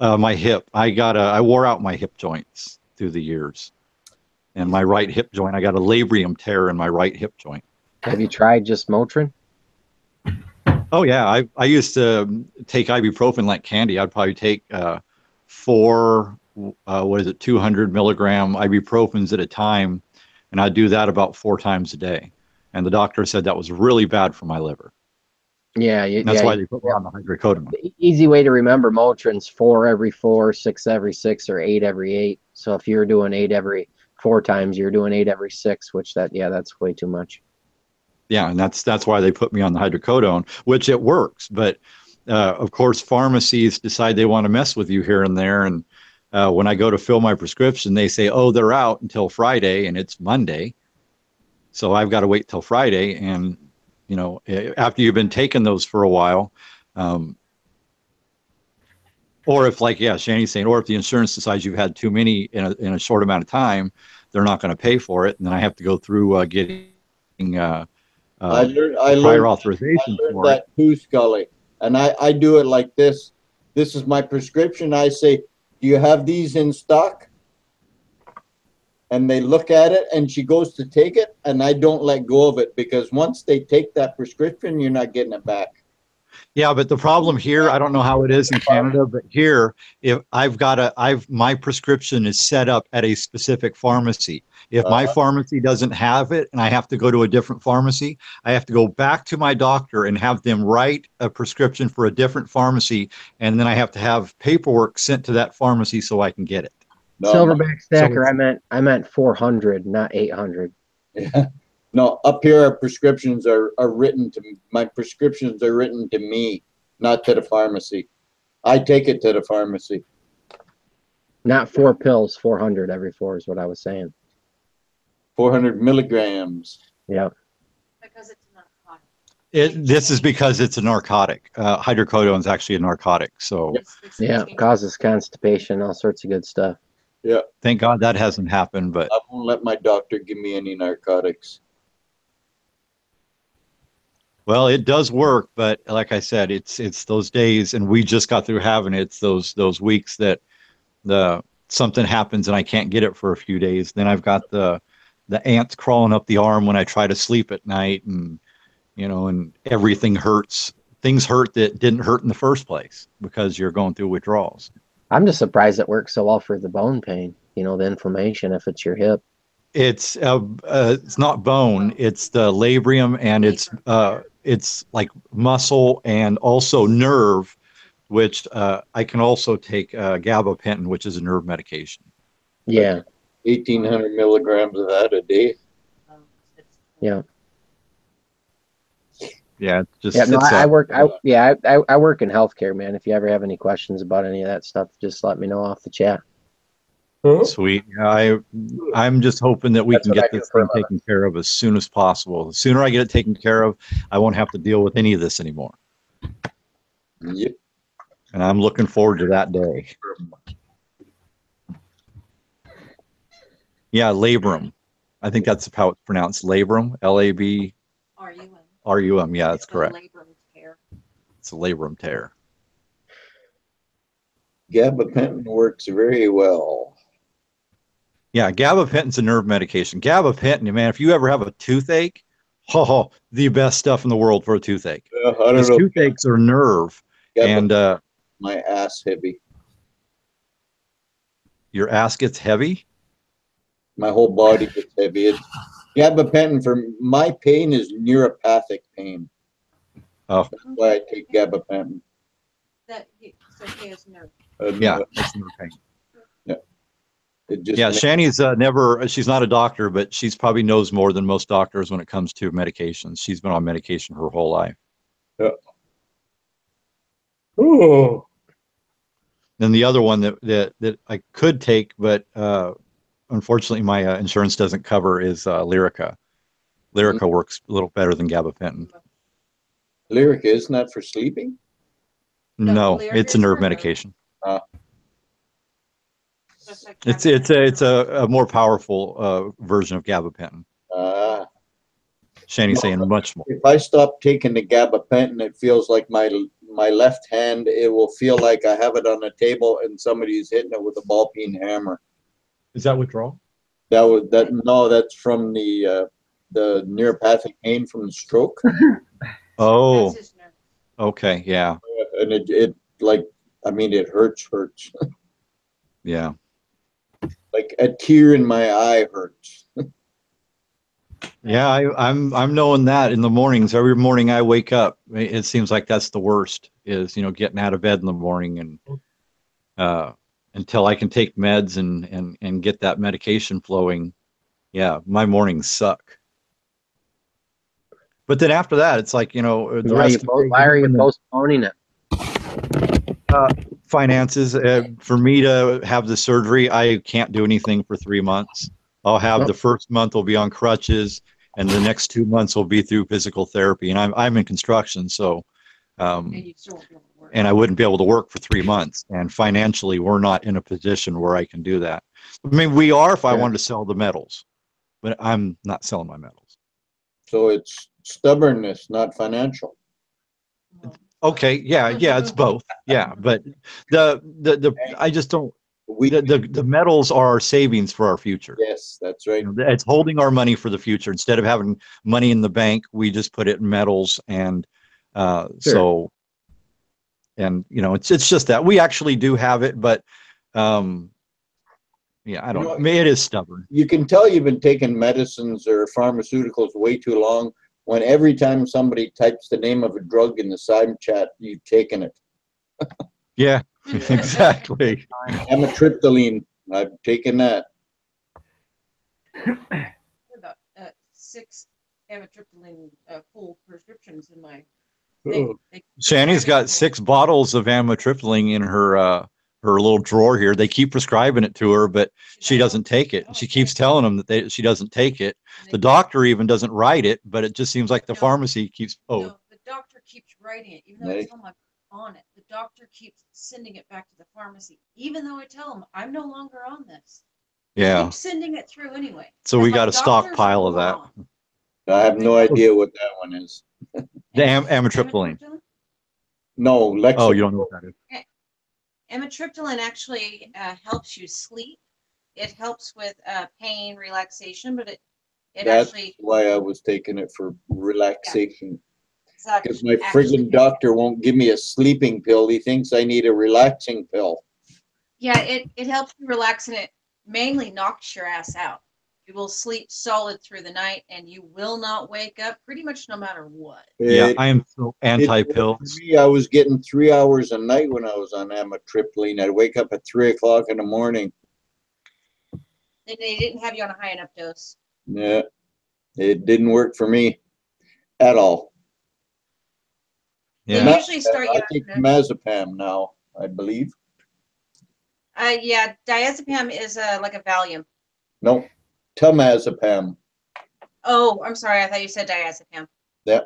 My hip. I wore out my hip joints through the years. And my right hip joint, I got a labrum tear in my right hip joint. Have you tried just Motrin? Oh yeah, I used to take ibuprofen like candy. I'd probably take 4 200 milligram ibuprofens at a time, and I'd do that about 4 times a day. And the doctor said that was really bad for my liver. Yeah, that's why they put me on the hydrocodone. The easy way to remember Motrin's 4 every 4, 6 every 6, or 8 every 8. So if you're doing 8 every 4 times, you're doing 8 every 6, which that's way too much. Yeah, and that's why they put me on the hydrocodone, which it works. But of course, pharmacies decide they want to mess with you here and there. And when I go to fill my prescription, they say, "Oh, they're out until Friday," and it's Monday, so I've got to wait till Friday. And after you've been taking those for a while, or if Shanny's saying, or if the insurance decides you've had too many in a short amount of time, they're not going to pay for it, and then I have to go through getting. I learned authorization for that too, Scully. And I do it like this. This is my prescription. I say, "Do you have these in stock?" And they look at it, and she goes to take it, and I don't let go of it because once they take that prescription, you're not getting it back. Yeah, but the problem here, I don't know how it is in Canada, but here, if my prescription is set up at a specific pharmacy. If my pharmacy doesn't have it and I have to go to a different pharmacy, I have to go back to my doctor and have them write a prescription for a different pharmacy, and then I have to have paperwork sent to that pharmacy so I can get it. Silverback Stacker, I meant 400, not 800. Yeah. No, up here our prescriptions are written to me. My prescriptions are written to me, not to the pharmacy. I take it to the pharmacy. Not 4 pills, 400 every 4 is what I was saying. 400 milligrams. Yeah. Because it's a narcotic. This is because it's a narcotic. Hydrocodone is actually a narcotic. So yeah, causes constipation, all sorts of good stuff. Yeah. Thank God that hasn't happened, but I won't let my doctor give me any narcotics. Well, it does work, but like I said, it's those days, and we just got through having it. It's those weeks that something happens and I can't get it for a few days. Then I've got the ants crawling up the arm when I try to sleep at night, and and everything hurts. Things hurt that didn't hurt in the first place because you're going through withdrawals. I'm just surprised it works so well for the bone pain. The inflammation if it's your hip. It's not bone. It's the labrum, and it's like muscle and also nerve, which I can also take gabapentin, which is a nerve medication. Yeah. 1,800 milligrams of that a day. Yeah. Yeah. Just I work in healthcare, man. If you ever have any questions about any of that stuff, just let me know off the chat. Sweet. Yeah, I'm just hoping that we That's can what I get do this for a thing taken care of as soon as possible. The sooner I get it taken care of, I won't have to deal with any of this anymore. Yep. And I'm looking forward to that day. Yeah, labrum. I think that's how it's pronounced. Labrum. Labrum. RUM. Yeah, that's correct. It's a labrum tear. Gabapentin works very well. Yeah, gabapentin's a nerve medication. Gabapentin, man, if you ever have a toothache, the best stuff in the world for a toothache. I don't Because know. toothaches are nerve, and My ass heavy. your ass gets heavy. My whole body gets heavy. It's gabapentin for my pain is neuropathic pain. Oh, That's why I take gabapentin. So he has nerve. yeah, it's nerve pain. Yeah. It just Yeah, Shani's she's not a doctor, but she's probably knows more than most doctors when it comes to medications. She's been on medication her whole life. Yeah. Oh. Then the other one that I could take, but unfortunately my insurance doesn't cover is Lyrica. Lyrica works a little better than gabapentin. Lyrica, isn't that for sleeping? No, it's a nerve medication. It's a more powerful version of gabapentin. Shani's saying much more. If I stop taking the gabapentin, it feels like my left hand, it will feel like I have it on a table and somebody's hitting it with a ball peen hammer. Is that withdrawal? No, that's from the neuropathic pain from the stroke. Oh, okay, yeah. And it like, I mean, it hurts. Yeah. Like a tear in my eye hurts. Yeah, I'm knowing that in the mornings. Every morning I wake up, it seems like that's the worst, is getting out of bed in the morning, and until I can take meds and get that medication flowing, yeah, my mornings suck. But then after that, it's like, why are you postponing it? Finances. For me to have the surgery, I can't do anything for 3 months. I'll have the first month will be on crutches, and the next 2 months will be through physical therapy. And I'm in construction, so and I wouldn't be able to work for 3 months. And financially, we're not in a position where I can do that. I mean, we are if I wanted to sell the metals, but I'm not selling my metals. So it's stubbornness, not financial. Okay, yeah, it's both. Yeah, but the I just don't. The metals are our savings for our future. Yes, that's right. It's holding our money for the future. Instead of having money in the bank, we just put it in metals, and so, and it's just that we actually do have it, but yeah, I don't know. It is stubborn. You can tell you've been taking medicines or pharmaceuticals way too long when every time somebody types the name of a drug in the side chat, you've taken it. Yeah, exactly. Amitriptyline, I've taken that. About 6 amitriptyline full prescriptions in my. Shani's got 6 bottles of amitriptyline in her little drawer here. They keep prescribing it to her, but she doesn't take it. She keeps telling them that she doesn't take it. The doctor even doesn't write it, but it just seems like the pharmacy keeps. No, the doctor keeps writing it, even though I tell him I'm on it. The doctor keeps sending it back to the pharmacy, even though I tell him I'm no longer on this. Yeah. Keep sending it through anyway. So we got a stockpile of that. I have no idea what that one is. The amitriptyline. No, Lexapro. Oh, you don't know what that is. Amitriptyline actually helps you sleep. It helps with pain, relaxation, but That's actually. why I was taking it for relaxation. Exactly. Because my friggin' doctor won't give me a sleeping pill. He thinks I need a relaxing pill. Yeah, it helps you relax, and it mainly knocks your ass out. You will sleep solid through the night, and you will not wake up pretty much no matter what. Yeah, I am so anti-pills. For me, I was getting 3 hours a night when I was on amitriptyline. I'd wake up at 3 o'clock in the morning. They didn't have you on a high enough dose. Yeah, it didn't work for me at all. Yeah. They usually start you. I take Mazepam now, I believe. Yeah, diazepam is like a Valium. No, temazepam. Oh, I'm sorry. I thought you said diazepam. Yeah.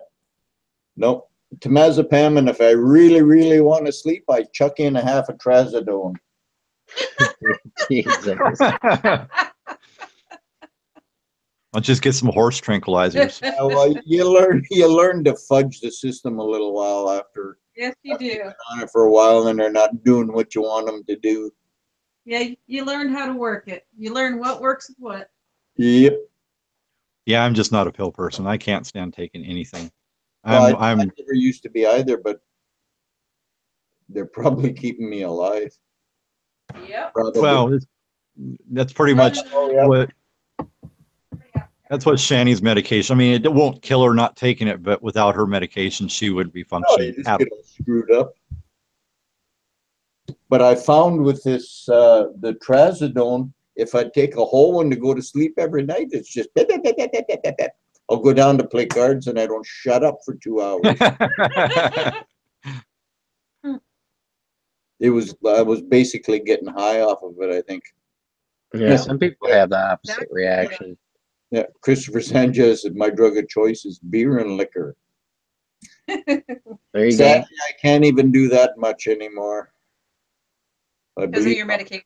No, temazepam, and if I really, really want to sleep, I chuck in a half a trazodone. Jesus. I'll just get some horse tranquilizers. Well, you learn to fudge the system a little while after. Yes, you do. Been on it for a while, and they're not doing what you want them to do. Yeah, you learn how to work it. You learn what works with what. Yep. Yeah, I'm just not a pill person. I can't stand taking anything. Well, I I'm never used to be either, but they're probably keeping me alive. Yep. Probably. well, that's pretty much Oh, yeah. what that's what Shani's medication. I mean, it won't kill her not taking it, but without her medication, she would be Oh, functioning. you just get all screwed up. But I found with this the trazodone, if I take a whole one to go to sleep every night, it's just I'll go down to play cards and I don't shut up for 2 hours. I was basically getting high off of it, I think. Yeah, some people have the opposite reaction. Yeah, Christopher Sanchez said my drug of choice is beer and liquor. There you Sadly, go. I can't even do that much anymore. I Because of believe. your medication.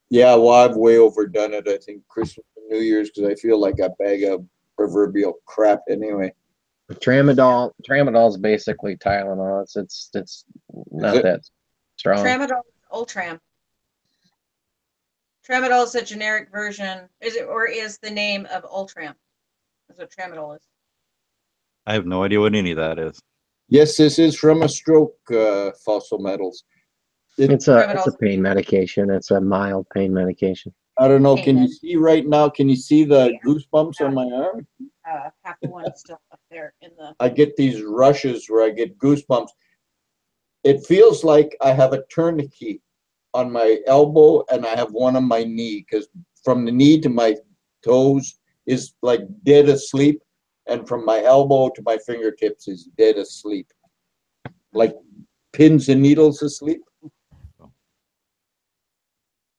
Yeah, well, I've way overdone it. I think Christmas and New Year's because I feel like a bag of proverbial crap anyway. Tramadol is basically Tylenol. It's not that strong. Tramadol is Ultram. Tramadol is a generic version. Is the name of Ultram? That's what Tramadol is. I have no idea what any of that is. Yes, this is from a stroke, fossil metals. It's a pain medication. It's a mild pain medication. I don't know. Can you see right now? Can you see the goosebumps on my arm? Half the one is still up there in the. I get these rushes where I get goosebumps. It feels like I have a tourniquet on my elbow and I have one on my knee because from the knee to my toes is like dead asleep, and from my elbow to my fingertips is dead asleep, like pins and needles asleep.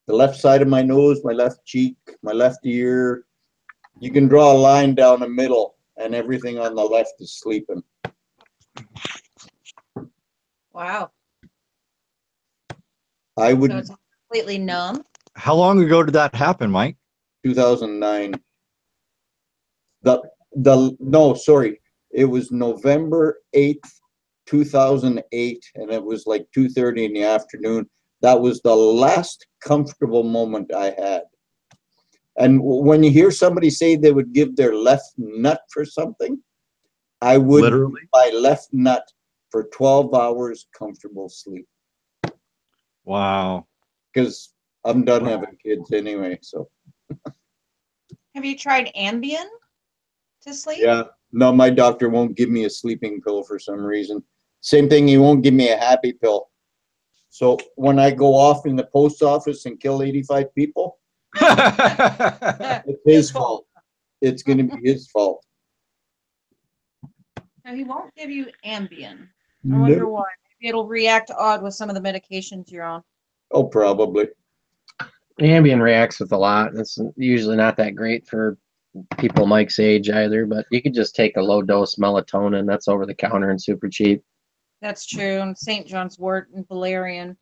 The left side of my nose, my left cheek, my left ear. You can draw a line down the middle, and everything on the left is sleeping. Wow. I would. So it's completely numb. How long ago did that happen, Mike? 2009. No, sorry. It was November 8th, 2008, and it was like 2:30 in the afternoon. That was the last comfortable moment I had. And when you hear somebody say they would give their left nut for something, I would Literally? give my left nut for 12 hours comfortable sleep. Wow. Because I'm done having kids anyway, so. Have you tried Ambien to sleep? Yeah. No, my doctor won't give me a sleeping pill for some reason. Same thing, he won't give me a happy pill. So when I go off in the post office and kill 85 people, it's his fault. It's going to be his fault. No, he won't give you Ambien. I wonder why. Maybe it'll react odd with some of the medications you're on. Oh, probably. Ambien reacts with a lot. It's usually not that great for people Mike's age either, but you could just take a low dose melatonin. That's over the counter and super cheap. That's true. And St. John's wort and valerian.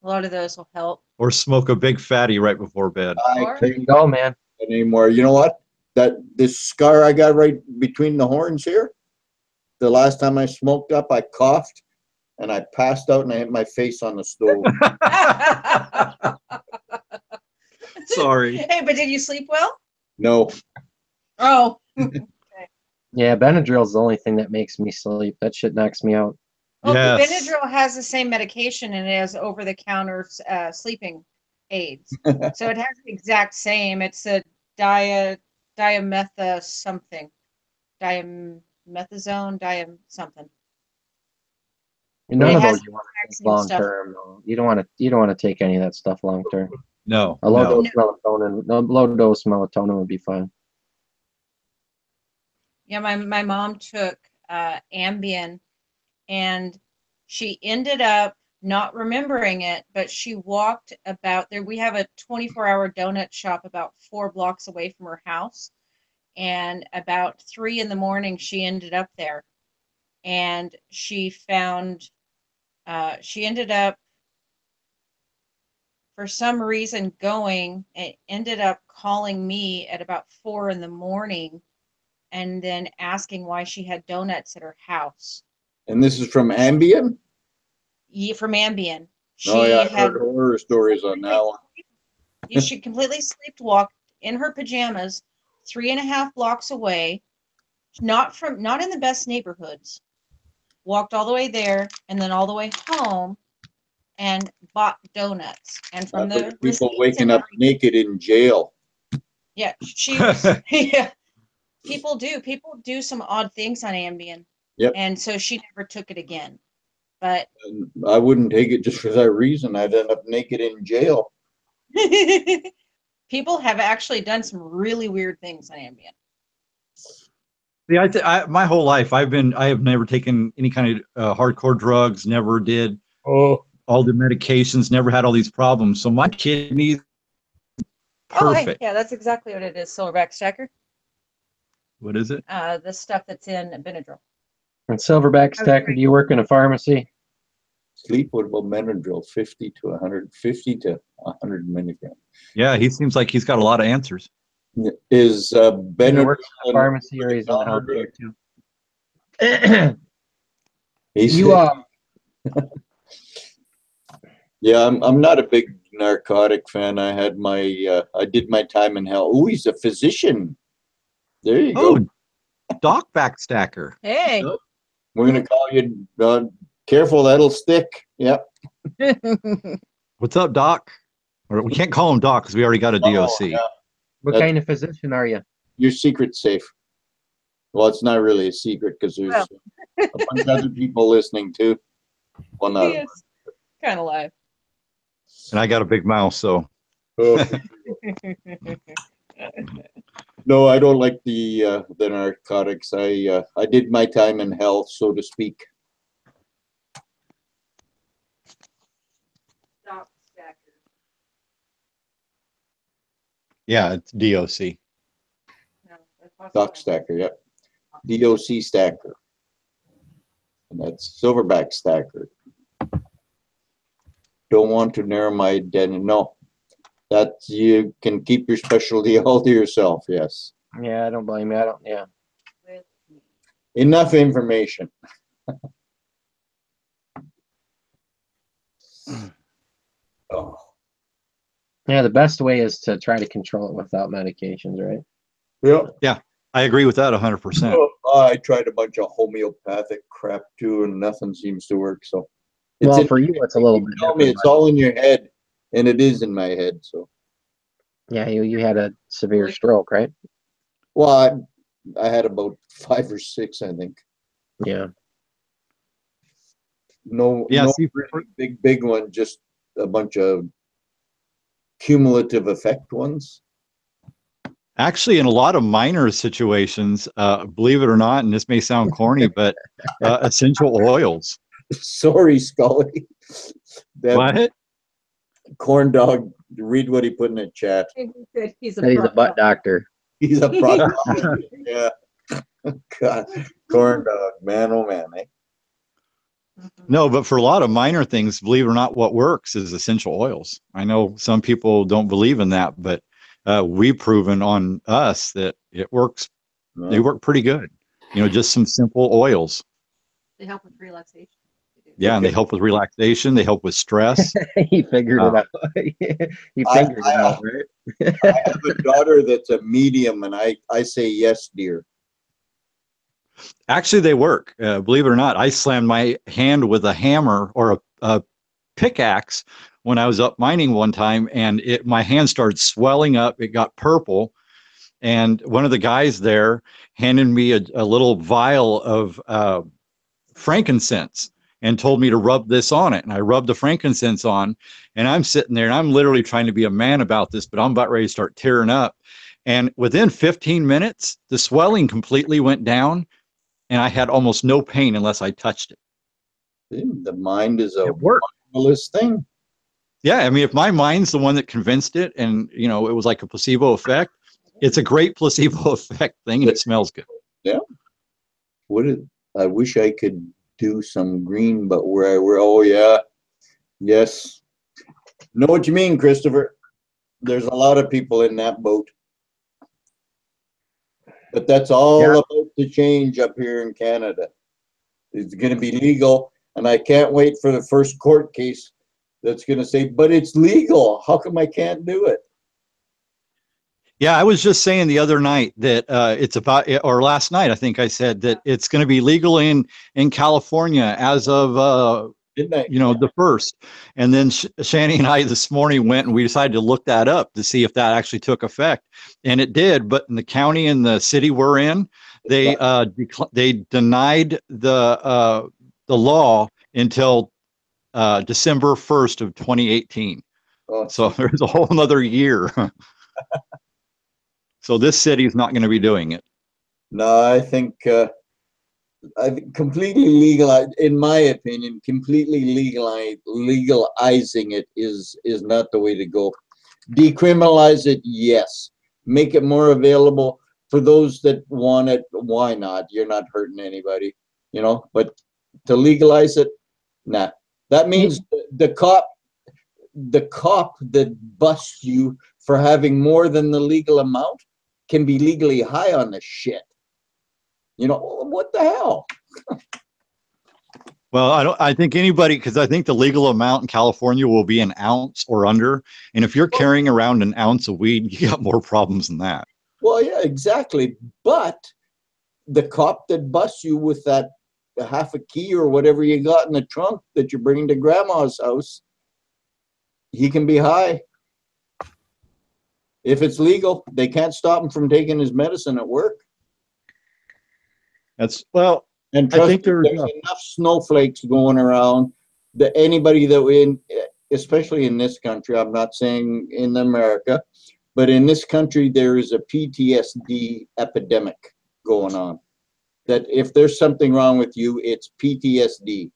A lot of those will help. Or smoke a big fatty right before bed. There you go, man. Anymore. You know what? This scar I got right between the horns here, the last time I smoked up, I coughed and I passed out and I hit my face on the stove. Sorry. Hey, but did you sleep well? No. Oh. Yeah, Benadryl is the only thing that makes me sleep. That shit knocks me out. Well, Yes. Benadryl has the same medication and it has over-the-counter sleeping aids. So it has the exact same. It's a diametha something. Diamethazone, something. None It of has those you want to take vaccine long stuff. term. You don't want to take any of that stuff long term. No. A low No. dose melatonin would be fine. Yeah, my mom took Ambien, and she ended up not remembering it, but she walked about there. We have a 24-hour donut shop about 4 blocks away from her house. And about 3 in the morning, she ended up there. And she ended up, for some reason, going and ended up calling me at about 4 in the morning and then asking why she had donuts at her house. And this is from Ambien? Yeah, from Ambien. Oh, yeah, I've heard horror stories on that one. She completely sleepwalked in her pajamas 3.5 blocks away, not in the best neighborhoods. Walked all the way there and then all the way home and bought donuts. And from the people waking up naked in jail. Yeah, she was. Yeah, people do some odd things on Ambien. Yep. And so she never took it again. But And I wouldn't take it just for that reason. I'd end up naked in jail. people have actually done some really weird things on Ambien. Yeah, my whole life I have never taken any kind of hardcore drugs. Never did all the medications. Never had all these problems. So my kidneys perfect. Oh, hey, yeah, that's exactly what it is. Silverback stacker. What is it? The stuff that's in Benadryl. And Silverback stacker, do you work in a pharmacy? Sleep with Benadryl, 50 to 100 milligrams. Yeah, he seems like he's got a lot of answers. Is Benadryl works in a pharmacy or he's in the healthcare too? Yeah, I'm not a big narcotic fan. I did my time in hell. Oh, he's a physician. There you go. Doc Backstacker. Hey. We're gonna call you. Careful, that'll stick. Yep. What's up, Doc? Or we can't call him Doc because we already got a DOC. Yeah. What kind of physician are you? Your secret's safe. Well, it's not really a secret because there's a bunch of other people listening too. Well, not. It's kind of live. And I got a big mouth, so. No, I don't like the narcotics. I did my time in hell, so to speak. Yeah, it's DOC. Doc Stacker, yep. DOC Stacker. And that's Silverback Stacker. Don't want to narrow my identity. No. That you can keep your specialty all to yourself, yes. Yeah, I don't blame you. I don't, yeah. Enough information. Oh. Yeah, the best way is to try to control it without medications, right? Yeah. Yeah, I agree with that 100%. I tried a bunch of homeopathic crap too, and nothing seems to work. So, well, for you, it's a little bit. Tell me, it's all in your head, and it is in my head. So, yeah, you had a severe stroke, right? Well, I had about 5 or 6, I think. Yeah. No, yeah, no really big one, just a bunch of cumulative effect ones. Actually, in a lot of minor situations, believe it or not, and this may sound corny, but essential oils. Sorry, Scully. What? Corn dog, read what he put in the chat. He's a butt doctor. He's a proctologist. Yeah. God, corn dog, man, oh man, eh? No, but for a lot of minor things, believe it or not, what works is essential oils. I know some people don't believe in that, but we've proven on us that it works. No. They work pretty good. You know, just some simple oils. They help with relaxation. Yeah, and they help with relaxation. They help with stress. He figured it out. He figured it out, right? I have a daughter that's a medium, and I say yes, dear. Actually, they work. Believe it or not, I slammed my hand with a hammer or a pickaxe when I was up mining one time, and my hand started swelling up. It got purple, and one of the guys there handed me a little vial of frankincense and told me to rub this on it. And I rubbed the frankincense on, and I'm sitting there, and I'm literally trying to be a man about this, but I'm about ready to start tearing up. And within 15 minutes, the swelling completely went down, and I had almost no pain unless I touched it. The mind is a marvelous thing. Yeah, I mean, if my mind's the one that convinced it, and you know, it was like a placebo effect, it's a great placebo effect thing, and it smells good. Yeah. I wish I could do some green, but oh yeah, yes. Know what you mean, Christopher. There's a lot of people in that boat. But that's all about to change up here in Canada. It's going to be legal, and I can't wait for the first court case that's going to say, but it's legal. How come I can't do it? Yeah, I was just saying the other night that it's about, or last night, I think I said that it's going to be legal in California as of you know, the first. And then Shani and I this morning went and we decided to look that up to see if that actually took effect, and it did. But in the county and the city we're in, they denied the law until December 1st of 2018. Oh, so there's a whole nother year. So this city is not going to be doing it. No, I think completely legalized, in my opinion, completely legalizing it is not the way to go. Decriminalize it, yes. Make it more available for those that want it. Why not? You're not hurting anybody, you know. But to legalize it, nah. That means the cop that busts you for having more than the legal amount can be legally high on the shit. You know, what the hell? Well, I think anybody, because I think the legal amount in California will be an ounce or under. And if you're carrying around an ounce of weed, you got more problems than that. Well, yeah, exactly. But the cop that busts you with that half a key or whatever you got in the trunk that you're bringing to grandma's house, he can be high. If it's legal, they can't stop him from taking his medicine at work. That's, well, and trust me, there's enough snowflakes going around that anybody that especially in this country, I'm not saying in America, but in this country, there is a PTSD epidemic going on. That if there's something wrong with you, it's PTSD.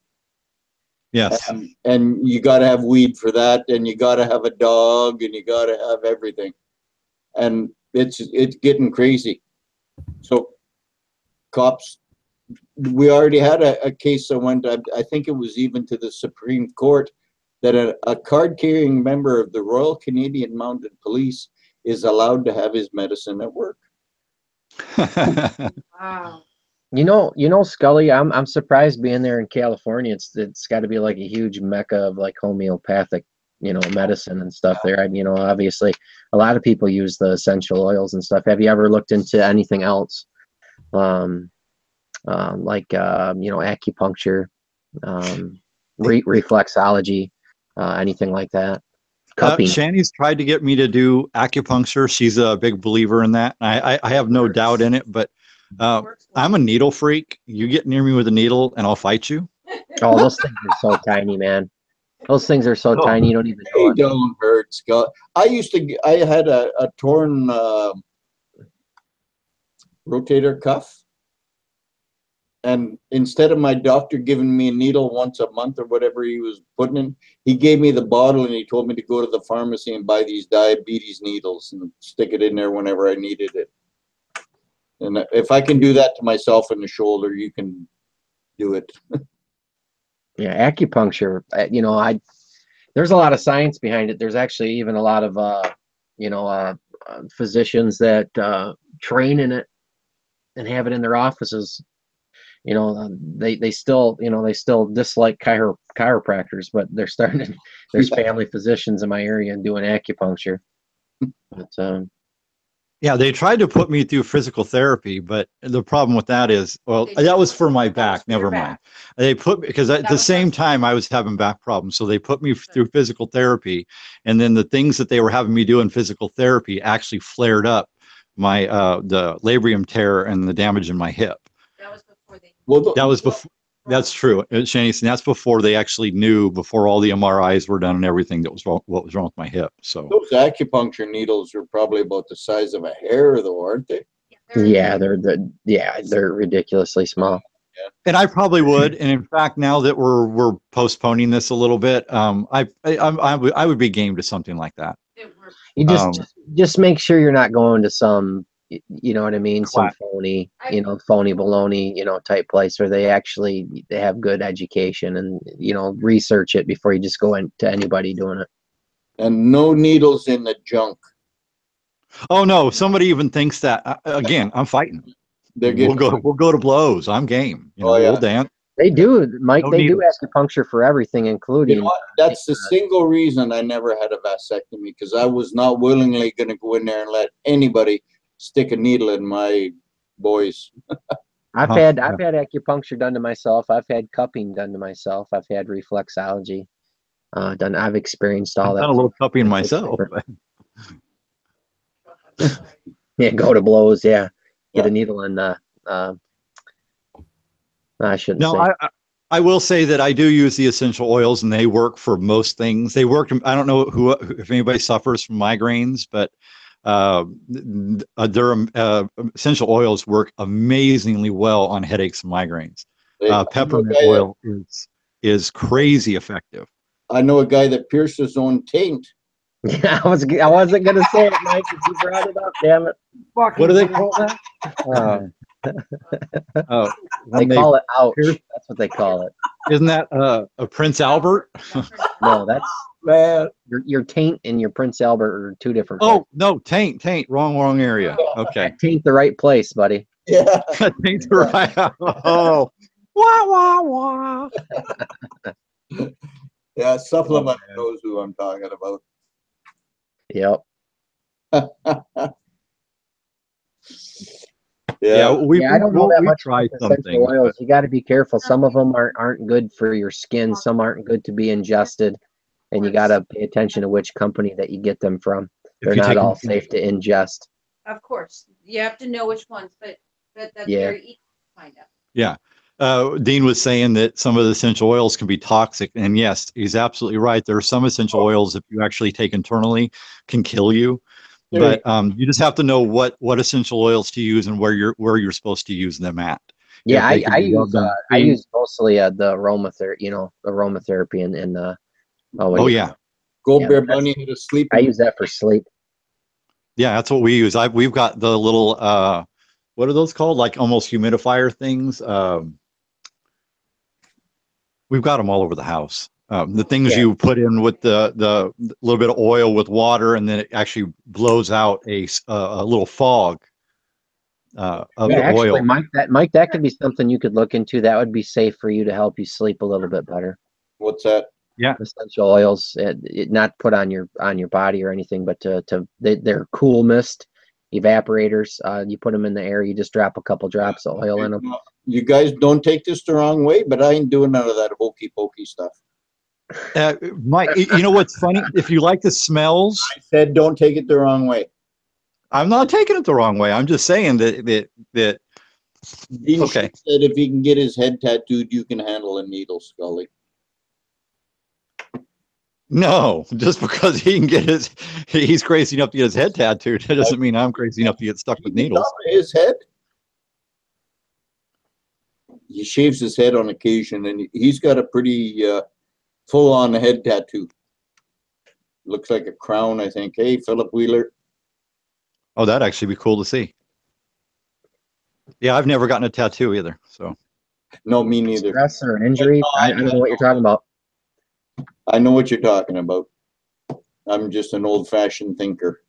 Yes. And you got to have weed for that, and you got to have a dog, and you got to have everything. And it's getting crazy. So cops, we already had a case that went, I think it was even to the Supreme Court, that a card-carrying member of the Royal Canadian Mounted Police is allowed to have his medicine at work. Wow. You know, Scully, I'm surprised being there in California. It's got to be like a huge mecca of like homeopathic, you know, medicine and stuff there. And, you know, obviously a lot of people use the essential oils and stuff. Have you ever looked into anything else? Like, you know, acupuncture, reflexology, anything like that? Cupping. Shani's tried to get me to do acupuncture. She's a big believer in that. I have no doubt in it, but I'm a needle freak. You get near me with a needle and I'll fight you. Oh, those things are so tiny, man. Those things are so tiny, you don't even know it. They don't hurt, Scott. I had a torn rotator cuff. And instead of my doctor giving me a needle once a month or whatever he was putting in, he gave me the bottle and he told me to go to the pharmacy and buy these diabetes needles and stick it in there whenever I needed it. And if I can do that to myself in the shoulder, you can do it. Yeah, acupuncture, you know, there's a lot of science behind it. There's actually even a lot of, you know, physicians that train in it and have it in their offices. You know, they still, you know, they still dislike chiropractors, but they're starting to, there's family physicians in my area doing acupuncture. But, yeah, they tried to put me through physical therapy, but the problem with that is, well, that was for my back. Never mind. They put, because at the same time I was having back problems. So they put me through physical therapy. And then the things that they were having me do in physical therapy actually flared up my, the labrum tear and the damage in my hip. That was before. That's true, Shani. That's before they actually knew, before all the MRIs were done and everything that was wrong, what was wrong with my hip. So those acupuncture needles are probably about the size of a hair, though, aren't they? Yeah, they're ridiculously small. And I probably would. And in fact, now that we're postponing this a little bit, I would be game to something like that. You just make sure you're not going to some, you know what I mean, some phony, phony baloney, type place where they have good education and research it before you just go into anybody doing it. And no needles in the junk. Oh no! Somebody even thinks that. Again, I'm fighting. We'll go to blows. I'm game. We'll dance. They do, Mike. They do acupuncture for everything, including. You know what? That's the single reason I never had a vasectomy, because I was not willingly going to go in there and let anybody stick a needle in my boys. I've had acupuncture done to myself. I've had cupping done to myself. I've had reflexology done. I've experienced all that. I've done a little cupping myself. Yeah, go to blows. Yeah, get a needle in the. I shouldn't say. I will say that I do use the essential oils, and they work for most things. They work. I don't know if anybody suffers from migraines, but their essential oils work amazingly well on headaches and migraines. Peppermint oil is crazy effective. I know a guy that pierced his own taint. Yeah, I wasn't gonna say it, Mike, if you brought it up. Damn it! What do they call that? They call it ouch. That's what they call it. Isn't that a Prince Albert? No, that's your taint and your Prince Albert are two different. Oh no, taint, wrong area. Okay, taint the right place, buddy. Yeah, taint the right. Oh, wah. Yeah, supplement knows who I'm talking about. Yep. Yeah, I don't know that much try about essential oils. You got to be careful. Some of them aren't good for your skin. Some aren't good to be ingested, and you got to pay attention to which company that you get them from. They're not all safe to ingest. Of course, you have to know which ones, but that's very easy to find out. Yeah. Dean was saying that some of the essential oils can be toxic, and yes, he's absolutely right. There are some essential oils, if you actually take internally, can kill you. But you just have to know what essential oils to use and where you're supposed to use them at. Yeah, I use mostly the aromatherapy and Goldbear Bunny to sleep. I use that for sleep. Yeah, that's what we use. We've got the little what are those called? Like almost humidifier things. We've got them all over the house. The things you put in with the little bit of oil with water, and then it actually blows out a little fog of the oil. Mike, that could be something you could look into. That would be safe for you to help you sleep a little bit better. What's that? Yeah, essential oils, not put on your body or anything, but they're cool mist evaporators. You put them in the air. You just drop a couple drops of oil in them. You guys don't take this the wrong way, but I ain't doing none of that hokey pokey stuff. Mike, you know what's funny? If you like the smells, I said don't take it the wrong way. I'm not taking it the wrong way. I'm just saying that Dean said if he can get his head tattooed, you can handle a needle, Scully. No, just because he's crazy enough to get his head tattooed, that doesn't mean I'm crazy enough to get stuck with needles. His head. He shaves his head on occasion, and he's got a pretty full-on head tattoo. Looks like a crown, I think. Hey, Philip Wheeler. Oh, that'd actually be cool to see. Yeah, I've never gotten a tattoo either. So. No, me neither. Stress or an injury? I don't know what you're talking about. I know what you're talking about. I'm just an old-fashioned thinker.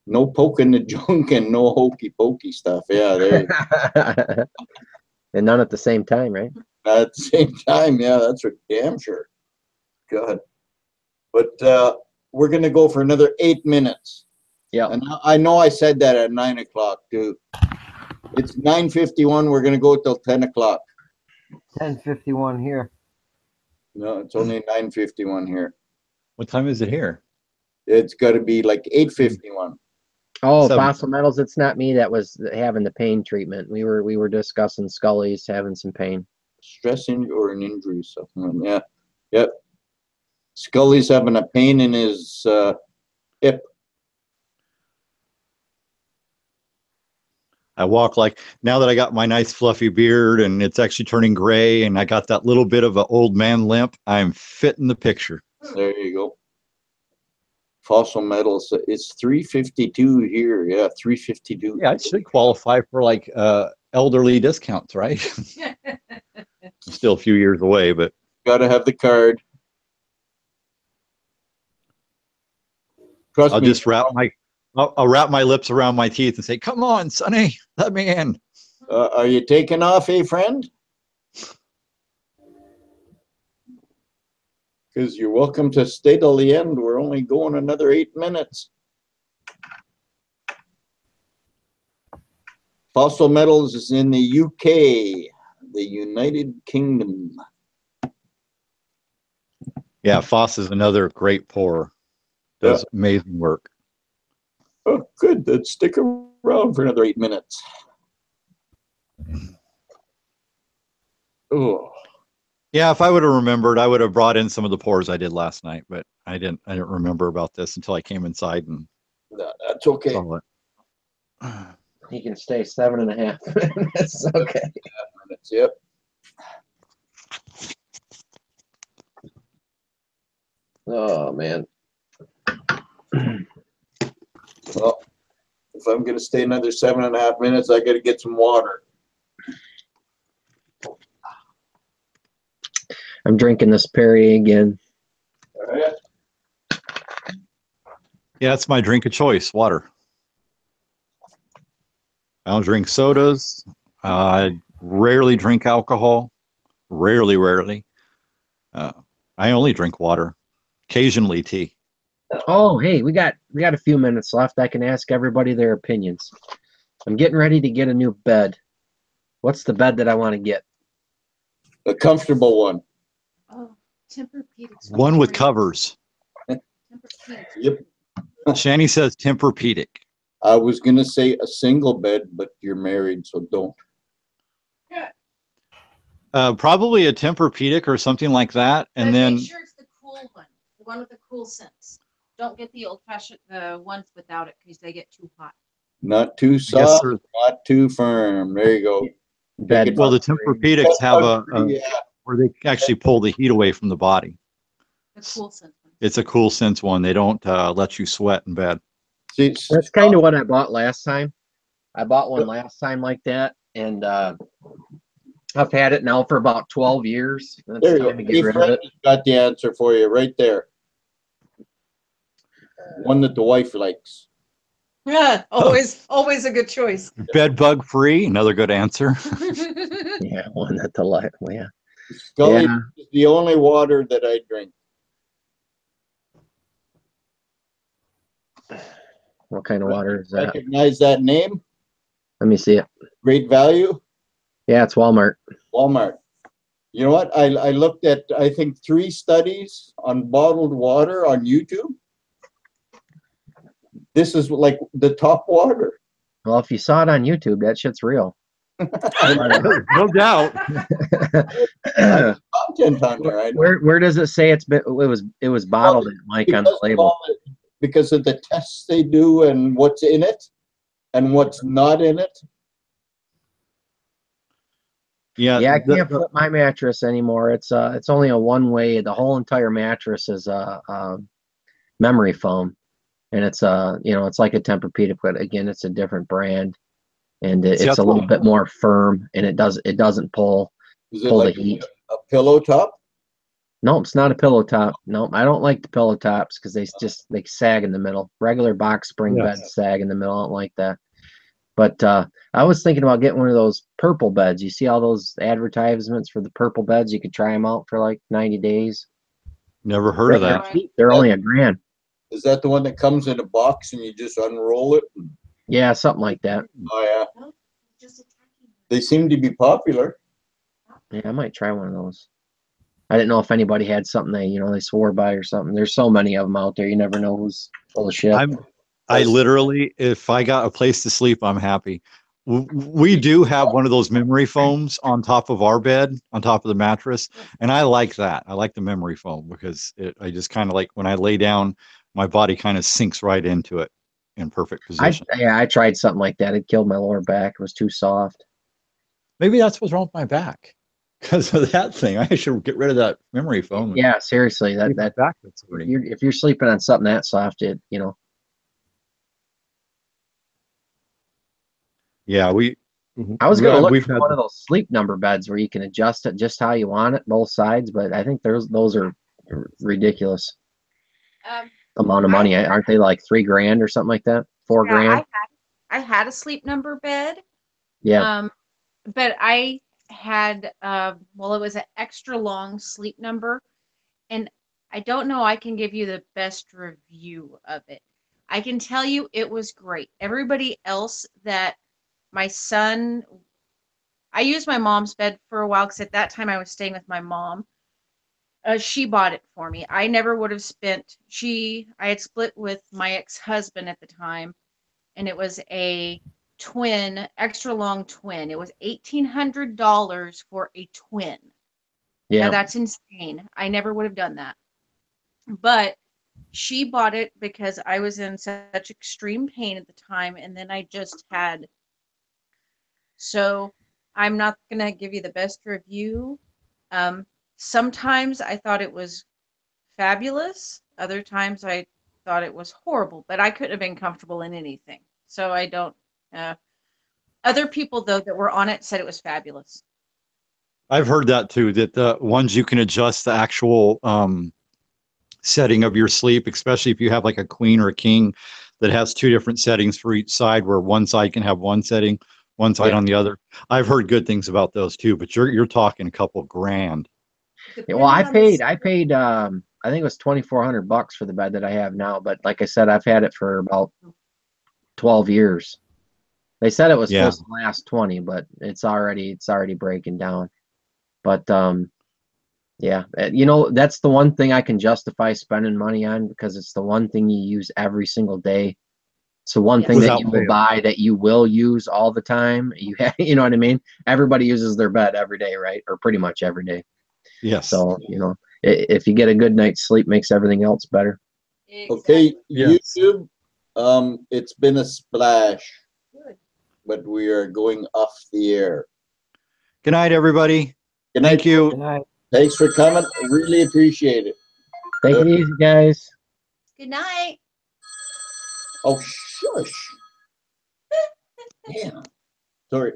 No poking the junk and no hokey pokey stuff. Yeah, there. And none at the same time, right? At the same time, yeah, that's for damn sure. Good. But we're going to go for another 8 minutes. Yeah. And I know I said that at 9 o'clock, too. It's 9:51. We're going to go till 10 o'clock. 10:51 here. No, it's only 9:51 here. What time is it here? It's got to be like 8:51. Oh, Fossil Metals, it's not me that was having the pain treatment. We were discussing Scully's having some pain. Stress or an injury, something. Yeah. Yep. Scully's having a pain in his hip. I walk like, now that I got my nice fluffy beard and it's actually turning gray and I got that little bit of an old man limp, I'm fit in the picture. There you go. Fossil metals. It's 352 here. Yeah, 352. Yeah, I should qualify for like elderly discounts, right? Still a few years away, but Got to have the card. Trust I'll me. just I'll wrap my lips around my teeth and say, "Come on, Sonny, let me in." Are you taking off, friend? Because you're welcome to stay till the end. We're only going another 8 minutes. Fossil metals is in the UK, the United Kingdom. Yeah, Foss is another great pourer. Does amazing work. Oh, good. Then stick around for another 8 minutes. Oh. Yeah, if I would have remembered, I would have brought in some of the pours I did last night, but I didn't remember about this until I came inside and No, that's okay. saw it. He can stay 7.5 minutes. Okay. 7.5 minutes, yep. Oh man. Well, if I'm going to stay another 7.5 minutes, I got to get some water. I'm drinking this Perrier again. All right. Yeah, it's my drink of choice, water. I don't drink sodas. I rarely drink alcohol. Rarely. I only drink water. Occasionally tea. Oh, hey, we got a few minutes left. I can ask everybody their opinions. I'm getting ready to get a new bed. What's the bed that I want to get? A comfortable one. Oh, Tempur-Pedic's One with great. covers. Tempur-Pedic. Yep. Shani says Tempur-Pedic. I was going to say a single bed, but you're married, so don't. Probably a Tempur-Pedic or something like that. And But then make sure it's the cool one, the one with the cool scents. Don't get the old-fashioned ones without it because they get too hot. Not too soft, not too firm. There you go. Bed. well, the Tempur-Pedics have Yeah. where they actually pull the heat away from the body. The cool scent one. It's a cool sense one. They don't let you sweat in bed. See, That's kind of what I bought last time. I bought one last time like that, and I've had it now for about 12 years. It's there you time go. to get rid of Fred it. has got the answer for you right there. One that the wife likes. Yeah, always a good choice. Bed bug free. Another good answer. Yeah, one that the light. Yeah. Scully Yeah. is the only water that I drink. What kind of water is that? Recognize that name? Let me see it. Great Value? Yeah, it's Walmart. Walmart. You know what? I looked at, I think, 3 studies on bottled water on YouTube. This is like the top water. Well, if you saw it on YouTube, that shit's real. No doubt. Content on there. I know. Where does it say it was bottled in, Mike, on the Because of label? all because of the tests they do and what's in it and what's not in it. Yeah. Yeah, I can't flip my mattress anymore. It's only a one way. The whole entire mattress is memory foam, and it's it's like a Tempur-Pedic, but again, it's a different brand, and it's a little bit more firm, and it doesn't pull the heat. A pillow top? No, it's not a pillow top. No, I don't like the pillow tops because they sag in the middle. Regular box spring beds sag in the middle. I don't like that. But I was thinking about getting one of those purple beds. You see all those advertisements for the purple beds? You could try them out for like 90 days. Never heard of that. They're only $1,000. Is that the one that comes in a box and you just unroll it? Yeah, something like that. Oh, yeah. They seem to be popular. Yeah, I might try one of those. I didn't know if anybody had something they swore by or something. There's so many of them out there. You never know who's full of shit. I literally, if I got a place to sleep, I'm happy. We do have one of those memory foams on top of our bed, on top of the mattress. And I like that. I like the memory foam because I just kind of like when I lay down, my body kind of sinks right into it. in perfect position. I tried something like that. It killed my lower back. It was too soft. Maybe that's what's wrong with my back because of that thing. I should get rid of that memory foam. Yeah, seriously, that back. if you're sleeping on something that soft, it Yeah, I was gonna look we've for had one of those sleep number beds where you can adjust it just how you want it, both sides. But I think those are ridiculous amount of money. Aren't they like $3,000 or something like that? $4,000? I had a sleep number bed. Yeah. But I had it was an extra long sleep number, and I don't know I can give you the best review of it. I can tell you it was great. Everybody else that my son, I used my mom's bed for a while because at that time I was staying with my mom. She bought it for me. I never would have spent. I had split with my ex-husband at the time, and it was a twin, extra long twin. It was $1,800 for a twin. Yeah. Now that's insane. I never would have done that. But she bought it because I was in such extreme pain at the time, and then I just had. So I'm not gonna give you the best review. Sometimes I thought it was fabulous. Other times I thought it was horrible, but I couldn't have been comfortable in anything. So I don't. Other people though that were on it said it was fabulous. I've heard that too, that the ones you can adjust the actual setting of your sleep, especially if you have like a queen or a king that has two different settings for each side, where one side can have one setting, one side on the other. I've heard good things about those too, but you're talking a couple grand. Yeah, well, I paid I think it was $2,400 for the bed that I have now, but like I said, I've had it for about 12 years. They said it was supposed to last 20, but it's already breaking down. But yeah, that's the one thing I can justify spending money on because it's the one thing you use every single day. It's the one thing that you will buy that you will use all the time. You know what I mean? Everybody uses their bed every day, right? Or pretty much every day. Yes. So, if you get a good night's sleep, makes everything else better. Okay, YouTube, it's been a splash, but we are going off the air. Good night, everybody. Good night. Thank you. Good night. Thanks for coming. Really appreciate it. Take it easy, guys. Good night. Oh, shush. Yeah. Sorry.